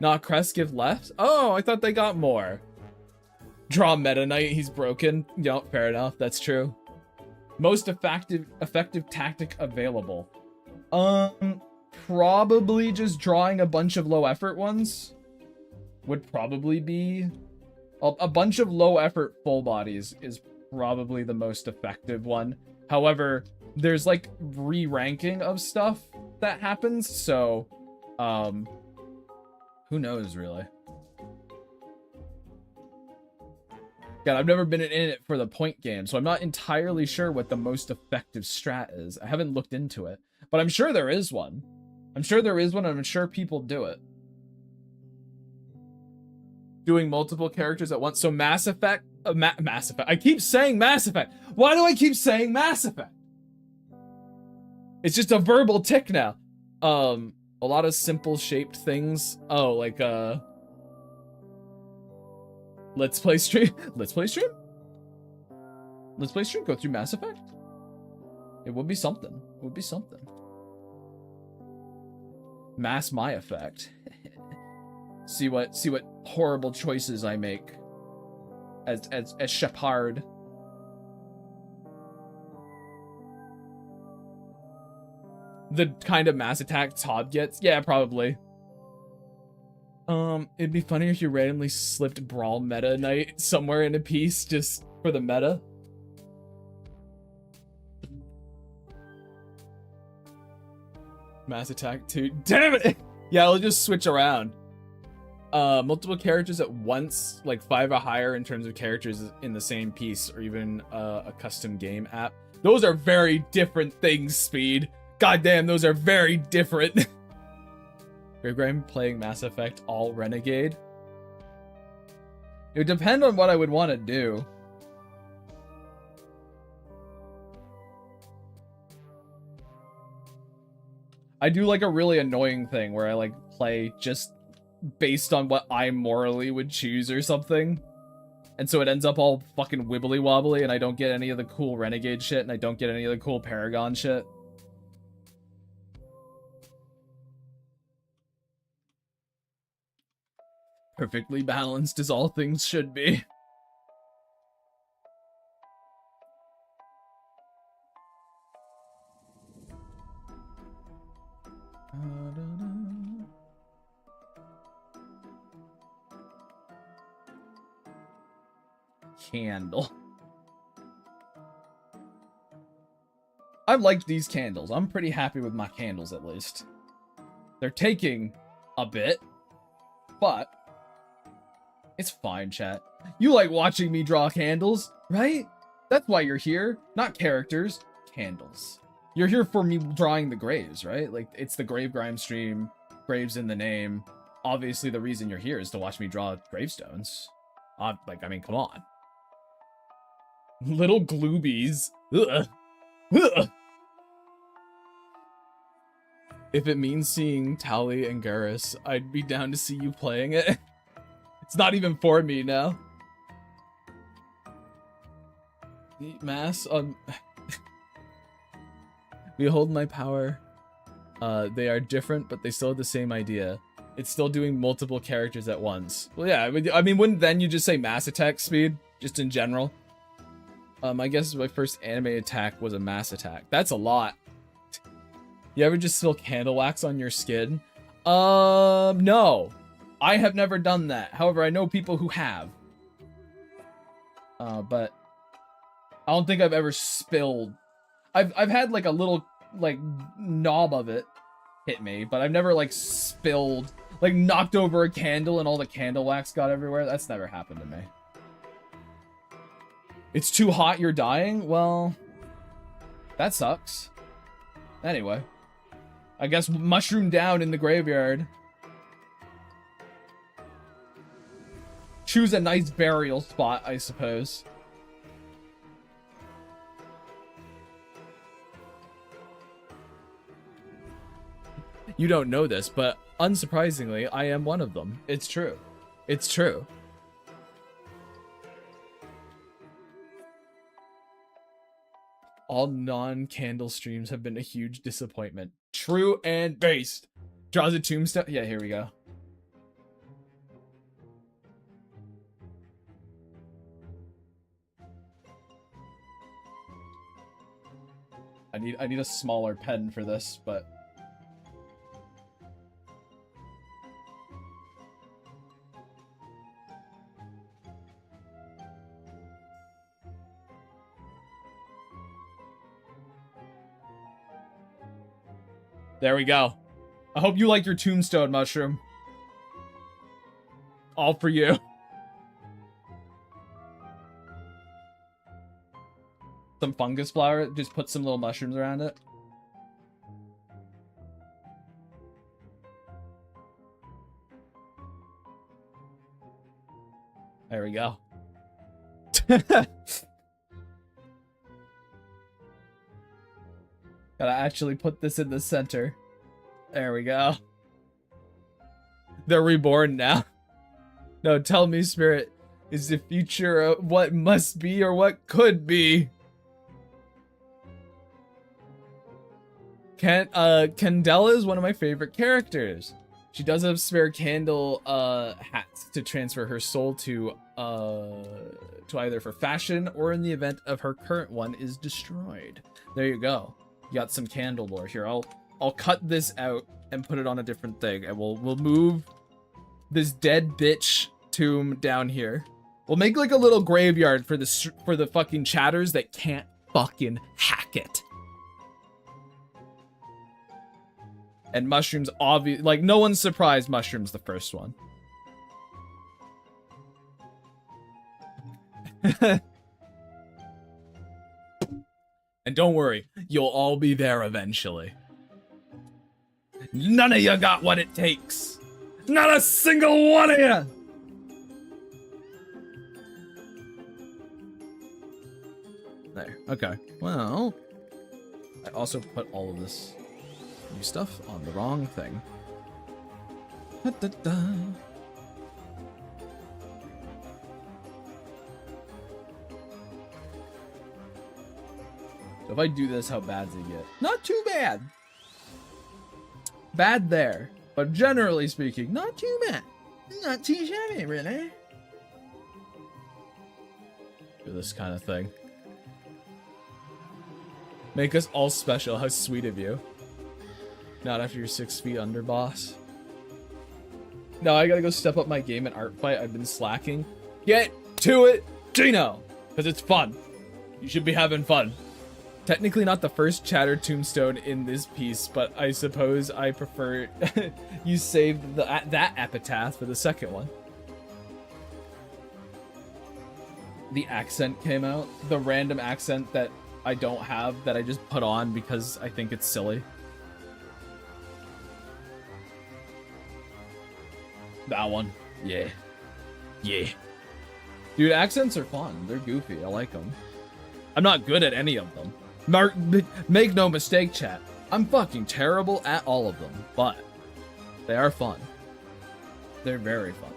Not Crest give left? Oh, I thought they got more. Draw Meta Knight, he's broken. Yeah, fair enough, that's true. Most effective tactic available. Probably just drawing a bunch of low effort ones would probably be a bunch of low effort full bodies is probably the most effective one. However, there's like re-ranking of stuff that happens, so who knows really. God, I've never been in it for the point game, so I'm not entirely sure what the most effective strat is. I haven't looked into it, but I'm sure there is one. I'm sure there is one, and I'm sure people do it. Doing multiple characters at once. So Mass Effect, Mass Effect. I keep saying Mass Effect. Why do I keep saying Mass Effect? It's just a verbal tick now. A lot of simple shaped things. Oh, like, let's play stream. Let's play stream? Let's play stream? Go through Mass Effect? It would be something. It would be something. Mass my effect. see what horrible choices I make as Shepard. The kind of mass attack Todd gets? Yeah, probably. It'd be funny if you randomly slipped Brawl Meta Knight somewhere in a piece just for the meta. Mass attack 2. Damn it! Yeah, I'll just switch around. Multiple characters at once, like 5 or higher in terms of characters in the same piece, or even a custom game app. Those are very different things, Speed. Goddamn, those are very different. Graham playing Mass Effect all Renegade. It would depend on what I would want to do. I do like a really annoying thing where I like play just based on what I morally would choose or something. And so it ends up all fucking wibbly wobbly and I don't get any of the cool Renegade shit and I don't get any of the cool Paragon shit. Perfectly balanced as all things should be. Candle. I like these candles. I'm pretty happy with my candles, at least. They're taking a bit, but it's fine, chat. You like watching me draw candles, right? That's why you're here. Not characters, candles. You're here for me drawing the graves, right? Like, it's the Grave Grime stream, graves in the name. Obviously, the reason you're here is to watch me draw gravestones. Like, I mean, come on. Little gloobies. Ugh. Ugh. If it means seeing Tali and Garrus, I'd be down to see you playing it. It's not even for me now. Mass on... Behold my power. They are different, but they still have the same idea. It's still doing multiple characters at once. Well, yeah, I mean, wouldn't then you just say mass attack speed? Just in general? I guess my first anime attack was a mass attack. That's a lot. You ever just spill candle wax on your skin? No. I have never done that. However, I know people who have. But I don't think I've ever spilled. I've had like a little like knob of it hit me, but I've never like spilled, like knocked over a candle and all the candle wax got everywhere. That's never happened to me. It's too hot, you're dying? Well, that sucks. Anyway, I guess mushroom down in the graveyard. Choose a nice burial spot, I suppose. You don't know this, but unsurprisingly, I am one of them. It's true. It's true. All non-candle streams have been a huge disappointment. True and based. Draws a tombstone. Yeah, here we go. I need a smaller pen for this, but there we go. I hope you like your tombstone, Mushroom. All for you. Some fungus flower, just put some little mushrooms around it. There we go. Gotta actually put this in the center. There we go. They're reborn now. No, tell me, Spirit, is the future what must be or what could be? Candela is one of my favorite characters. She does have spare candle hats to transfer her soul to either for fashion or in the event of her current one is destroyed. There you go. You got some candle lore here. I'll cut this out and put it on a different thing, and we'll move this dead bitch tomb down here. We'll make like a little graveyard for the fucking chatters that can't fucking hack it. And Mushroom's obvious, like no one's surprised Mushroom's the first one. And don't worry, you'll all be there eventually. None of you got what it takes. Not a single one of you. There, okay. Well, I also put all of this new stuff on the wrong thing. Da, da, da. So if I do this, how bad's it get? Not too bad. Bad there, but generally speaking, not too bad. Not too shabby, really. Do this kind of thing. Make us all special. How sweet of you. Not after you're 6 feet under, boss. No, I gotta go step up my game at Artfight. I've been slacking. Get to it, Gino! Because it's fun. You should be having fun. Technically not the first chatter tombstone in this piece, but I suppose I prefer you saved that epitaph for the second one. The accent came out. The random accent that I don't have that I just put on because I think it's silly. That one. Yeah. Yeah. Dude, accents are fun. They're goofy. I like them. I'm not good at any of them. Make no mistake, chat. I'm fucking terrible at all of them, but they are fun. They're very fun.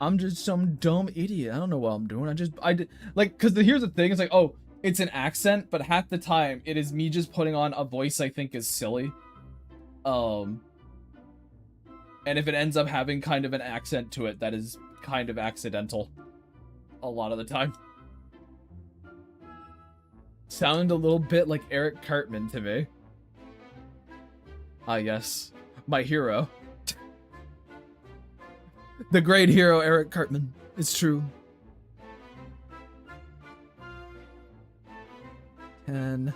I'm just some dumb idiot. I don't know what I'm doing. I did like, cause here's the thing. It's like, oh, it's an accent, but half the time it is me just putting on a voice I think is silly. And if it ends up having kind of an accent to it, that is kind of accidental. A lot of the time. Sound a little bit like Eric Cartman to me. Ah, yes. My hero. The great hero, Eric Cartman. It's true. 10.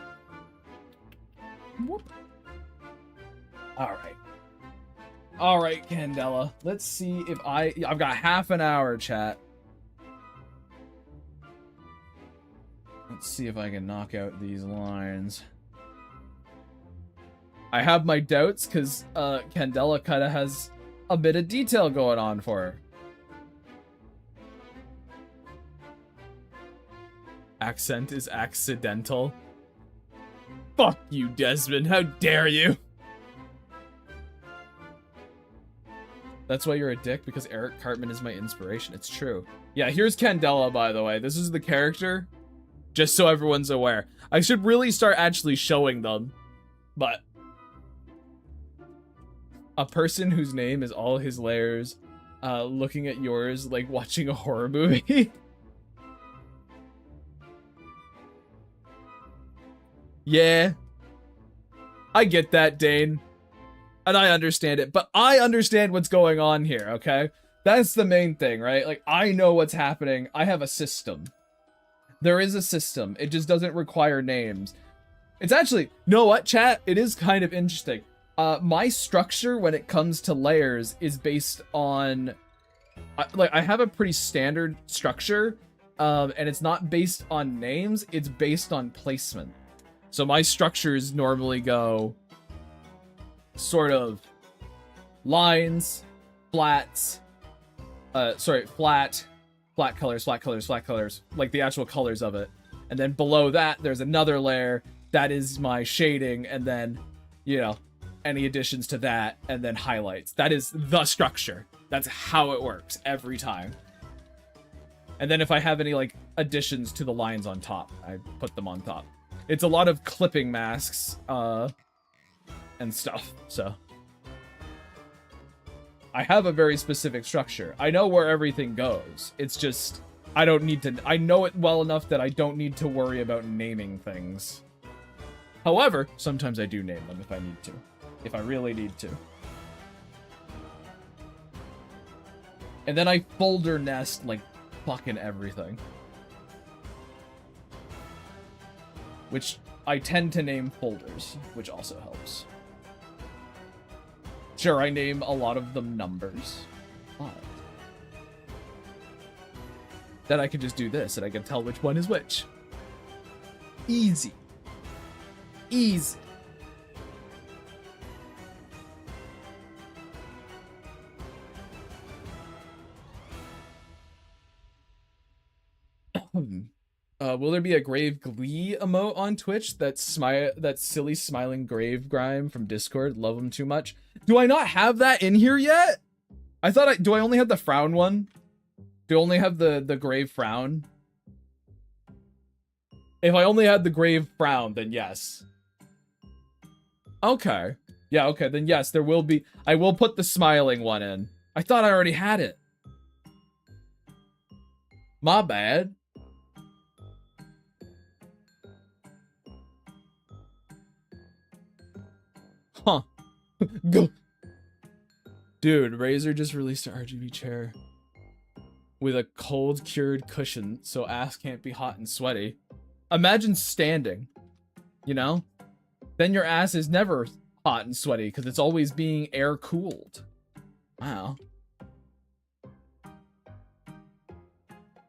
Whoop. Alright. Alright, Candela. Let's see if I've got half an hour, chat. Let's see if I can knock out these lines. I have my doubts, because Candela kind of has a bit of detail going on for her. Accent is accidental. Fuck you, Desmond. How dare you? That's why you're a dick, because Eric Cartman is my inspiration. It's true. Yeah, here's Candela, by the way. This is the character. Just so everyone's aware. I should really start actually showing them. But a person whose name is all his layers, looking at yours like watching a horror movie. Yeah. I get that, Dane. And I understand it, but I understand what's going on here, okay? That's the main thing, right? Like, I know what's happening. I have a system. There is a system. It just doesn't require names. It's actually, you know what, chat? It is kind of interesting. My structure when it comes to layers is based on... I have a pretty standard structure, and it's not based on names. It's based on placement. So my structures normally go... sort of lines, flats, flat colors, like the actual colors of it. And then below that, there's another layer that is my shading, and then, you know, any additions to that, and then highlights. That is the structure. That's how it works every time. And then if I have any, like, additions to the lines on top, I put them on top. It's a lot of clipping masks, and stuff, so. I have a very specific structure. I know where everything goes. It's just, I don't need to, I know it well enough that I don't need to worry about naming things. However, sometimes I do name them if I need to. If I really need to. And then I folder nest, like, fucking everything. Which I tend to name folders, which also helps. Sure, I name a lot of them numbers, but then I can just do this and I can tell which one is which. Easy. Easy. Will there be a grave glee emote on Twitch? That silly smiling grave grime from Discord. Love him too much. Do I not have that in here yet? I thought do I only have the frown one? Do I only have the grave frown? If I only had the grave frown, then yes. Okay. Yeah, okay, then yes, there will be. I will put the smiling one in. I thought I already had it. My bad. Huh. Go. Dude, Razer just released an RGB chair with a cold cured cushion so ass can't be hot and sweaty. Imagine standing, you know? Then your ass is never hot and sweaty because it's always being air cooled. Wow.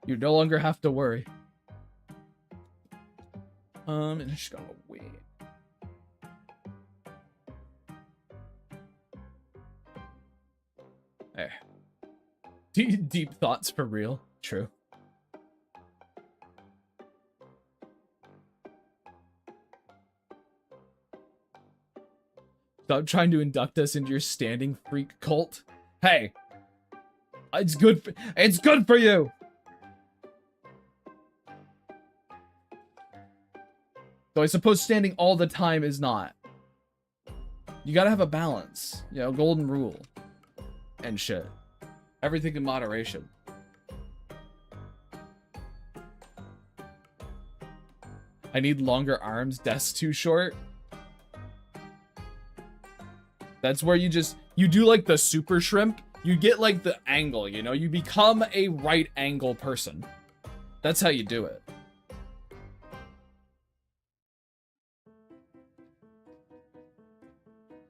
You no longer have to worry. And I just gotta wait. There. Deep thoughts for real. True. Stop trying to induct us into your standing freak cult. Hey, it's good. It's good for you. So I suppose standing all the time is not. You gotta have a balance. You know, golden rule. And shit. Everything in moderation. I need longer arms. Desk too short. That's where you do like the super shrimp. You get like the angle, you know? You become a right angle person. That's how you do it.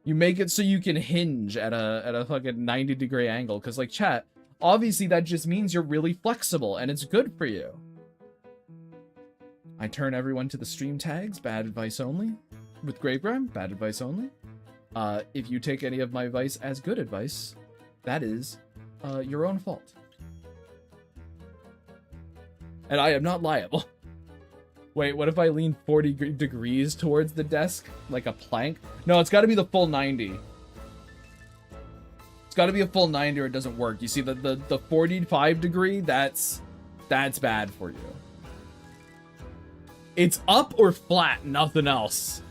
You make it so you can hinge at a fucking 90-degree angle. Because, like, chat, obviously that just means you're really flexible, and it's good for you. I turn everyone to the stream tags. Bad advice only. With Gravegrime, bad advice only. If you take any of my advice as good advice, that is your own fault. And I am not liable. Wait, what if I lean 40 degrees towards the desk? Like a plank? No, it's got to be the full 90. It's got to be a full 90 or it doesn't work. You see, the 45 degree, that's bad for you. It's up or flat, nothing else.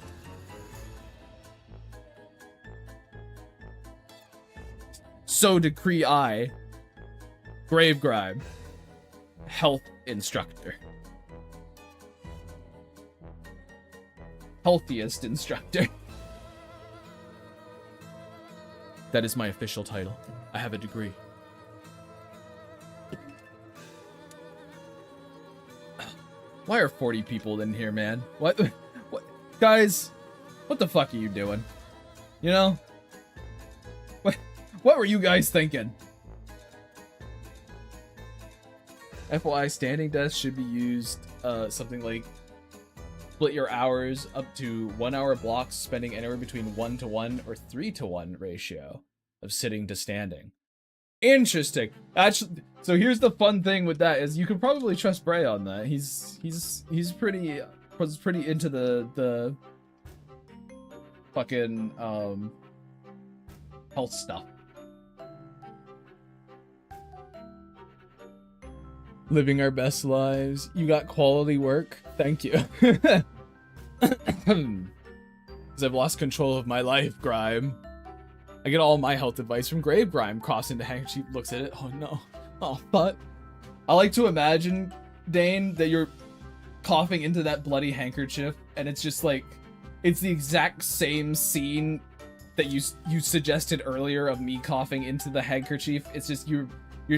So decree I, Gravegrime, health instructor. Healthiest instructor. That is my official title. I have a degree. Why are 40 people in here, man? What? Guys, what the fuck are you doing? You know? What were you guys thinking? FYI, standing desk should be used something like split your hours up to 1 hour blocks, spending anywhere between 1:1 or 3:1 ratio. of sitting to standing. Interesting. Actually, so here's the fun thing with that is you could probably trust Bray on that. He's pretty into the fucking health stuff. Living our best lives. You got quality work. Thank you. Because I've lost control of my life, Grime. I get all my health advice from Grave Grime. Crossing the handkerchief, looks at it. Oh no. Oh, but I like to imagine, Dane, that you're coughing into that bloody handkerchief, and it's just like, it's the exact same scene that you suggested earlier of me coughing into the handkerchief. It's just you're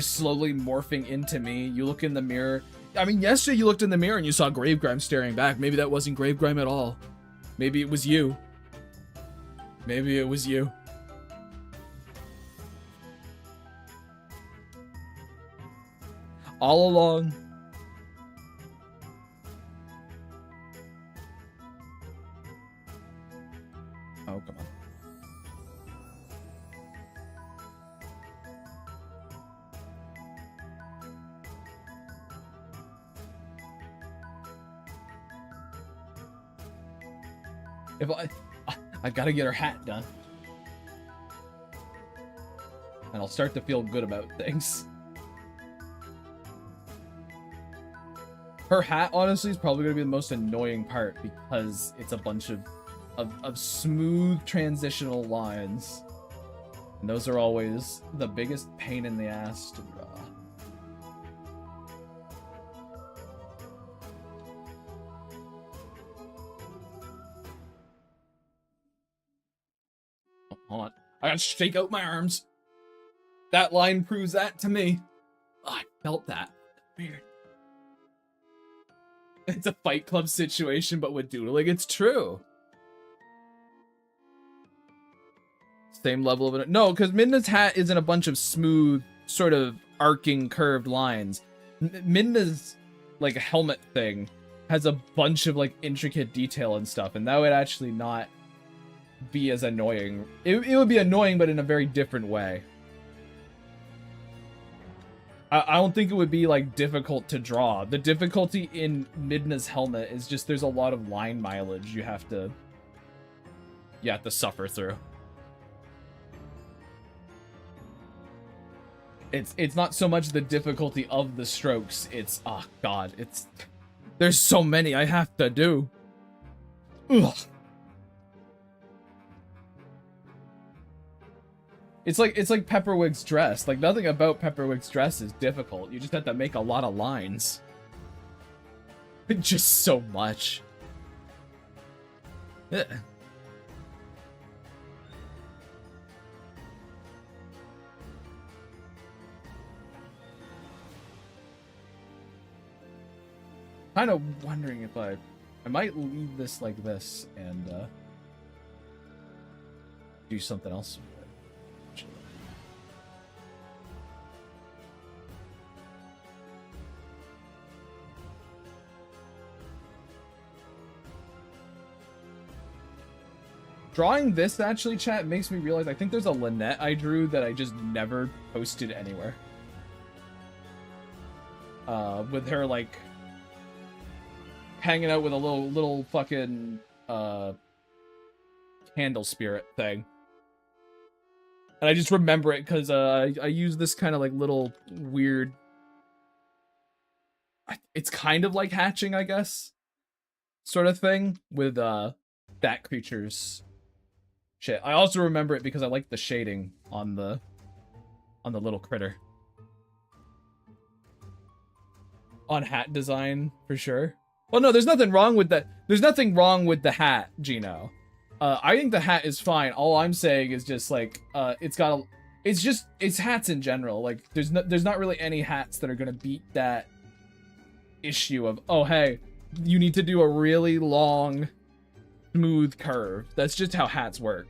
slowly morphing into me. You look in the mirror. I mean, yesterday you looked in the mirror and you saw Grave Grime staring back. Maybe that wasn't Grave Grime at all. Maybe it was you. Maybe it was you. All along. Oh, come on. If I gotta get her hat done. And I'll start to feel good about things. Her hat, honestly, is probably going to be the most annoying part because it's a bunch of smooth transitional lines. And those are always the biggest pain in the ass to draw. Oh, hold on. I gotta shake out my arms. That line proves that to me. Oh, I felt that. Weird. It's a Fight Club situation, but with doodling. It's true. Same level of it. No, because Midna's hat isn't a bunch of smooth, sort of arcing, curved lines. Midna's like helmet thing has a bunch of like intricate detail and stuff, and that would actually not be as annoying. It would be annoying, but in a very different way. I don't think it would be like difficult to draw. The difficulty in Midna's helmet is just there's a lot of line mileage you have to suffer through. It's not so much the difficulty of the strokes, it's oh god, there's so many I have to do. Ugh. It's like Pepperwig's dress. Like, nothing about Pepperwig's dress is difficult. You just have to make a lot of lines. Just so much. Ugh. Kind of wondering if I might leave this like this and do something else with it. Drawing this, actually, chat, makes me realize I think there's a Lynette I drew that I just never posted anywhere. With her, like, hanging out with a little fucking, candle spirit thing. And I just remember it because, I use this kind of, like, little weird... It's kind of like hatching, I guess, sort of thing, with, that creature's... shit. I also remember it because I like the shading on the little critter. On hat design, for sure. Well, no, there's nothing wrong with that. There's nothing wrong with the hat, Gino. I think the hat is fine. All I'm saying is just like, it's hats in general. Like, there's not really any hats that are gonna beat that issue of, oh, hey, you need to do a really long, smooth curve. That's just how hats work.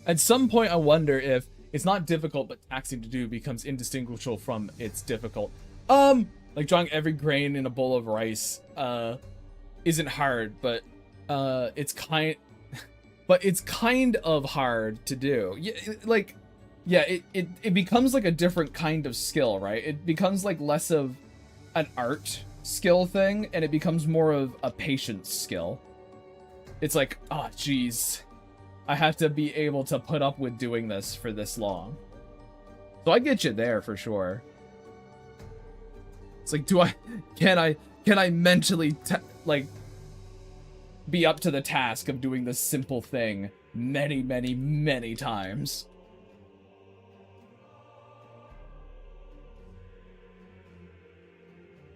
At some point, I wonder if it's not difficult, but taxing to do becomes indistinguishable from it's difficult. Like drawing every grain in a bowl of rice. isn't hard, but it's kind of hard to do. Yeah, like, yeah, it becomes like a different kind of skill, right? It becomes like less of an art skill thing, and it becomes more of a patience skill. It's like, oh, geez, I have to be able to put up with doing this for this long. So I get you there for sure. It's like, can I mentally, like, be up to the task of doing this simple thing many, many, many times?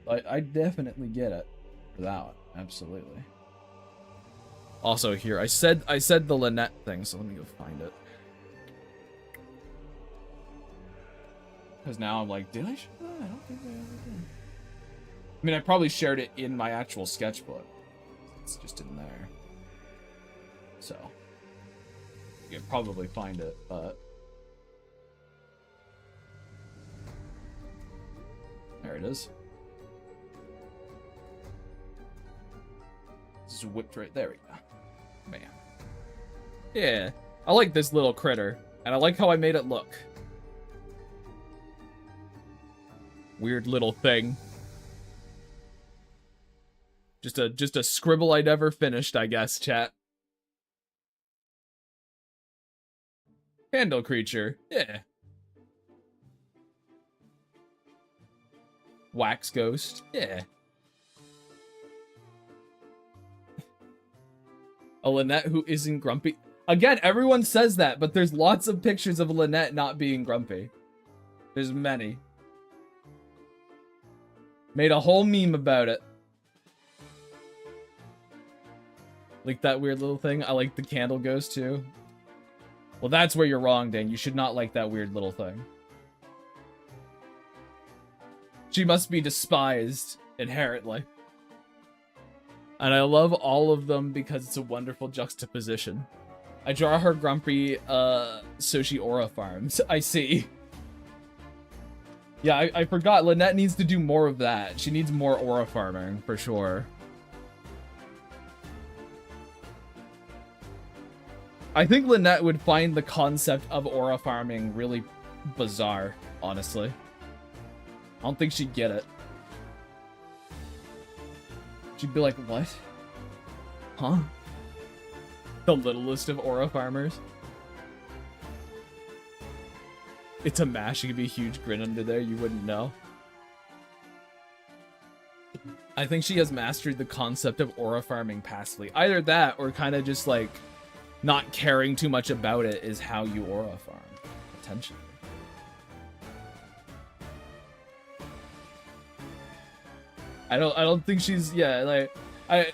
I definitely get it for that one. Absolutely. Also here, I said the Lynette thing, so let me go find it. Because now I'm like, did I share that? I don't think I ever did. I mean, I probably shared it in my actual sketchbook. It's just in there. So, you can probably find it, but... there it is. This is whipped right there. We go. Man. Yeah. I like this little critter, and I like how I made it look. Weird little thing. Just a scribble I never finished, I guess, chat. Candle creature. Yeah. Wax ghost. Yeah. A Lynette who isn't grumpy. Again, everyone says that, but there's lots of pictures of Lynette not being grumpy. There's many. Made a whole meme about it. Like that weird little thing. I like the candle ghost too. Well, that's where you're wrong, Dan. You should not like that weird little thing. She must be despised inherently. And I love all of them because it's a wonderful juxtaposition. I draw her grumpy, so she aura farms. I see. Yeah, I forgot. Lynette needs to do more of that. She needs more aura farming, for sure. I think Lynette would find the concept of aura farming really bizarre, honestly. I don't think she'd get it. She'd be like, what? Huh? The littlest of aura farmers? It's a mash. It could be a huge grin under there. You wouldn't know. I think she has mastered the concept of aura farming passively. Either that or kind of just like not caring too much about it is how you aura farm. Potentially. I don't think she's, yeah, like, I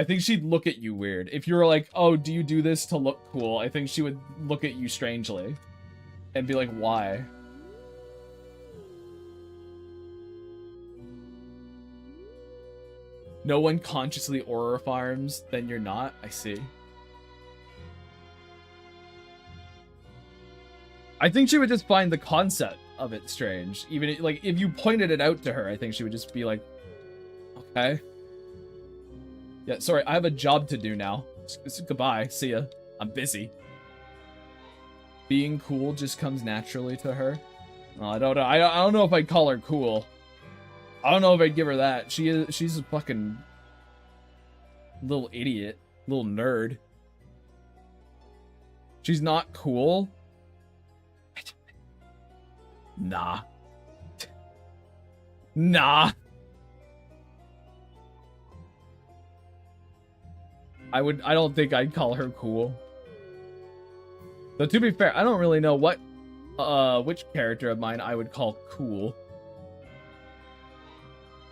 think she'd look at you weird. If you were like, oh, do you do this to look cool? I think she would look at you strangely and be like, why? No one consciously aura farms, then you're not? I see. I think she would just find the concept of it strange. Even like if you pointed it out to her, I think she would just be like, okay. Yeah, sorry, I have a job to do now. Goodbye, see ya. I'm busy. Being cool just comes naturally to her. Oh, I don't know. I don't know if I'd call her cool. I don't know if I'd give her that. She's a fucking little idiot, little nerd. She's not cool. Nah. Nah. I don't think I'd call her cool. Though to be fair, I don't really know what which character of mine I would call cool.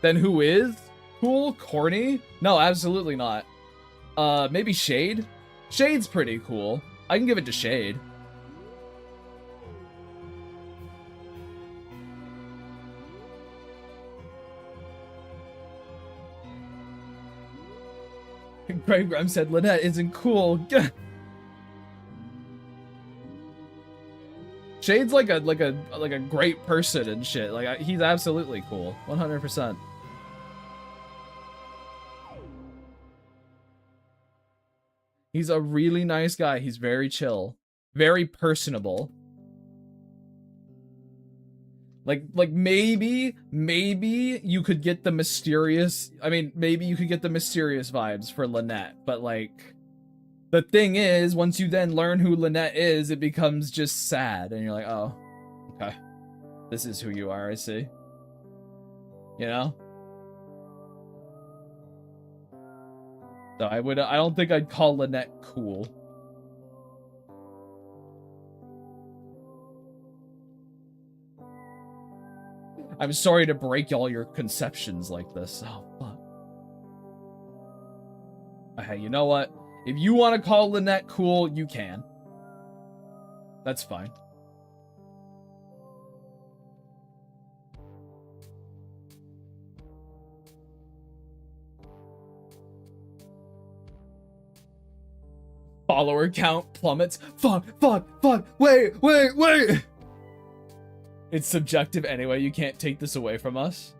Then who is cool? Corny? No, absolutely not. Maybe Shade? Shade's pretty cool. I can give it to Shade. Greg Graham said Lynette isn't cool. Shade's like a great person and shit. Like he's absolutely cool, 100%. He's a really nice guy. He's very chill. Very personable. Like maybe you could get the mysterious, I mean, maybe you could get the mysterious vibes for Lynette, but like, the thing is, once you then learn who Lynette is, it becomes just sad, and you're like, oh, okay. This is who you are, I see. You know? So I don't think I'd call Lynette cool. I'm sorry to break all your conceptions like this. Oh, fuck. Hey, you know what? If you want to call Lynette cool, you can. That's fine. Follower count plummets. Fuck, wait. It's subjective anyway, you can't take this away from us.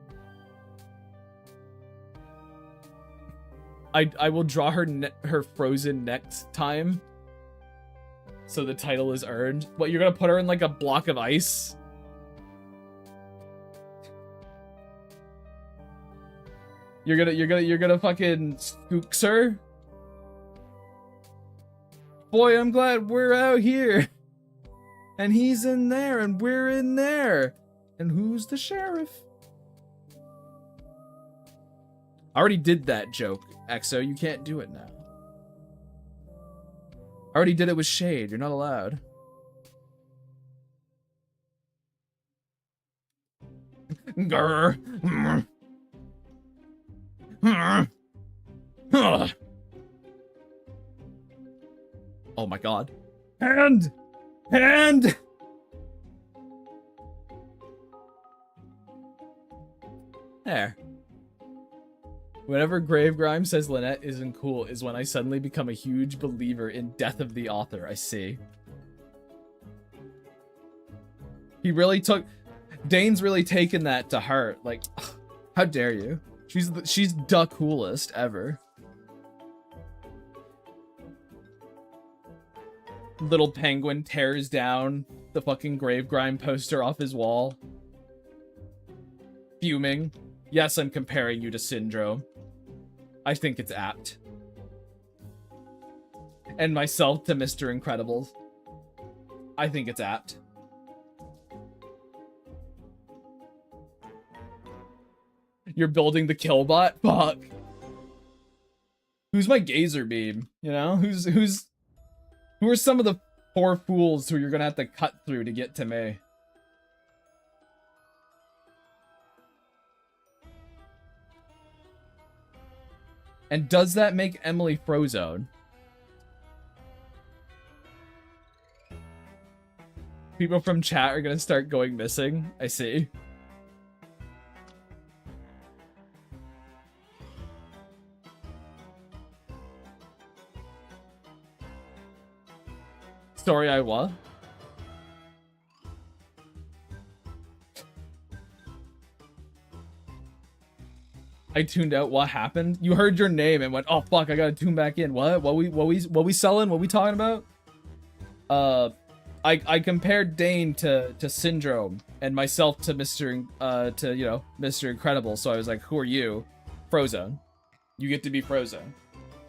I will draw her frozen next time. So the title is earned. What, you're gonna put her in like a block of ice? You're gonna fucking spooks her? Boy, I'm glad we're out here. And he's in there, and we're in there. And who's the sheriff? I already did that joke, Exo. You can't do it now. I already did it with Shade. You're not allowed. Grr. Oh my god. Hand! There. Whenever Gravegrime says Lynette isn't cool is when I suddenly become a huge believer in death of the author. I see. He really took... Dane's really taken that to heart. Like, how dare you? She's the coolest ever. Little Penguin tears down the fucking Gravegrime poster off his wall. Fuming. Yes, I'm comparing you to Syndrome. I think it's apt. And myself to Mr. Incredibles. I think it's apt. You're building the killbot? Fuck. Who's my gazer beam? You know? Who are some of the poor fools who you're gonna have to cut through to get to me? And does that make Emily Frozone? People from chat are gonna start going missing. I see. Sorry, I what? I tuned out. What happened? You heard your name and went, oh fuck, I gotta tune back in. What we selling? What we talking about? I compared Dane to Syndrome and myself to Mr. Incredible. So I was like, who are you? Frozone. You get to be Frozone.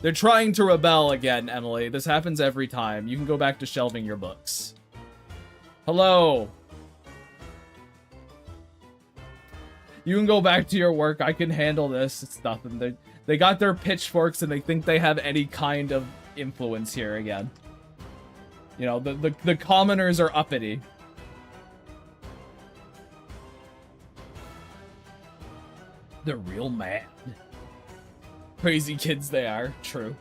They're trying to rebel again, Emily. This happens every time. You can go back to shelving your books. Hello. You can go back to your work. I can handle this. It's nothing. They got their pitchforks and they think they have any kind of influence here again. You know, the commoners are uppity. They're real mad. Crazy kids they are. True.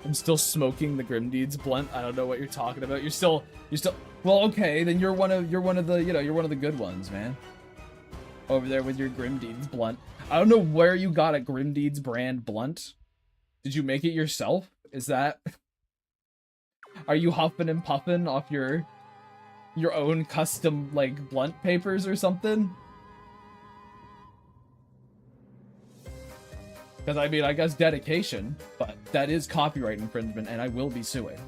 I'm still smoking the Grimdeeds blunt. I don't know what you're talking about. You're still well, okay, then you're one of the good ones, man. Over there with your Grimdeeds blunt. I don't know where you got a Grimdeeds brand blunt. Did you make it yourself? Is that... Are you huffing and puffing off your your own custom, like, blunt papers or something? Because, I mean, I guess dedication, but that is copyright infringement, and I will be suing.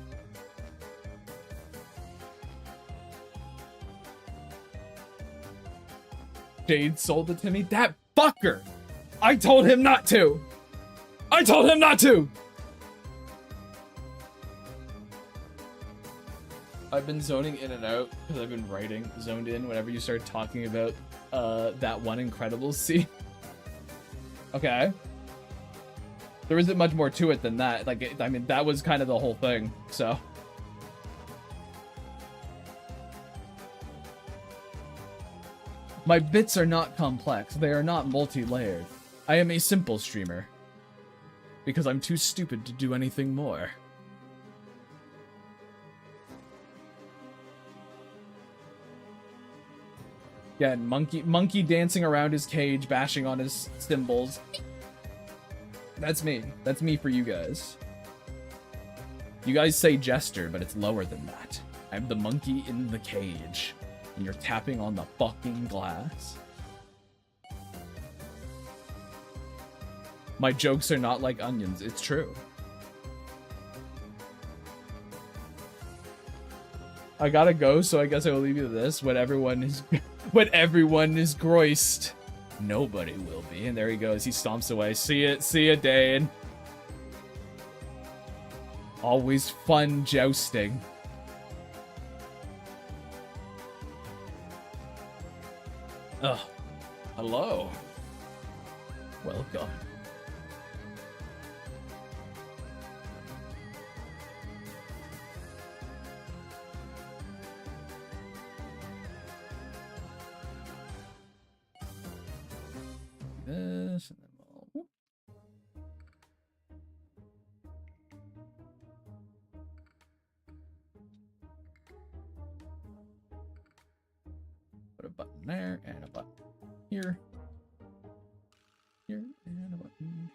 Jade sold it to me? That fucker! I told him not to! I told him not to! I've been zoning in and out because I've been writing zoned in whenever you start talking about that one Incredibles scene. Okay. There isn't much more to it than that. Like, I mean, that was kind of the whole thing, so. My bits are not complex. They are not multi-layered. I am a simple streamer. Because I'm too stupid to do anything more. Yeah, monkey dancing around his cage, bashing on his cymbals. That's me. That's me for you guys. You guys say jester, but it's lower than that. I'm the monkey in the cage. And you're tapping on the fucking glass. My jokes are not like onions. It's true. I gotta go, so I guess I will leave you with this. When everyone is groised, nobody will be. And there he goes. He stomps away. See ya, Dane. Always fun jousting. Ugh. Hello. Welcome. This and then we'll... Put a button there and a button here. Here and a button.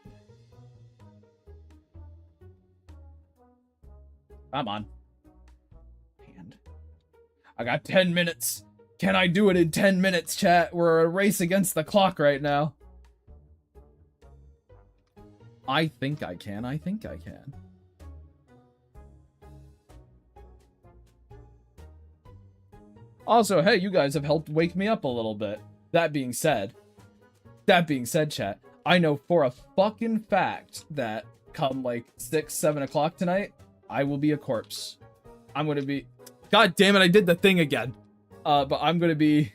Come on. And I got 10 minutes. Can I do it in 10 minutes, chat? We're a race against the clock right now. I think I can. I think I can. Also, hey, you guys have helped wake me up a little bit. That being said, chat, I know for a fucking fact that come like 6, 7 o'clock tonight, I will be a corpse. I'm gonna be... God damn it, I did the thing again. But I'm gonna be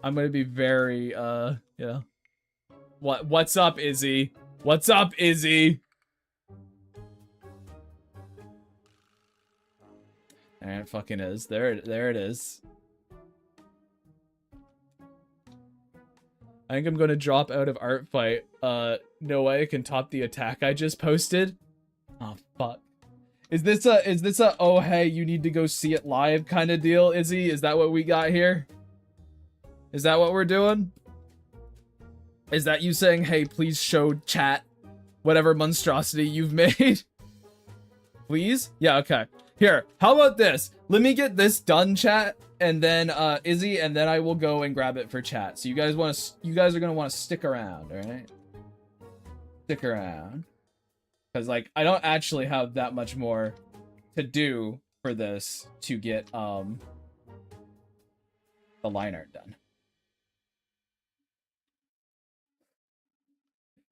very, yeah. What's up, Izzy? What's up, Izzy? There it fucking is. There it is. I think I'm gonna drop out of Artfight. No way I can top the attack I just posted. Oh fuck. Is this a oh hey you need to go see it live kind of deal, Izzy? Is that what we got here? Is that what we're doing? Is that you saying, hey, please show chat whatever monstrosity you've made? Please? Yeah, okay. Here, how about this? Let me get this done, chat, and then Izzy, and then I will go and grab it for chat. So you guys are gonna want to stick around, alright? Stick around. Because like I don't actually have that much more to do for this to get the line art done.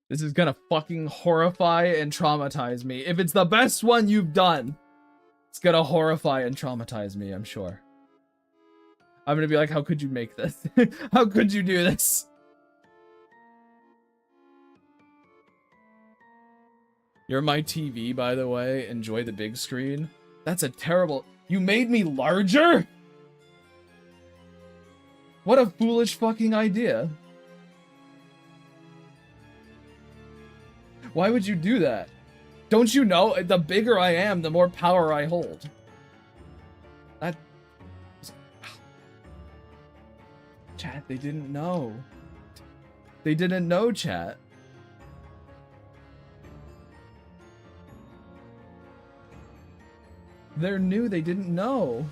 This is gonna fucking horrify and traumatize me. If it's the best one you've done, it's gonna horrify and traumatize me, I'm sure. I'm gonna be like, how could you make this? How could you do this? You're my TV, by the way. Enjoy the big screen. That's a terrible... You made me larger? What a foolish fucking idea. Why would you do that? Don't you know, the bigger I am, the more power I hold. That... Chat, they didn't know. They didn't know, chat. They're new, they didn't know.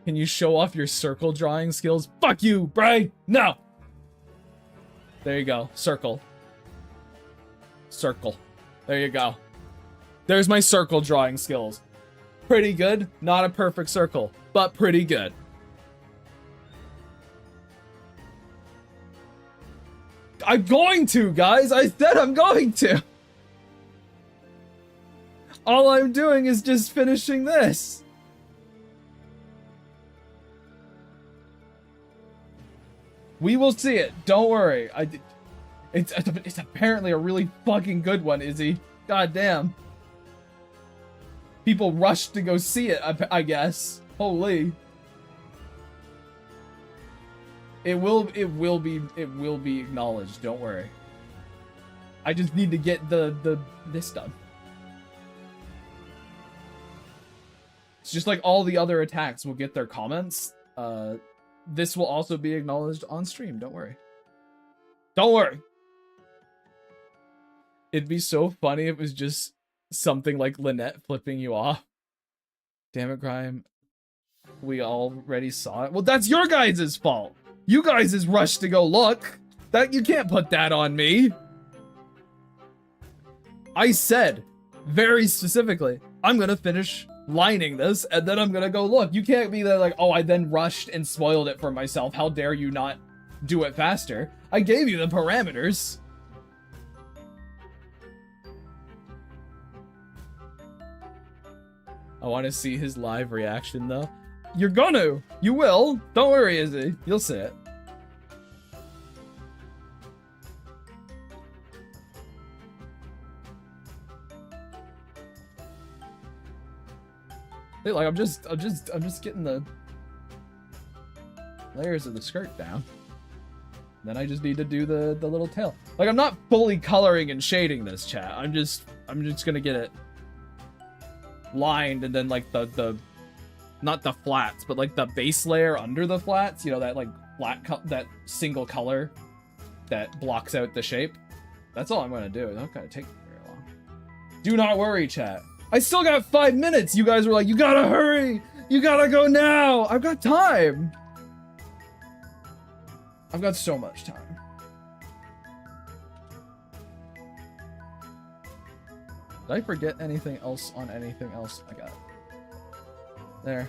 Can you show off your circle drawing skills? Fuck you, Bray! No! There you go. Circle. Circle. There you go. There's my circle drawing skills. Pretty good. Not a perfect circle, but pretty good. I'm going to, guys! I said I'm going to! All I'm doing is just finishing this. We will see it. Don't worry. It's apparently a really fucking good one, Izzy. God damn. People rushed to go see it, I guess. Holy. It will be acknowledged. Don't worry. I just need to get this done. It's just like all the other attacks will get their comments. This will also be acknowledged on stream. Don't worry. Don't worry. It'd be so funny if it was just something like Lynette flipping you off. Damn it, Grime. We already saw it. Well, that's your guys' fault. You guys' rushed to go look. That you can't put that on me. I said very specifically, I'm gonna finish lining this and then I'm gonna go look. You can't be there like, oh, I then rushed and spoiled it for myself. How dare you not do it faster? I gave you the parameters. I want to see his live reaction though. You're gonna. You will. Don't worry, Izzy. You'll see it. Hey, like I'm just getting the layers of the skirt down. Then I just need to do the little tail. Like I'm not fully coloring and shading this, chat. I'm just gonna get it lined and then like the not the flats, but like the base layer under the flats, you know, that like flat that single color that blocks out the shape. That's all I'm gonna do. It's not gonna take very long. Do not worry, chat. I still got 5 minutes. You guys were like, you gotta hurry. You gotta go now. I've got time. I've got so much time. Did I forget anything else on anything else? I got it. There.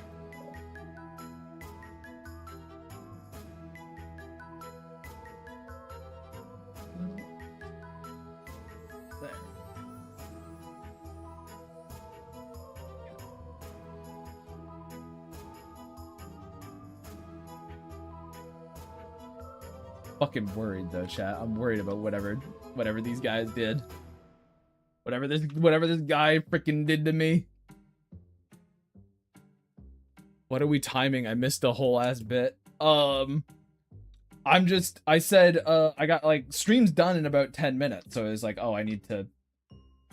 There. Fucking worried though, chat. I'm worried about whatever these guys did. Whatever this guy freaking did to me. What are we timing? I missed a whole ass bit. I said I got like stream's done in about 10 minutes. So it's like, oh, I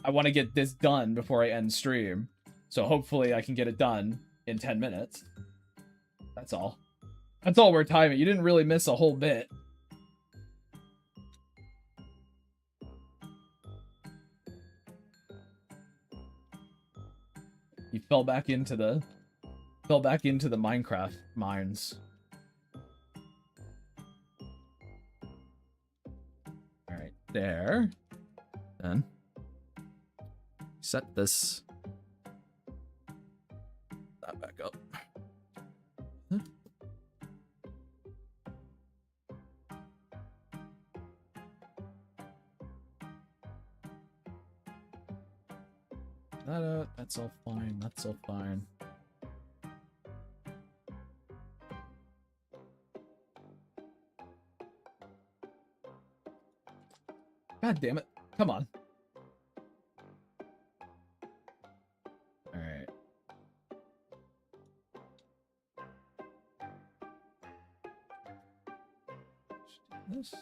want to get this done before I end stream. So hopefully I can get it done in 10 minutes. That's all. That's all we're timing. You didn't really miss a whole bit. You fell back into the Minecraft mines. All right, there. Then set this that back up. Huh? That's all fine. That's all fine. God damn it. Come on. All right. This.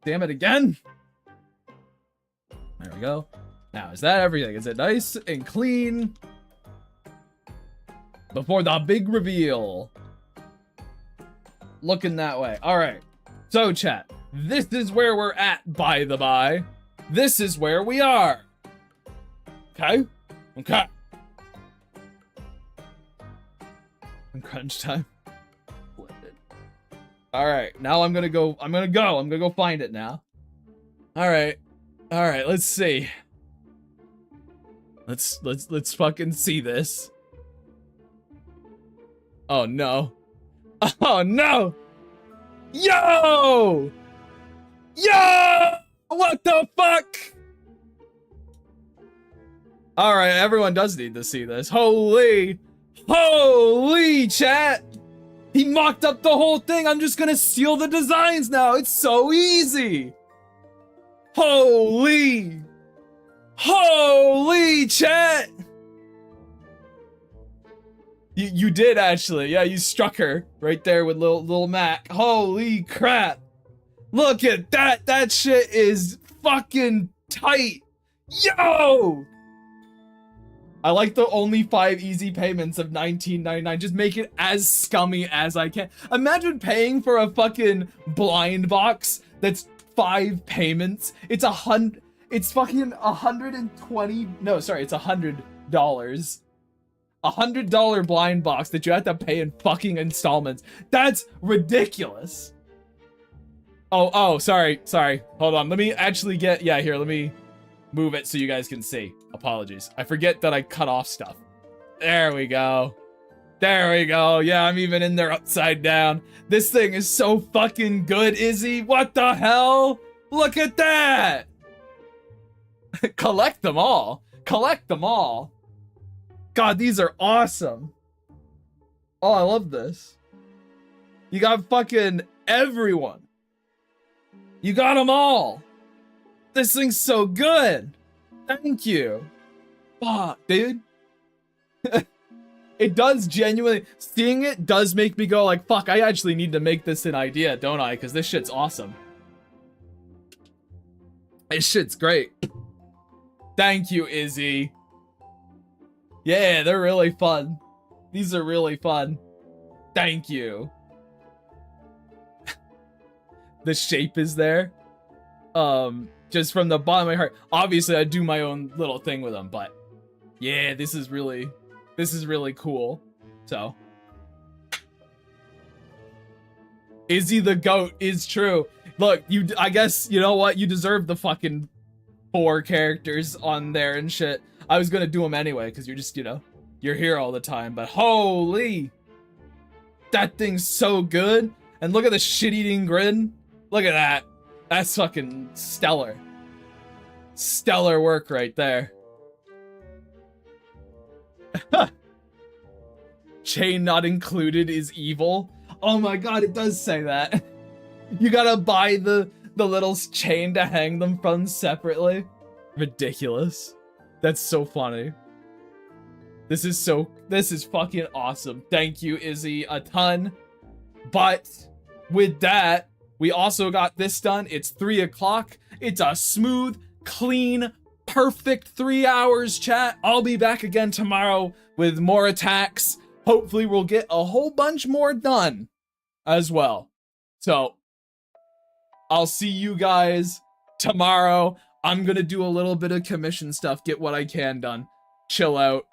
Damn it again. There we go. Now, is that everything? Is it nice and clean? Before the big reveal. looking that way. All right. So, chat, this is where we're at, by the by. This is where we are. Okay? Okay. In crunch time. All right. Now I'm gonna go find it now. All right. Let's see. Let's fucking see this. Oh no. Oh no. Yo! Yo! What the fuck? All right, everyone does need to see this. Holy chat. He mocked up the whole thing. I'm just gonna steal the designs now. It's so easy. Holy chat. You did actually. Yeah, you struck her right there with little Mac. Holy crap. Look at that. That shit is fucking tight. Yo! I like the only 5 easy payments of $19.99. Just make it as scummy as I can. Imagine paying for a fucking blind box that's 5 payments. It's fucking $120. No, sorry, it's $100. $100 blind box that you have to pay in fucking installments. That's ridiculous. Oh, sorry. Hold on. Let me actually get, yeah, here, let me move it so you guys can see. Apologies. I forget that I cut off stuff. There we go. Yeah, I'm even in there upside down. This thing is so fucking good, Izzy. What the hell? Look at that. Collect them all. God, these are awesome. Oh, I love this. You got fucking everyone. You got them all. This thing's so good. Thank you. Fuck, dude. It does genuinely, seeing it does make me go like, fuck, I actually need to make this an idea, don't I? Because this shit's awesome. This shit's great. Thank you, Izzy. Yeah, they're really fun. These are really fun. Thank you. The shape is there. Just from the bottom of my heart. Obviously, I do my own little thing with them, but yeah, this is really cool. So, Izzy the goat is true. Look, I guess, you know what? You deserve the fucking 4 characters on there and shit. I was gonna do them anyway, because you're just, you know, you're here all the time, but holy, that thing's so good. And look at the shit-eating grin. Look at that. That's fucking stellar. Stellar work right there. Chain not included is evil. Oh my god, it does say that. You gotta buy the little chain to hang them from separately. Ridiculous. That's so funny. This is fucking awesome. Thank you, Izzy, a ton. But with that, we also got this done. It's 3 o'clock. It's a smooth, clean, perfect 3 hours, chat. I'll be back again tomorrow with more attacks. Hopefully we'll get a whole bunch more done as well. So, I'll see you guys tomorrow. I'm gonna do a little bit of commission stuff, get what I can done. Chill out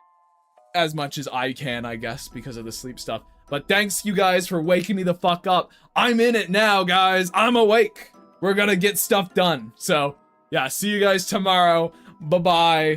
as much as I can, I guess, because of the sleep stuff. But thanks you guys for waking me the fuck up. I'm in it now, guys. I'm awake. We're gonna get stuff done. So, yeah, see you guys tomorrow. Bye-bye.